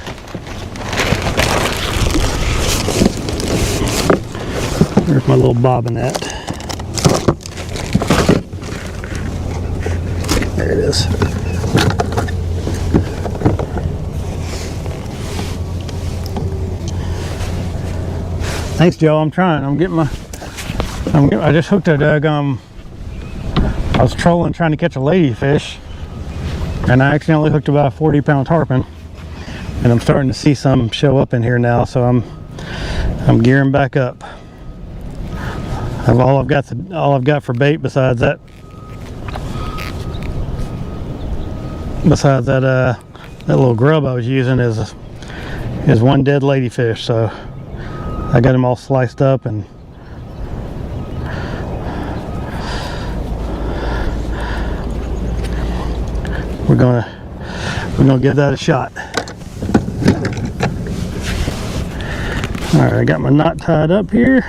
There's my little bobbinette. There it is. Thanks, Joe. I'm trying. I just hooked a daggum. I was trolling trying to catch a ladyfish, and I accidentally hooked about a 40-pound tarpon. And I'm starting to see some show up in here now, so I'm gearing back up. All I've got for bait besides that little grub I was using is one dead ladyfish. So I got them all sliced up, and we're gonna give that a shot. All right, I got my knot tied up here.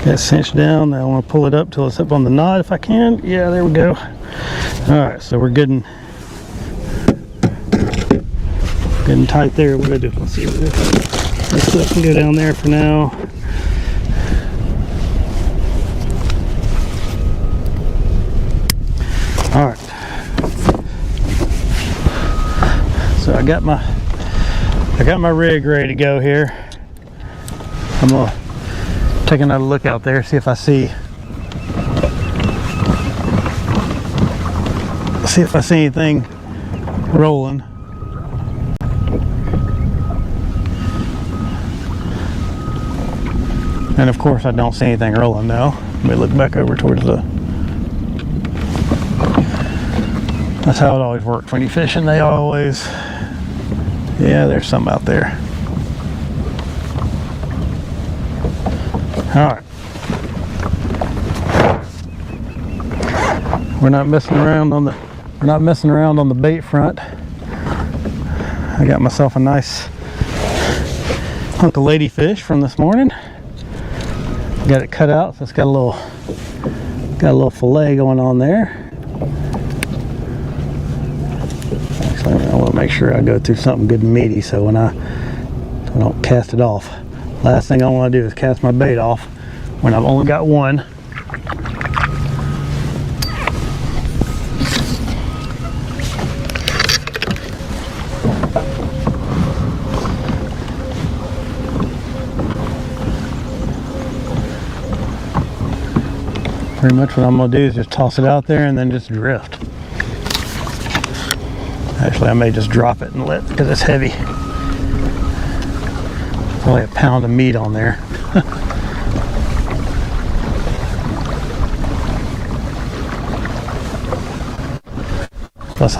Got cinched down. Now I want to pull it up till it's up on the knot if I can. Yeah, there we go. All right, so we're getting tight there. What do I do? Let's see. This stuff can go down there for now. All right. So I got my rig ready to go here. I'm gonna take another look out there, see if I see anything rolling. And of course I don't see anything rolling now. Let me look back over towards that's how it always works when you fishing. They always, yeah, there's some out there. All right, we're not messing around on the bait front. I got myself a nice hunk of ladyfish from this morning. Got it cut out, so it's got a little fillet going on there. Actually, I want to make sure I go through something good and meaty, so when I don't cast it off. Last thing I want to do is cast my bait off when I've only got one. Pretty much what I'm going to do is just toss it out there and then just drift. Actually, I may just drop it and let, because it's heavy. Probably a pound of meat on there. Plus,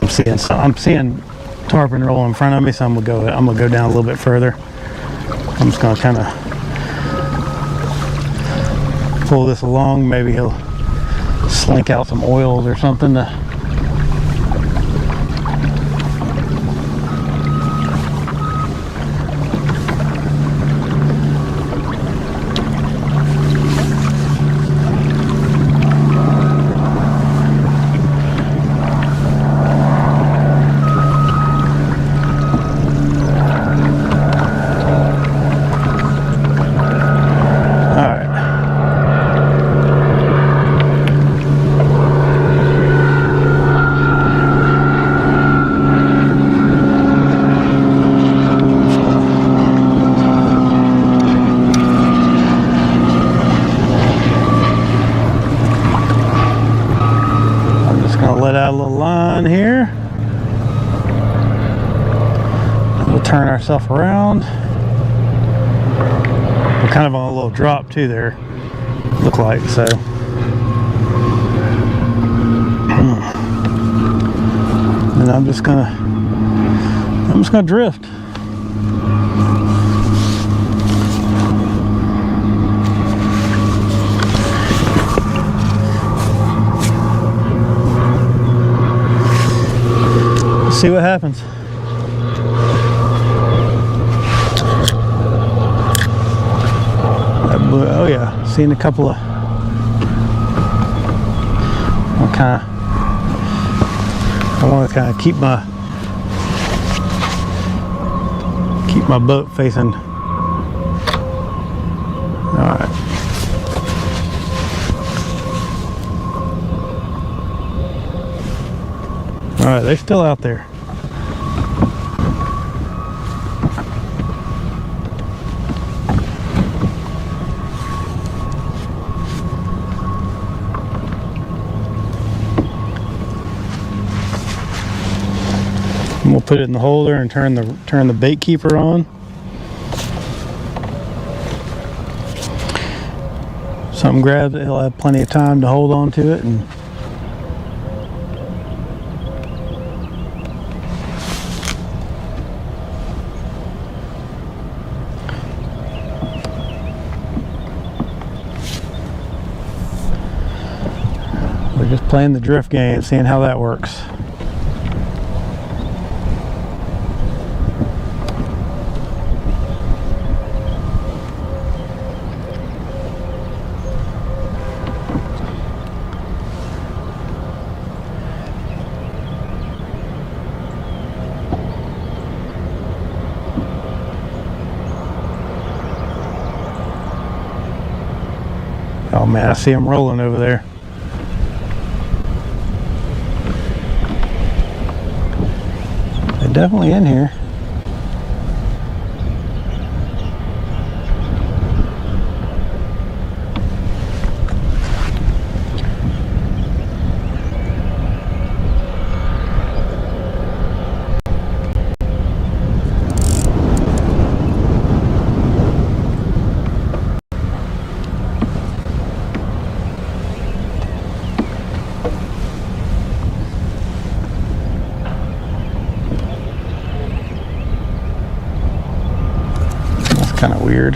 I'm seeing tarpon roll in front of me, so I'm gonna go down a little bit further. I'm just gonna kind of pull this along. Maybe he'll slink out some oils or something to. Let out a little line here. We'll turn ourselves around. We're kind of on a little drop too there, look like, so. and I'm just gonna drift. See what happens. Oh yeah, seen a couple of. I want to kind of keep my boat facing. All right. All right, they're still out there. We'll put it in the holder and turn the bait keeper on. Something grabs it, he'll have plenty of time to hold on to it, and we're just playing the drift game, seeing how that works. Oh man, I see them rolling over there. They're definitely in here. Kind of weird.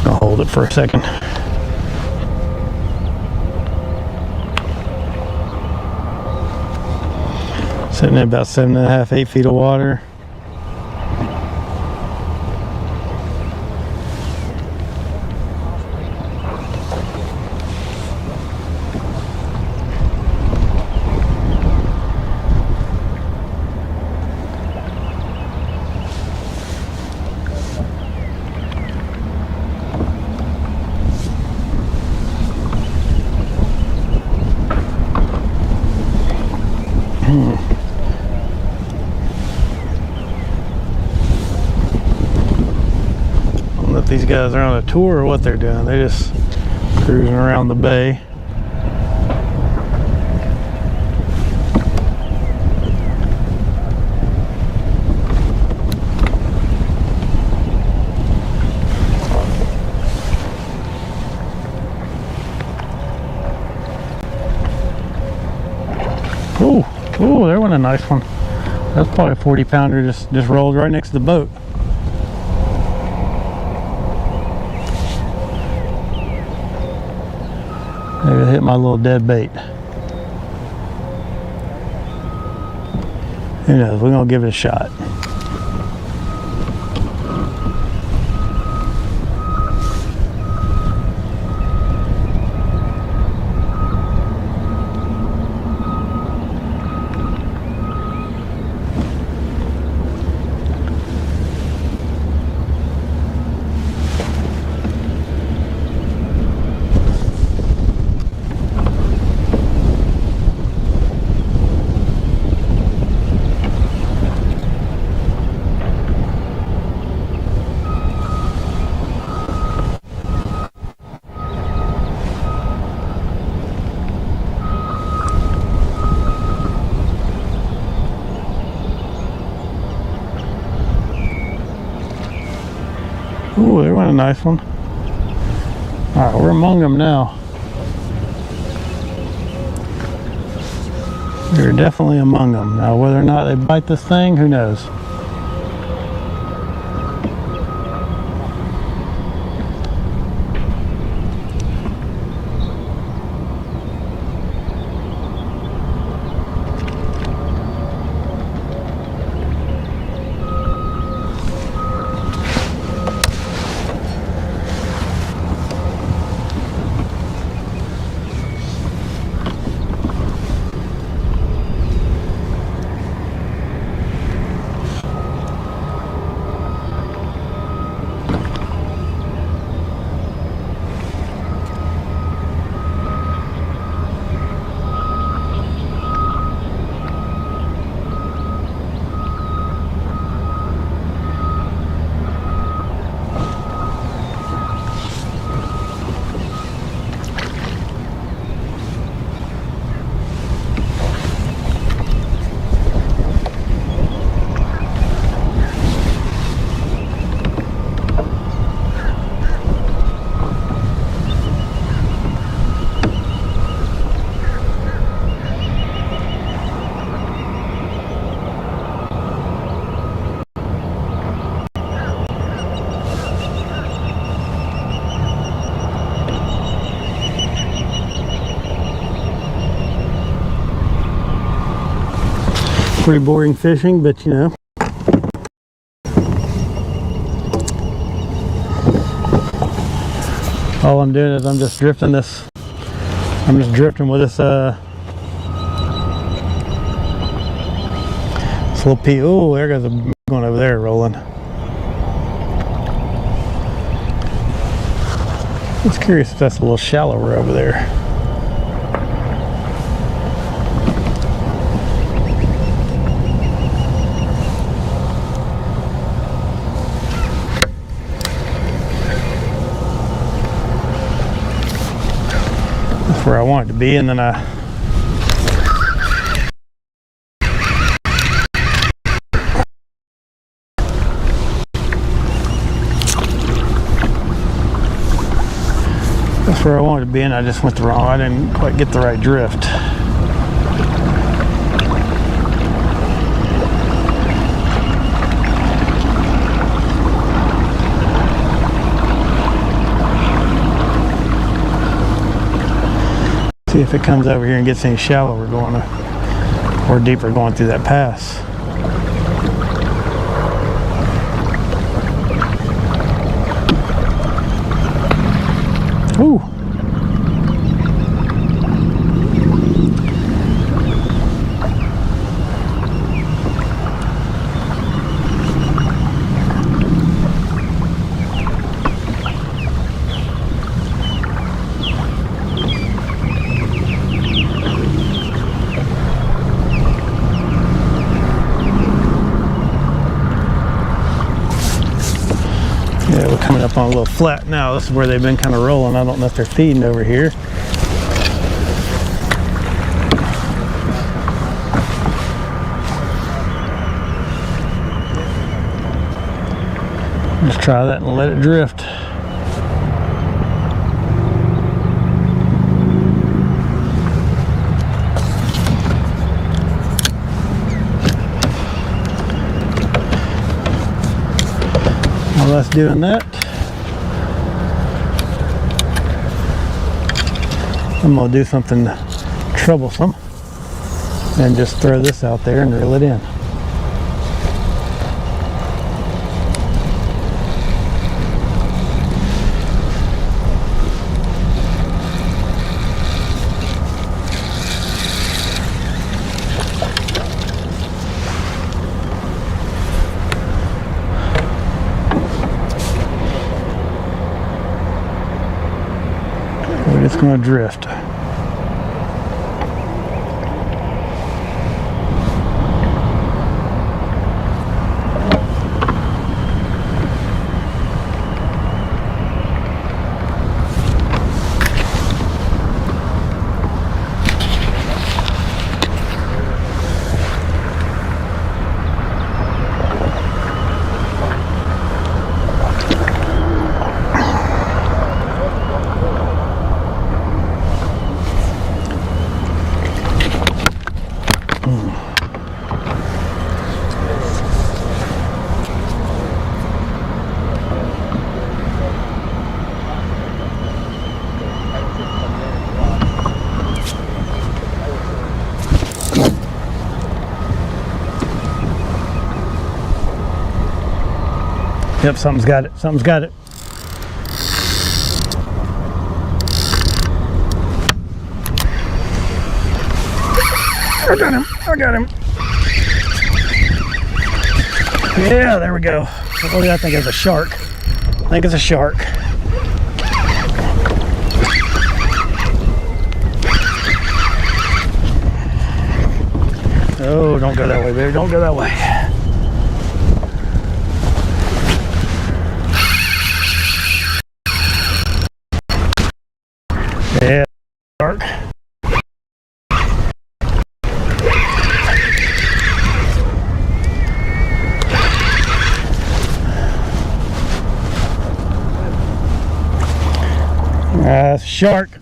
I'll hold it for a second. Sitting at about 7.5, 8 feet of water. I don't know if these guys are on a tour or what they're doing. They're just cruising around the bay. Oh, there went a nice one. That's probably a 40 pounder, just rolled right next to the boat. Maybe it hit my little dead bait. Who knows? We're gonna give it a shot. Ooh, there went a nice one. Alright, we're among them now. We're definitely among them. Now, whether or not they bite this thing, who knows? Pretty boring fishing, but you know. All I'm doing is I'm just drifting this. I'm just drifting with this this little pea. Oh, there goes a big one over there rolling. I was curious if that's a little shallower over there. Where I want it to be, and then that's where I wanted to be, and I just went the wrong. I didn't quite get the right drift. See if it comes over here and gets any shallower going or deeper going through that pass. Ooh. Yeah, we're coming up on a little flat now. This is where they've been kind of rolling. I don't know if they're feeding over here. Just try that and let it drift. While that's doing that, I'm going to do something troublesome and just throw this out there and reel it in. It's going to drift. Yep, something's got it. Something's got it. I got him. I got him. Yeah, there we go. What do I think? It's a shark. I think it's a shark. Oh, don't go that way, baby. Don't go that way. Yeah, shark. Shark.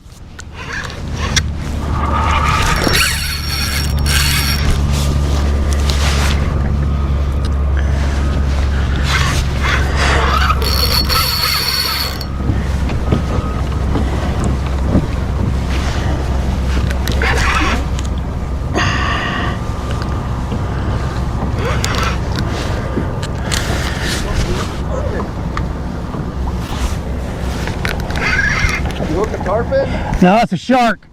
Tarpon? No, that's a shark.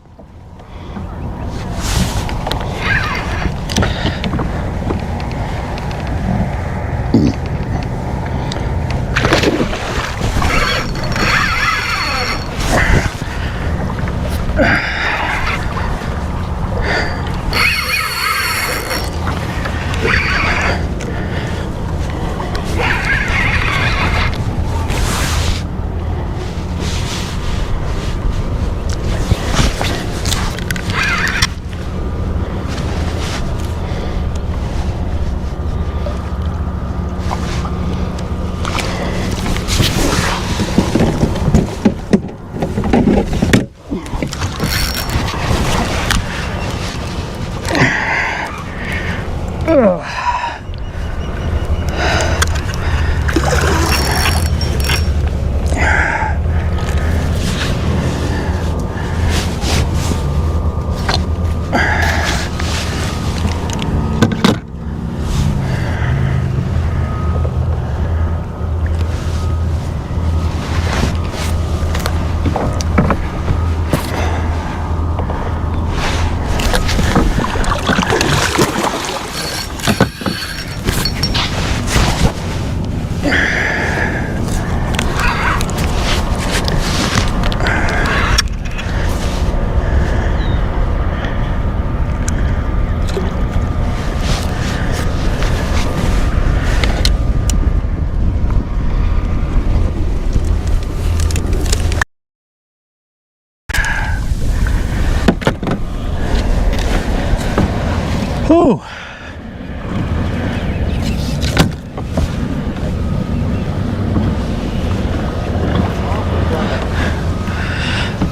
Whew.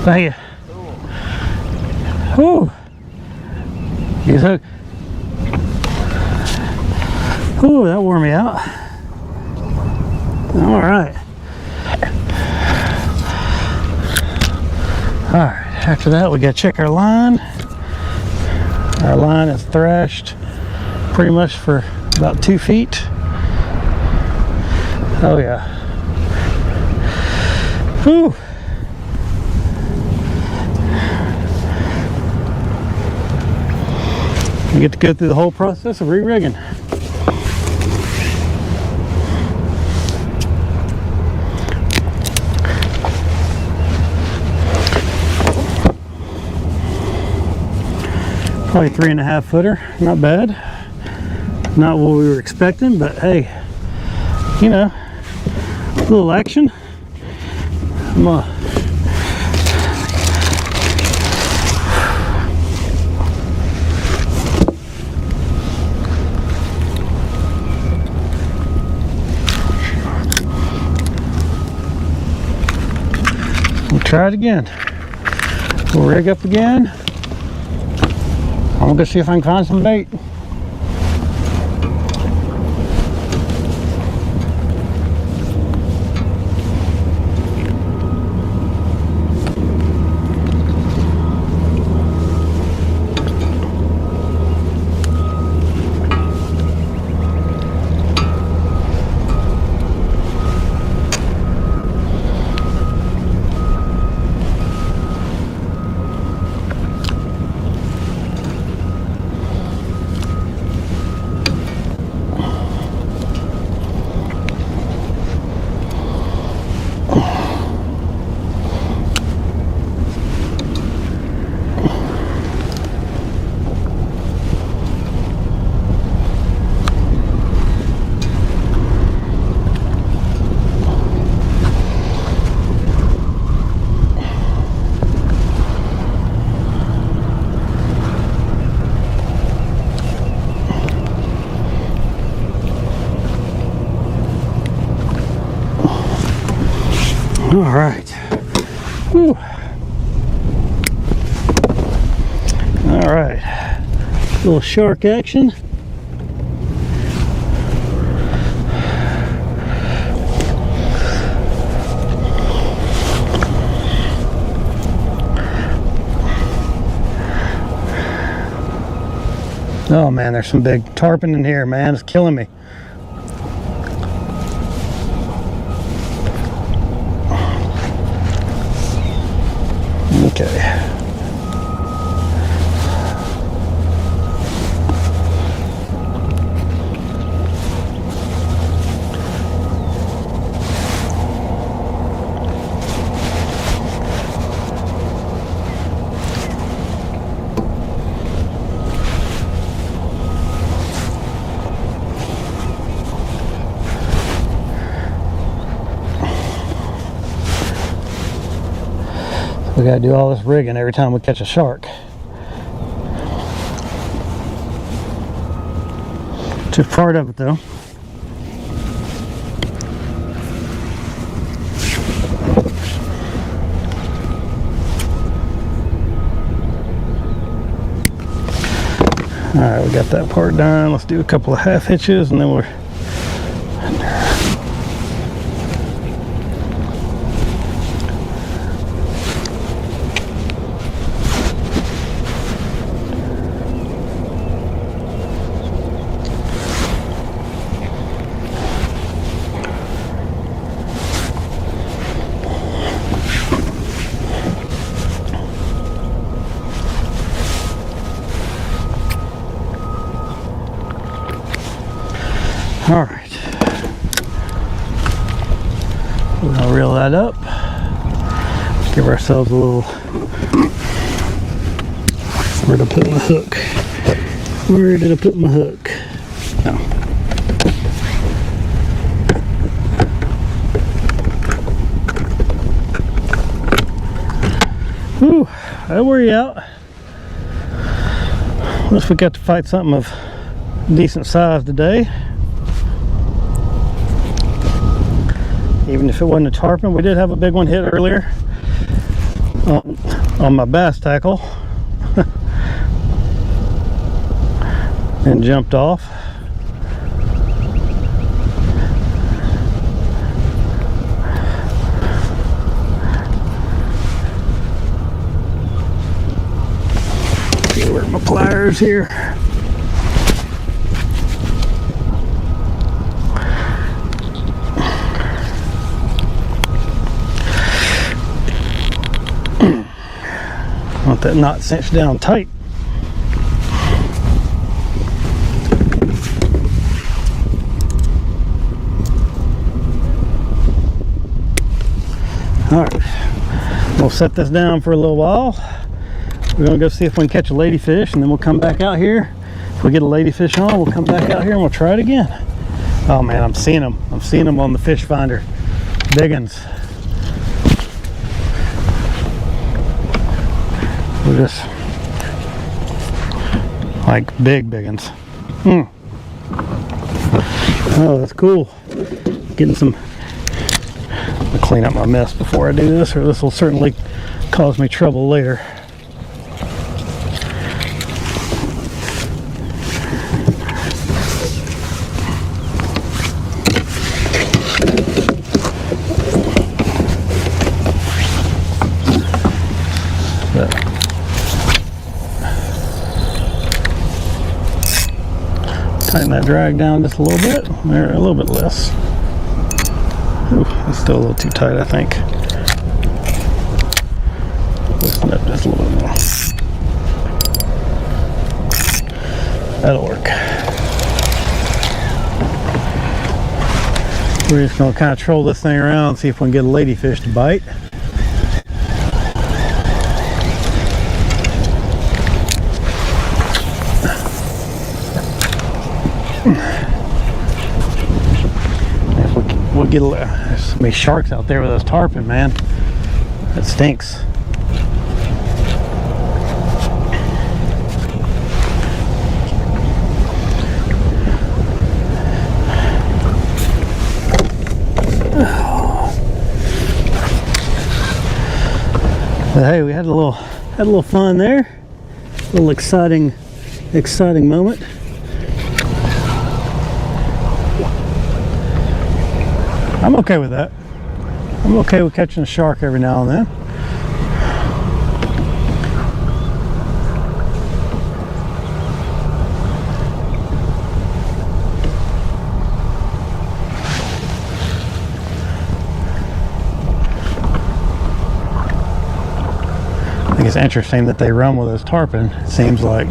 Thank you. Whew. He's hooked. Whew, that wore me out. All right. All right, after that we gotta check our line. Our line is thrashed pretty much for about 2 feet. Oh yeah. Whew. We get to go through the whole process of re-rigging. Probably 3.5 footer, not bad. Not what we were expecting, but hey, you know, a little action. We'll try it again. We'll rig up again. I'm gonna go see if I can find some bait. All right. Whew. All right. Little shark action. Oh man, there's some big tarpon in here, man. It's killing me. Okay. We gotta do all this rigging every time we catch a shark. Just part of it though. Alright, we got that part done. Let's do a couple of half hitches and then we're all right. We're gonna reel that up. Give ourselves a little. Where did I put my hook? Where did I put my hook? No. Whew, that'll wear you out. Unless we got to fight something of decent size today. Even if it wasn't a tarpon, we did have a big one hit earlier on my bass tackle and jumped off. Where are my pliers here? Want that knot cinched down tight. All right, we'll set this down for a little while. We're gonna go see if we can catch a ladyfish, and then we'll come back out here. If we get a ladyfish on, we'll come back out here and we'll try it again. Oh man, I'm seeing them. I'm seeing them on the fish finder. Big ones. We're just like big ones. Oh, that's cool. Getting some. I'll clean up my mess before I do this, or this will certainly cause me trouble later. Tighten that drag down just a little bit, or a little bit less. Ooh, it's still a little too tight, I think. Loosen up just a little bit more. That'll work. We're just gonna kind of troll this thing around and see if we can get a ladyfish to bite. We'll get there's so many sharks out there with those tarpon, man. That stinks. But hey, we had a little fun there. A little exciting moment. I'm okay with that. I'm okay with catching a shark every now and then. I think it's interesting that they run with those tarpon, it seems like.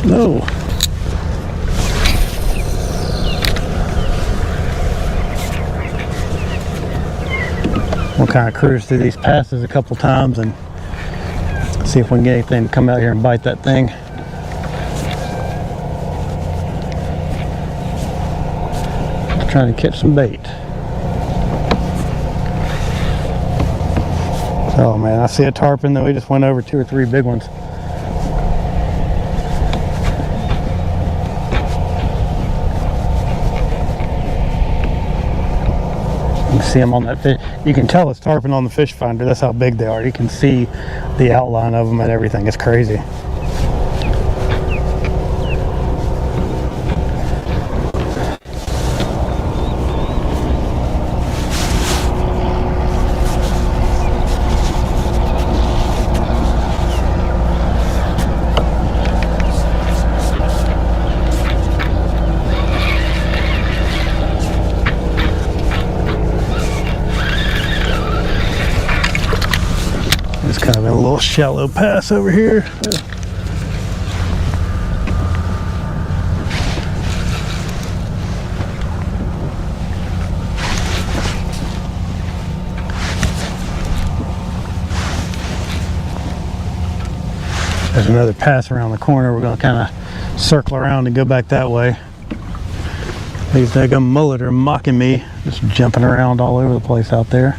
No. We'll kind of cruise through these passes a couple times and see if we can get anything to come out here and bite that thing. Trying to catch some bait. Oh man, I see a tarpon that we just went over 2 or 3 big ones. You can see them on that fish. You can tell it's tarpon on the fish finder. That's how big they are. You can see the outline of them and everything. It's crazy. Kind of in a little shallow pass over here. There's another pass around the corner. We're going to kind of circle around and go back that way. These daggum mullet are mocking me, just jumping around all over the place out there.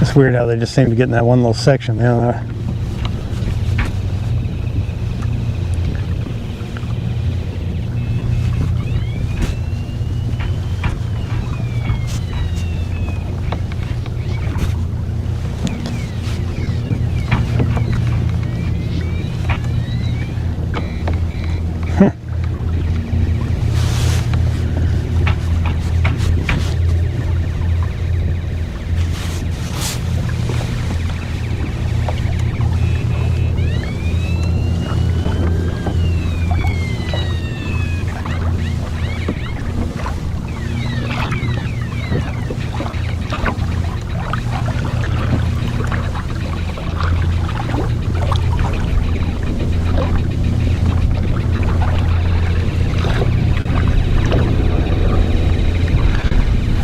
It's weird how they just seem to get in that one little section, you know.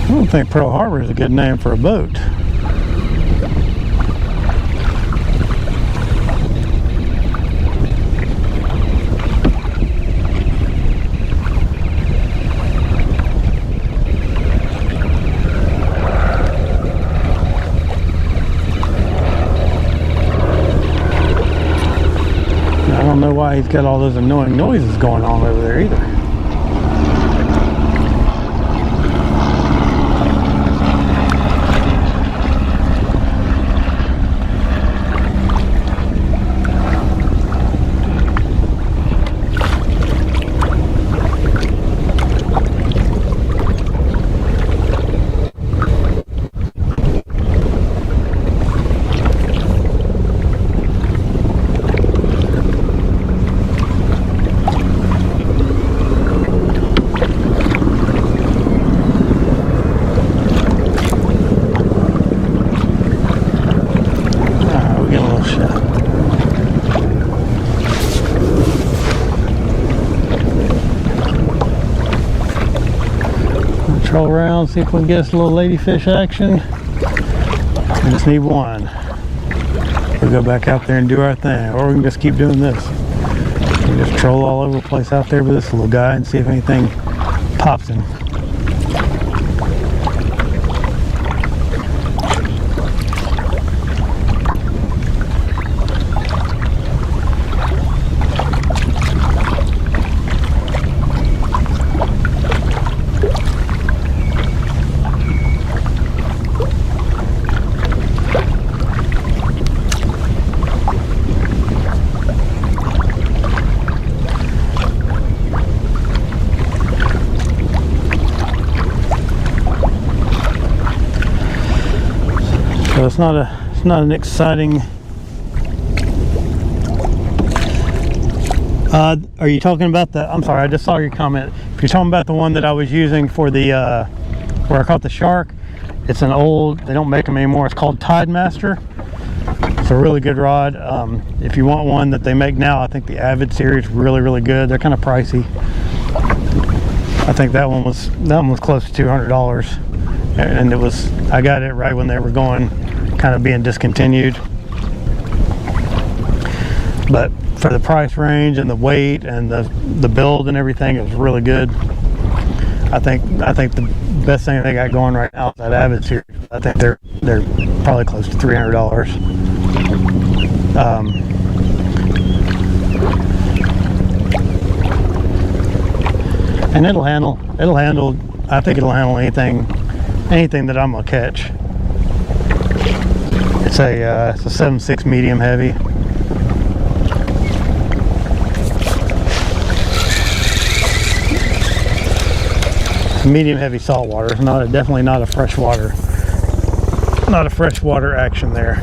I don't think Pearl Harbor is a good name for a boat. why he's got all those annoying noises going on over there either. Troll around, see if we can get us a little ladyfish action. We just need one. We'll go back out there and do our thing, or we can just keep doing this. We can just troll all over the place out there with this little guy and see if anything pops in. So it's not an exciting. Are you talking about the? I'm sorry, I just saw your comment. If you're talking about the one that I was using for the where I caught the shark, it's an old. They don't make them anymore. It's called Tide Master. It's a really good rod. If you want one that they make now, I think the Avid series is really good. They're kind of pricey. I think that one was close to $200, and it was. I got it right when they were going, kind of being discontinued. But for the price range and the weight and the build and everything, it was really good. I think the best thing they got going right now is that Avid series. I think they're probably close to $300. And it'll handle. I think it'll handle anything that I'm gonna catch. It's a 7.6 medium heavy. Medium heavy saltwater. Definitely not a freshwater. Not a freshwater action there.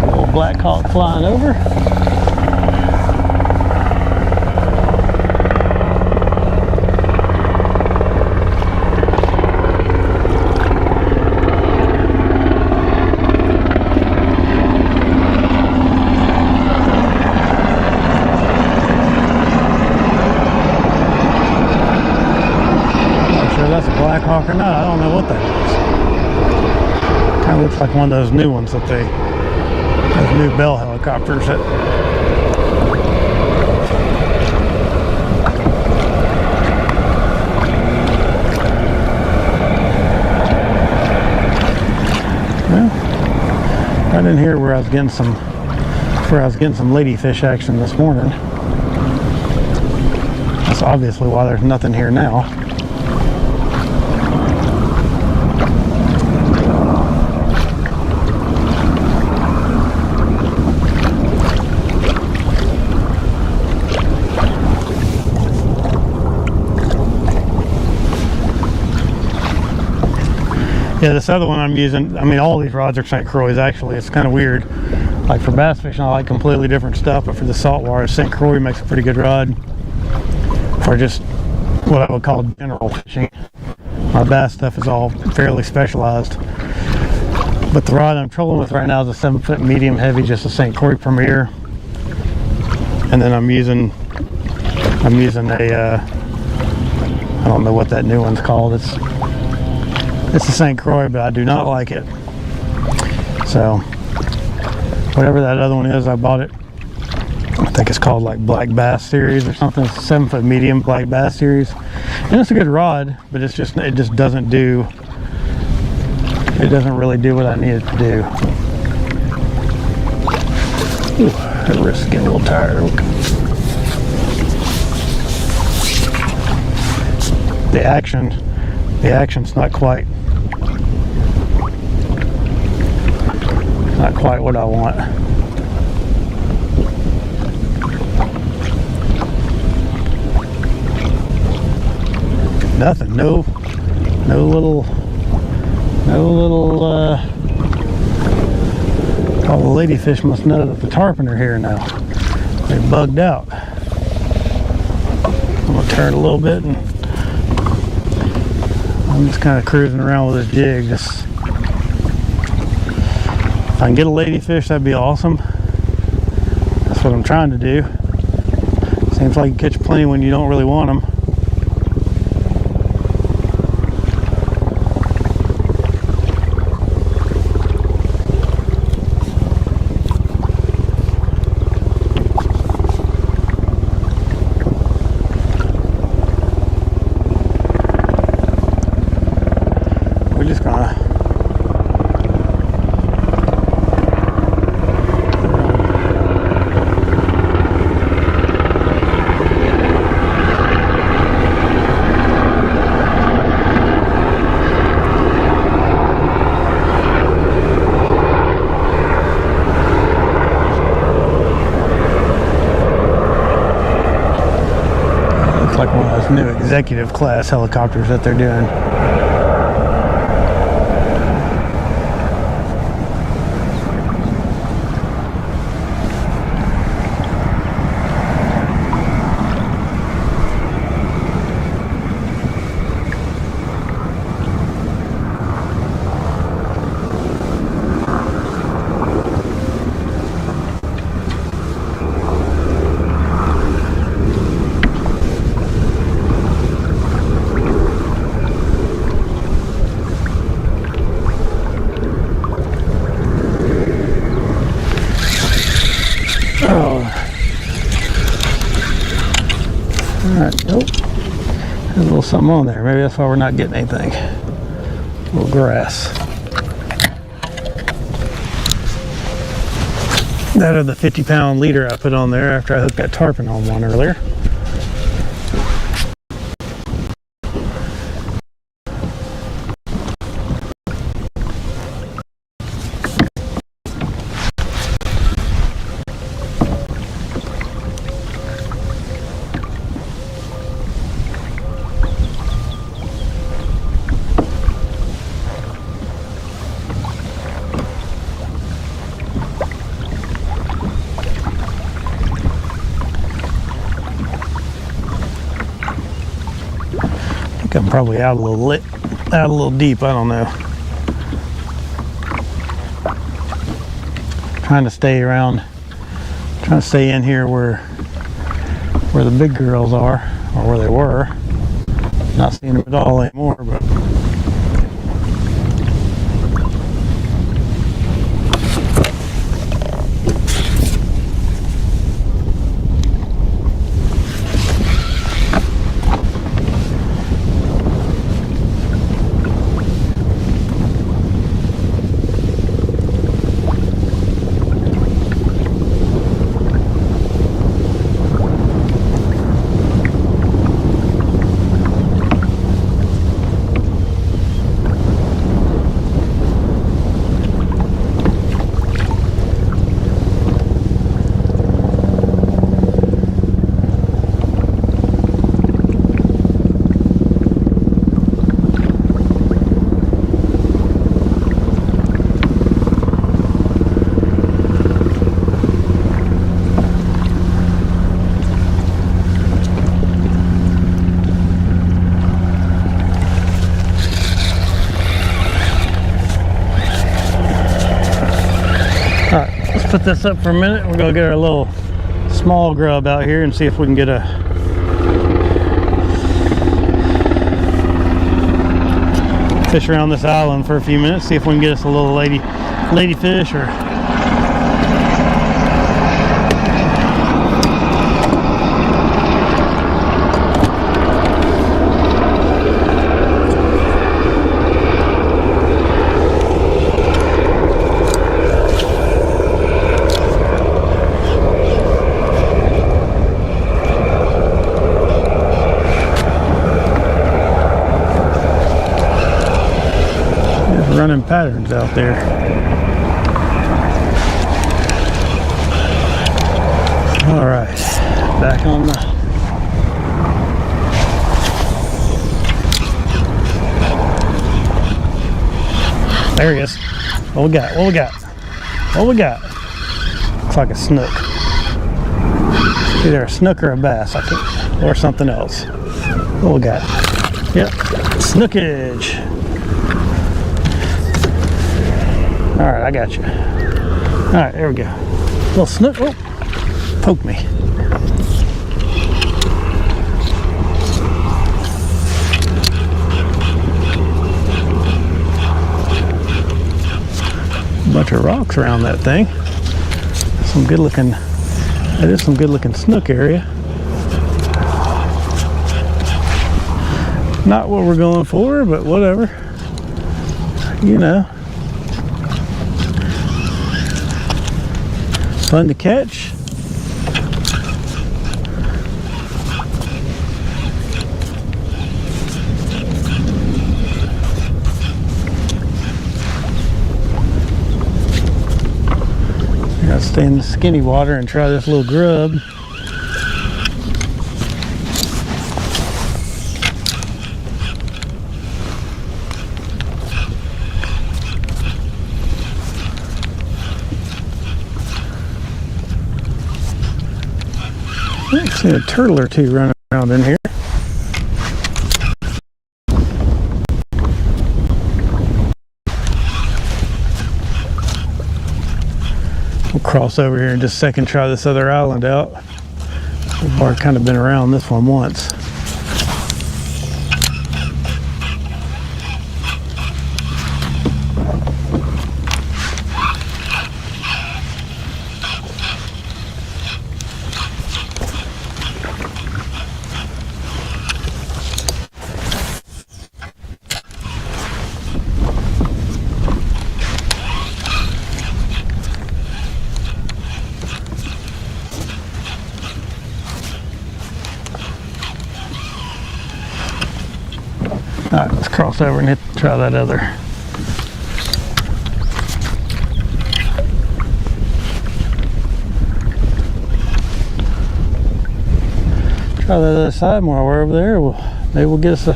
A little black hawk flying over. Or not, I don't know what that is. Kind of looks like one of those new ones that those new Bell helicopters that. Well, right in here where I was getting some ladyfish action this morning. That's obviously why there's nothing here now. Yeah, this other one I'm using, I mean, all these rods are St. Croix actually. It's kind of weird. Like for bass fishing, I like completely different stuff, but for the saltwater, St. Croix makes a pretty good rod. For just what I would call general fishing. My bass stuff is all fairly specialized. But the rod I'm trolling with right now is a 7-foot medium heavy, just a St. Croix Premier. And then I'm using a, I don't know what that new one's called. It's a St. Croix, but I do not like it. So, whatever that other one is, I bought it. I think it's called like Black Bass Series or something. It's a 7-foot medium Black Bass Series. And it's a good rod, but it just doesn't do, it doesn't really do what I need it to do. Ooh, that wrist is getting a little tired. The action's not quite what I want. Nothing, no little, all the ladyfish must know that the tarpon are here now. They bugged out. I'm gonna turn a little bit, and I'm just kind of cruising around with this jig. Just, if I can get a ladyfish, that'd be awesome. That's what I'm trying to do. Seems like you catch plenty when you don't really want them. Like one of those new executive class helicopters that they're doing. Alright, nope. There's a little something on there. Maybe that's why we're not getting anything. A little grass. That or the 50-pound leader I put on there after I hooked that tarpon on one earlier. I think I'm probably out a little deep. I don't know. Trying to stay in here where the big girls are, or where they were. Not seeing them at all anymore, but. Put this up for a minute. We're gonna get our little small grub out here and see if we can get a fish around this island for a few minutes. See if we can get us a little lady fish or running patterns out there. All right, back on the there he is. What we got? What we got? What we got? Looks like a snook. Either a snook or a bass, I think, or something else. What we got? Yep, snookage. All right, I got you. All right, there we go. Little snook. Oh, poke me. Bunch of rocks around that thing. Some good looking, that is some good looking snook area. Not what we're going for, but whatever. You know. Fun to catch. Gotta stay in the skinny water and try this little grub. I've seen a turtle or two running around in here. We'll cross over here in just a second, try this other island out. We've already kind of been around this one once. All right, let's cross over and try that other. Try that other side while we're over there. Maybe we'll get us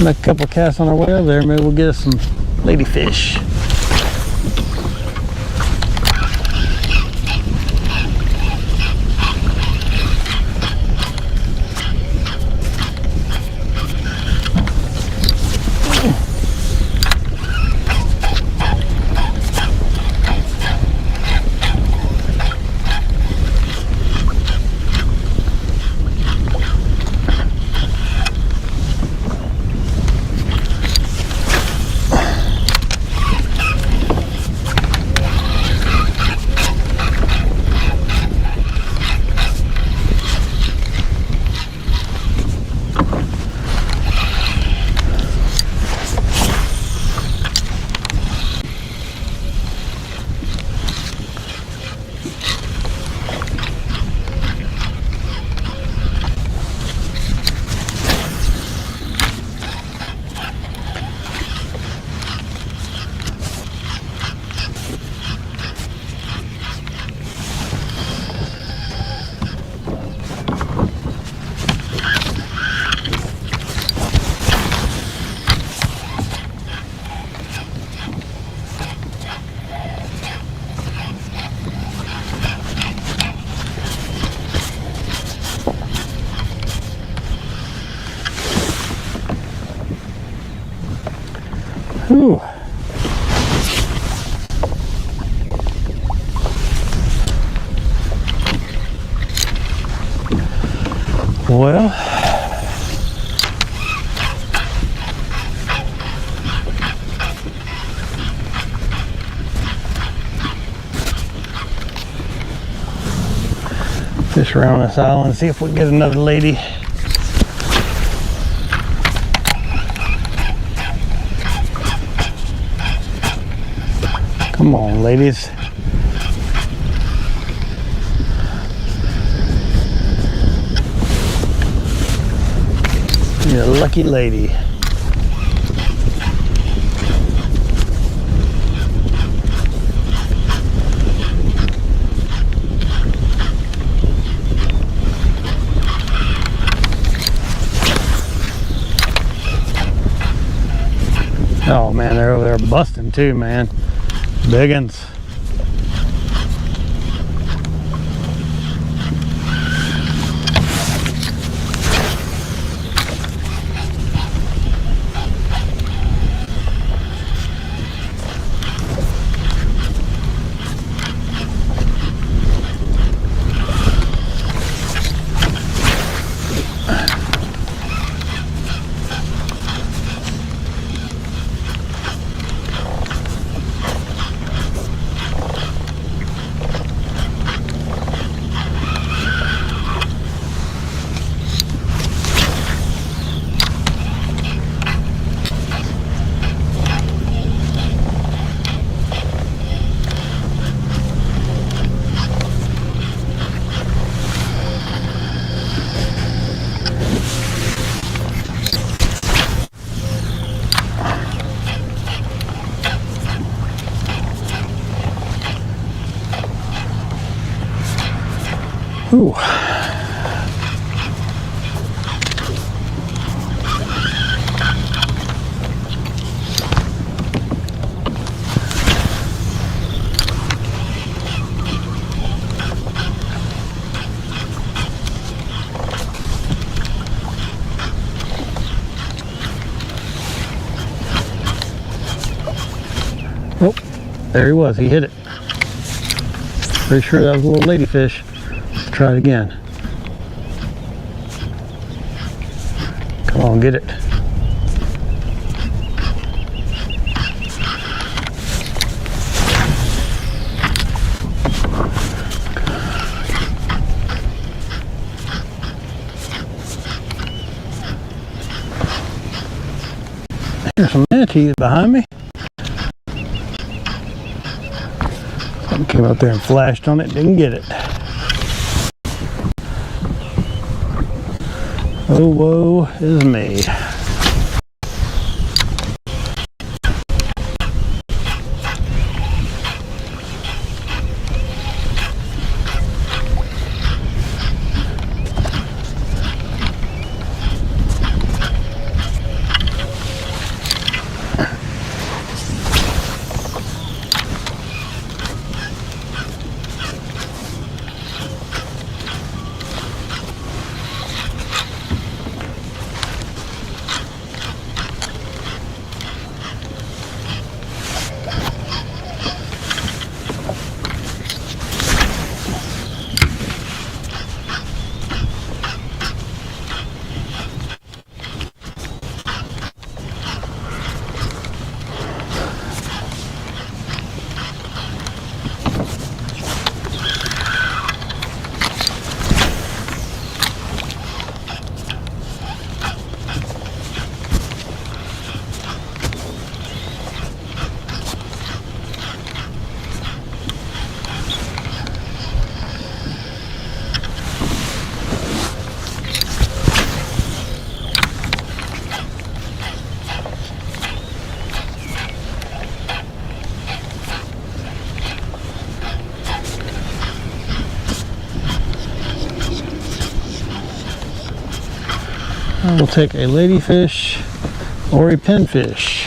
make a couple of casts on our way over there. Maybe we'll get us some ladyfish. Whew. Well, fish around this island, see if we can get another lady. Come on, ladies. You're a lucky lady. Oh man, they're over there busting too, man. Big uns. Ooh. Oh, there he was. He hit it. Pretty sure that was a little ladyfish. Let's try it again. Come on, get it. There's some manatees behind me. Something came up there and flashed on it, didn't get it. Oh, woe is me. I will take a ladyfish or a pinfish.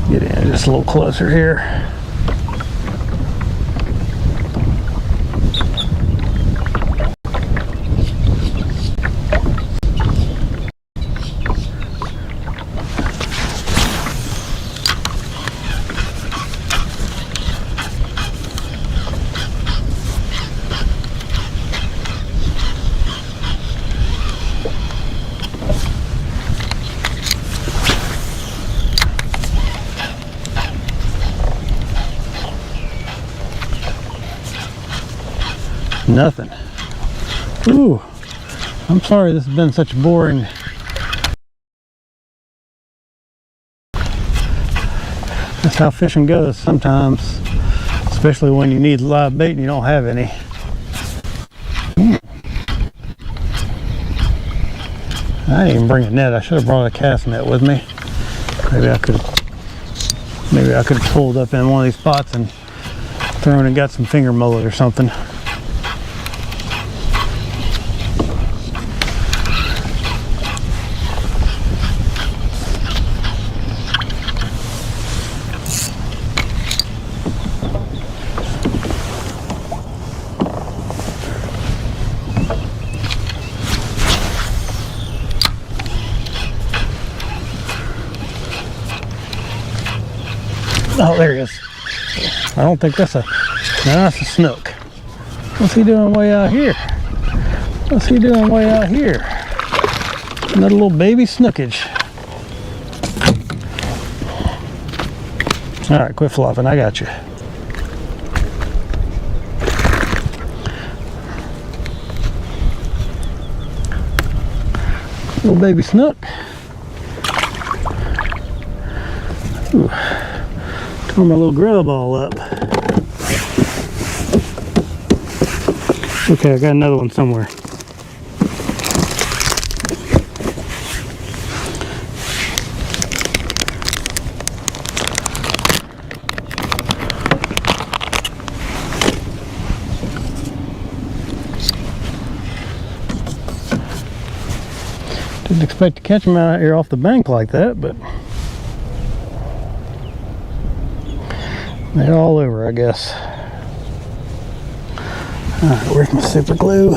Get in just a little closer here. Nothing. Ooh, I'm sorry this has been such boring. That's how fishing goes sometimes, especially when you need live bait and you don't have any. I didn't even bring a net. I should have brought a cast net with me. Maybe I could have pulled up in one of these spots and thrown and got some finger mullet or something. Oh, there he is. I don't think that's a... No, that's a snook. What's he doing way out here? What's he doing way out here? Another little baby snookage. All right, quit flopping. I got you. Little baby snook. Ooh. Tore my little grub all up. Okay, I got another one somewhere. Didn't expect to catch them out here off the bank like that, but they're all over, I guess. All right, where's my super glue?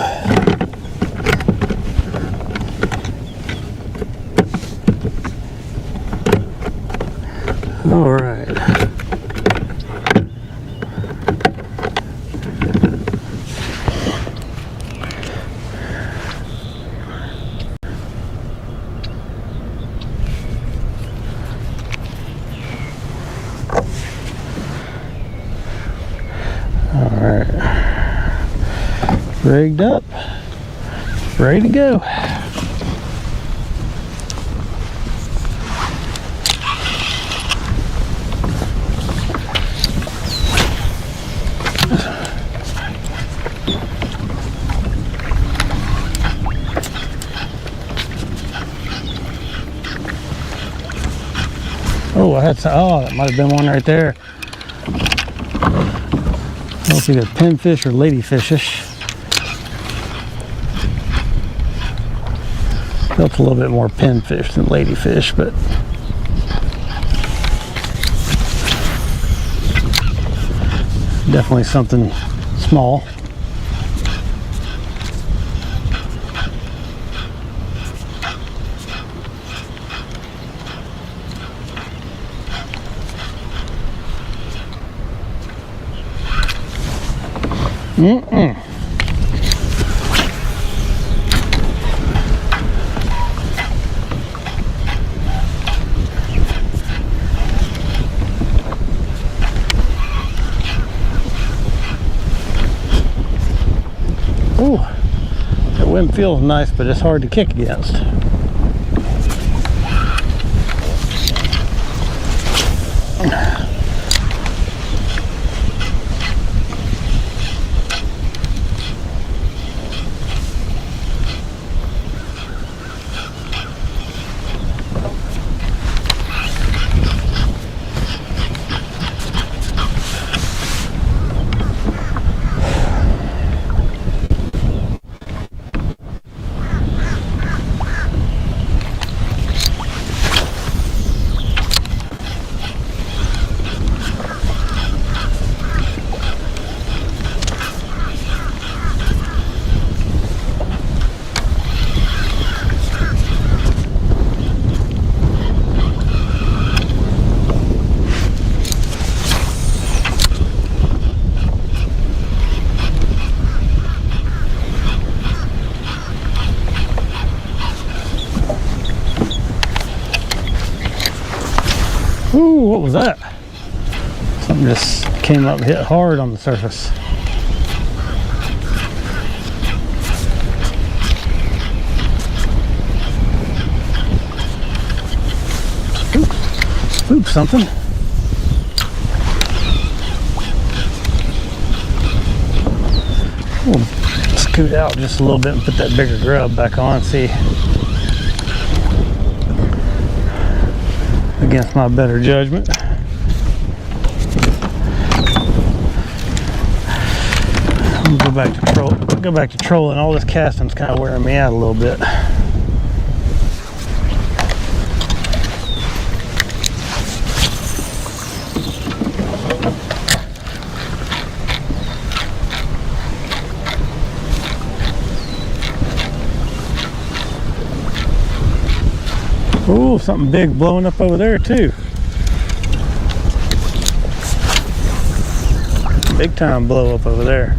All right. Rigged up, ready to go. Oh, I had some, oh, that might have been one right there. I don't know if either pinfish or ladyfishish. Felt a little bit more pinfish than ladyfish, but definitely something small. Ooh, that wind feels nice, but it's hard to kick against. Ooh, what was that? Something just came up and hit hard on the surface. Oops, something. We'll scoot out just a little bit and put that bigger grub back on, see against my better judgment. I'm gonna go back to trolling. All this casting's kind of wearing me out a little bit. Ooh, something big blowing up over there too. Big time blow up over there.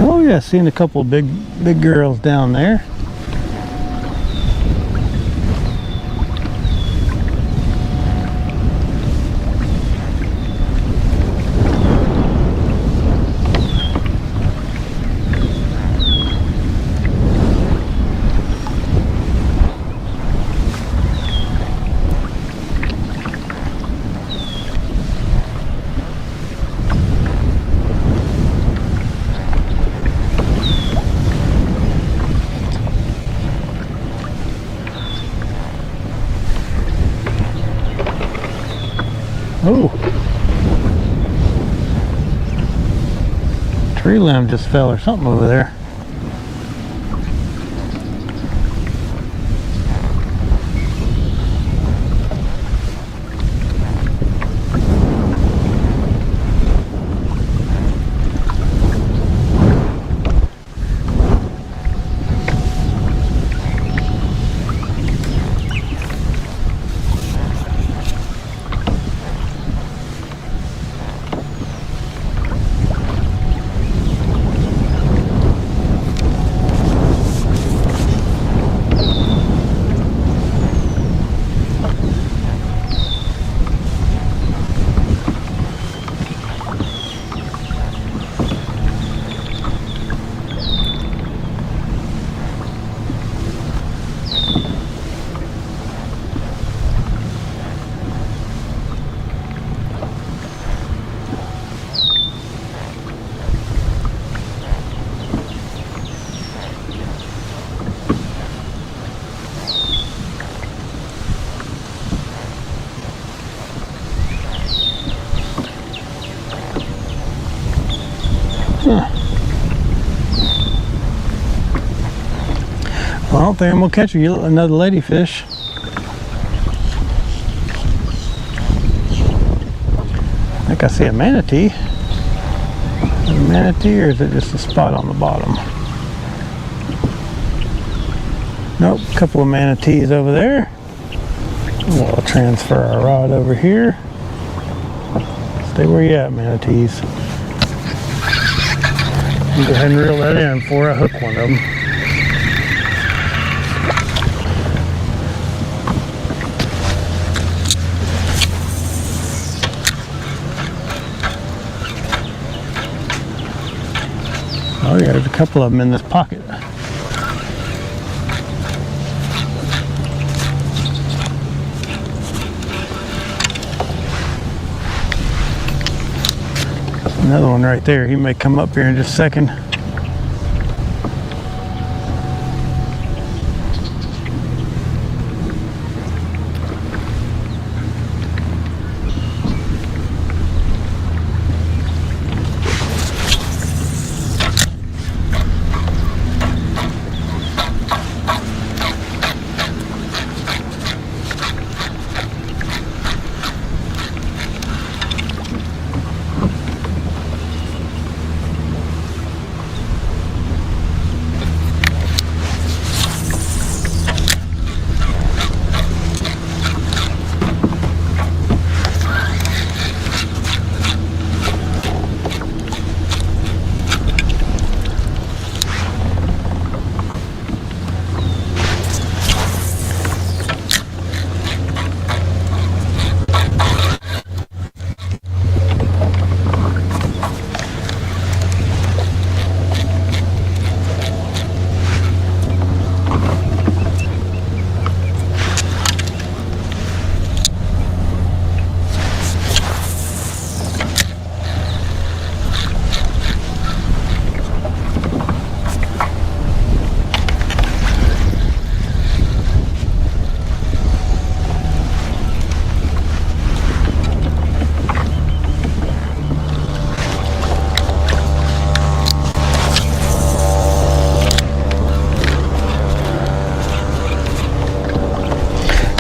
Oh yeah, seen a couple of big girls down there. Oh, tree limb just fell or something over there. don't think I'm gonna catch another ladyfish. I think I see a manatee. A manatee, or is it just a spot on the bottom? Nope, a couple of manatees over there. We'll transfer our rod over here. Stay where you at, manatees. Go ahead and reel that in before I hook one of them. Oh yeah, there's a couple of them in this pocket. Another one right there. He may come up here in just a second.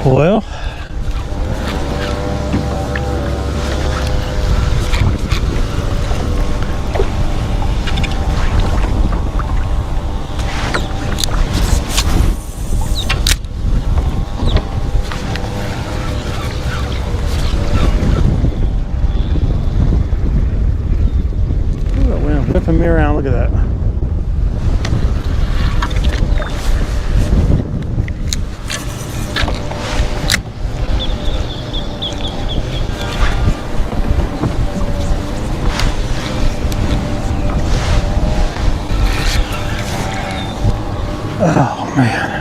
Well, whipping me around. Look at that. Oh man.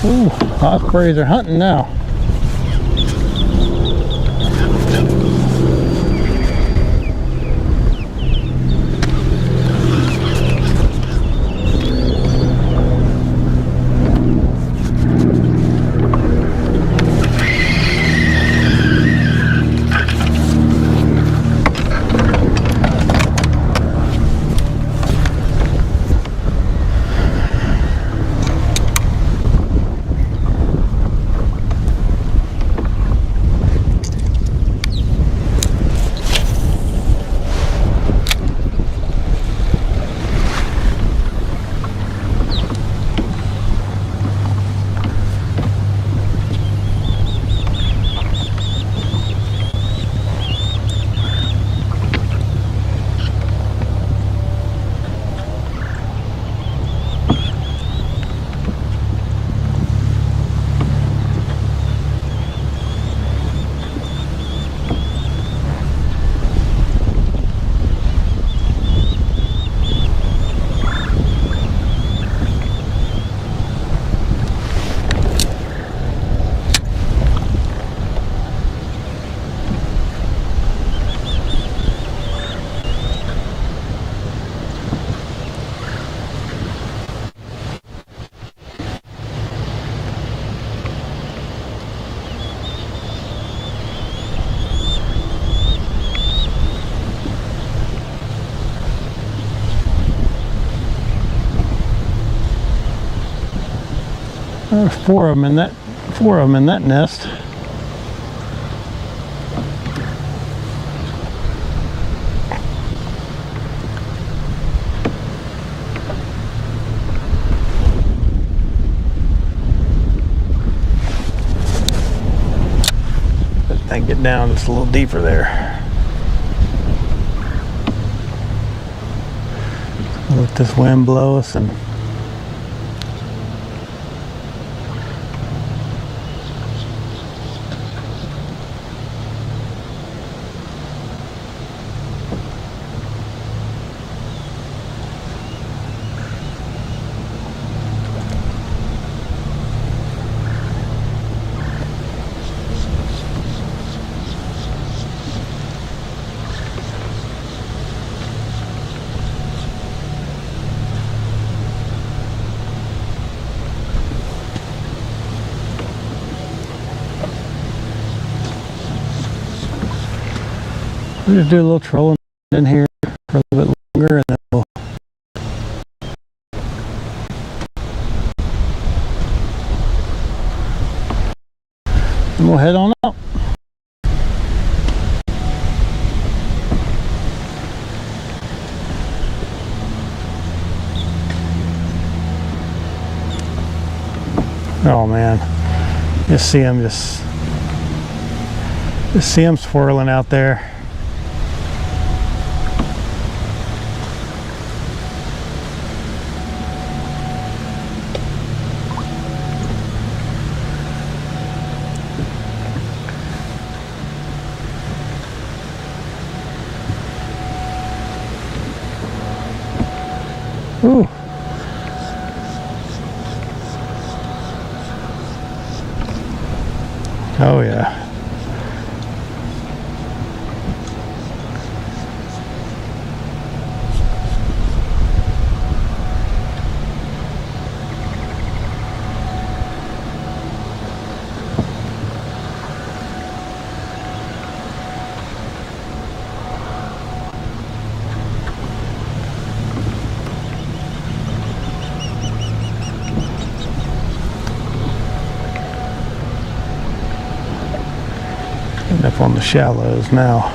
Ooh, ospreys are hunting now. There's four of them in that nest. I get down just a little deeper there. Let this wind blow us and we'll just do a little trolling in here for a little bit longer, and then we'll head on out. Oh man, just see them swirling out there. Ooh. Oh yeah. Up on the shallows now.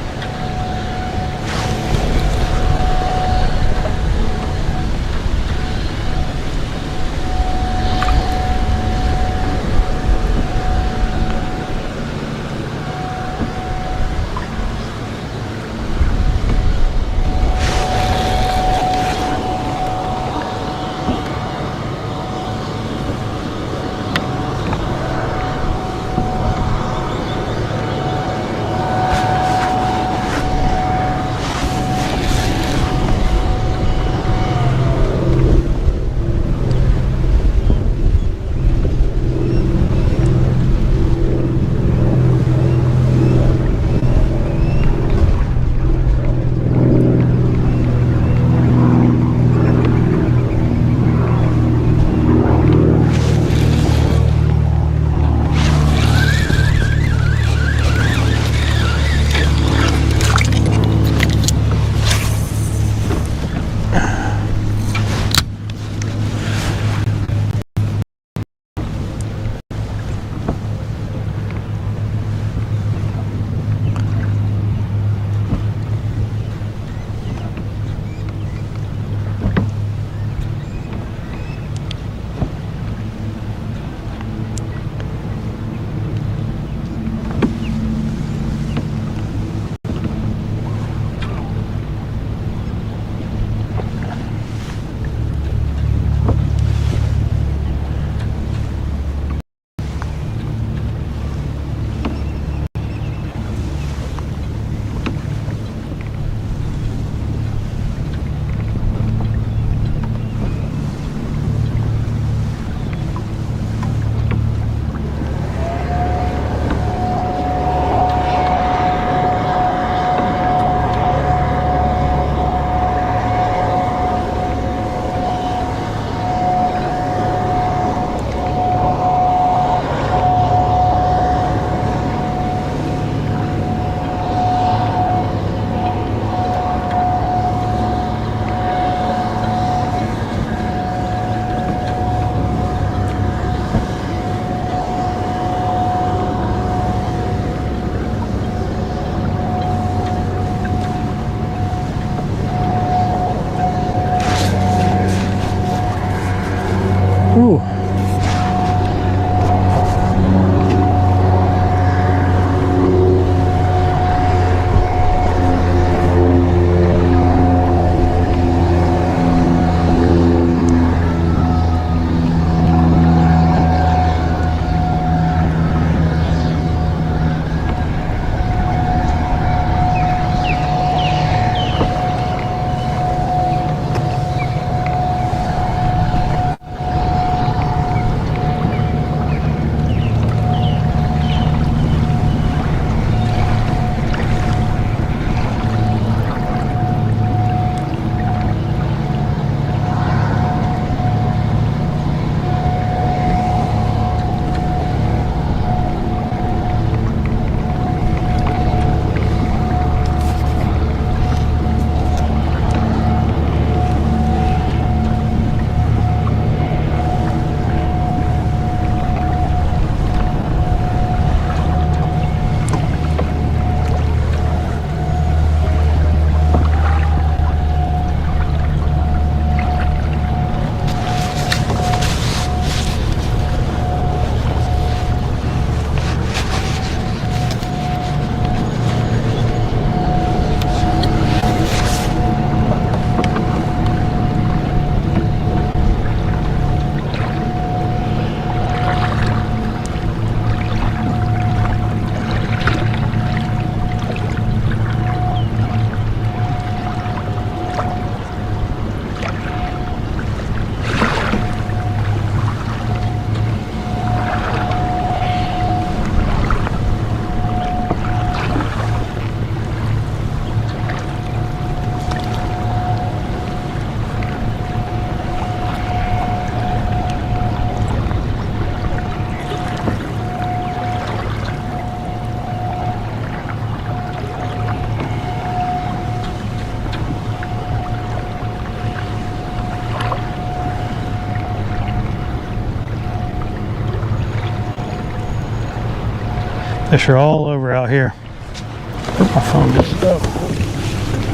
Fish are all over out here. Where'd my phone just go?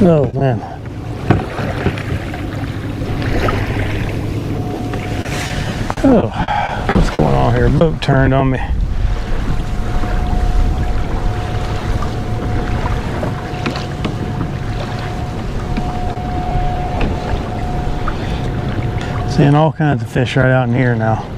Oh man. Oh, what's going on here? Boat turned on me. Seeing all kinds of fish right out in here now.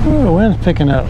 The wind's picking up.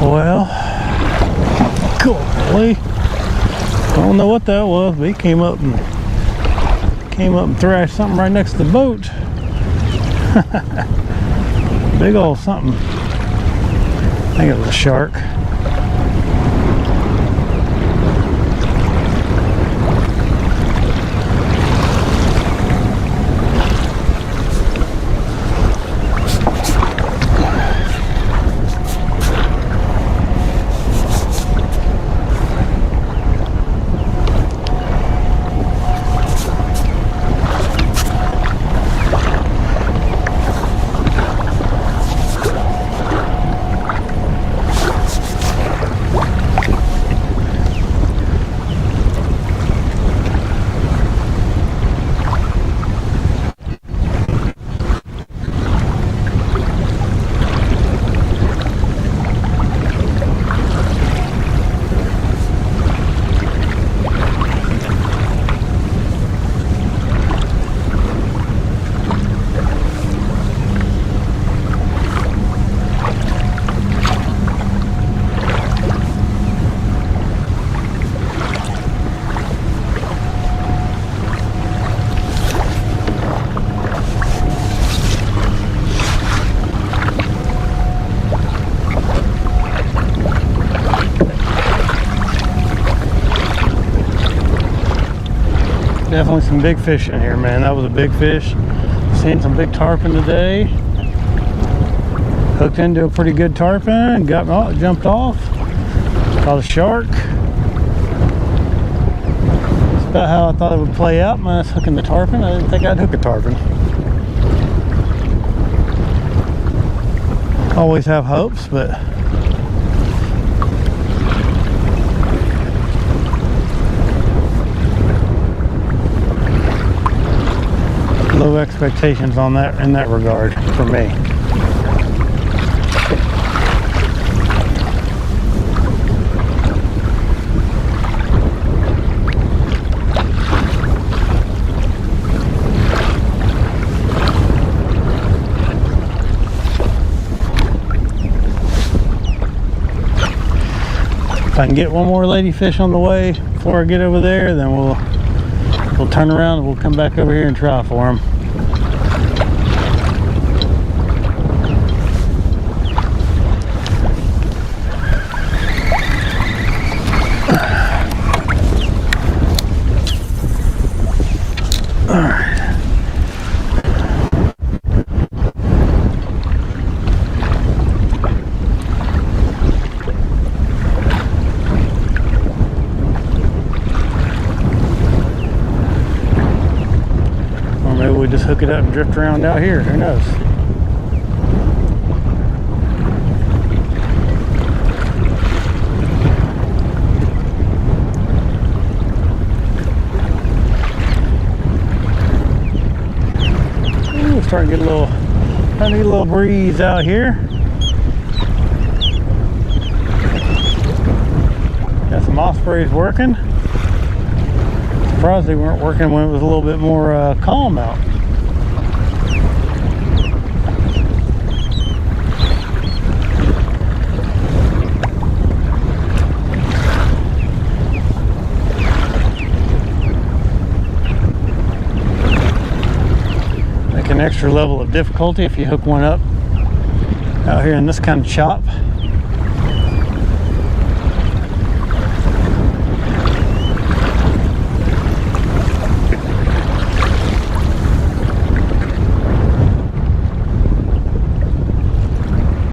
Well, golly, I don't know what that was, but he came up and thrashed something right next to the boat. Big old something. I think it was a shark. Definitely some big fish in here, man. That was a big fish. Seen some big tarpon today. Hooked into a pretty good tarpon, got off, jumped off, caught a shark. That's about how I thought it would play out when I was hooking the tarpon. I didn't think I'd hook a tarpon. Always have hopes, but low expectations on that in that regard for me. If I can get one more ladyfish on the way before I get over there, then we'll turn around and we'll come back over here and try for them. All right. Maybe we just hook it up and drift around out here. Who knows? Ooh, starting to get a little breeze out here. Got some ospreys working. Surprised they weren't working when it was a little bit more calm out. Make an extra level of difficulty if you hook one up out here in this kind of chop.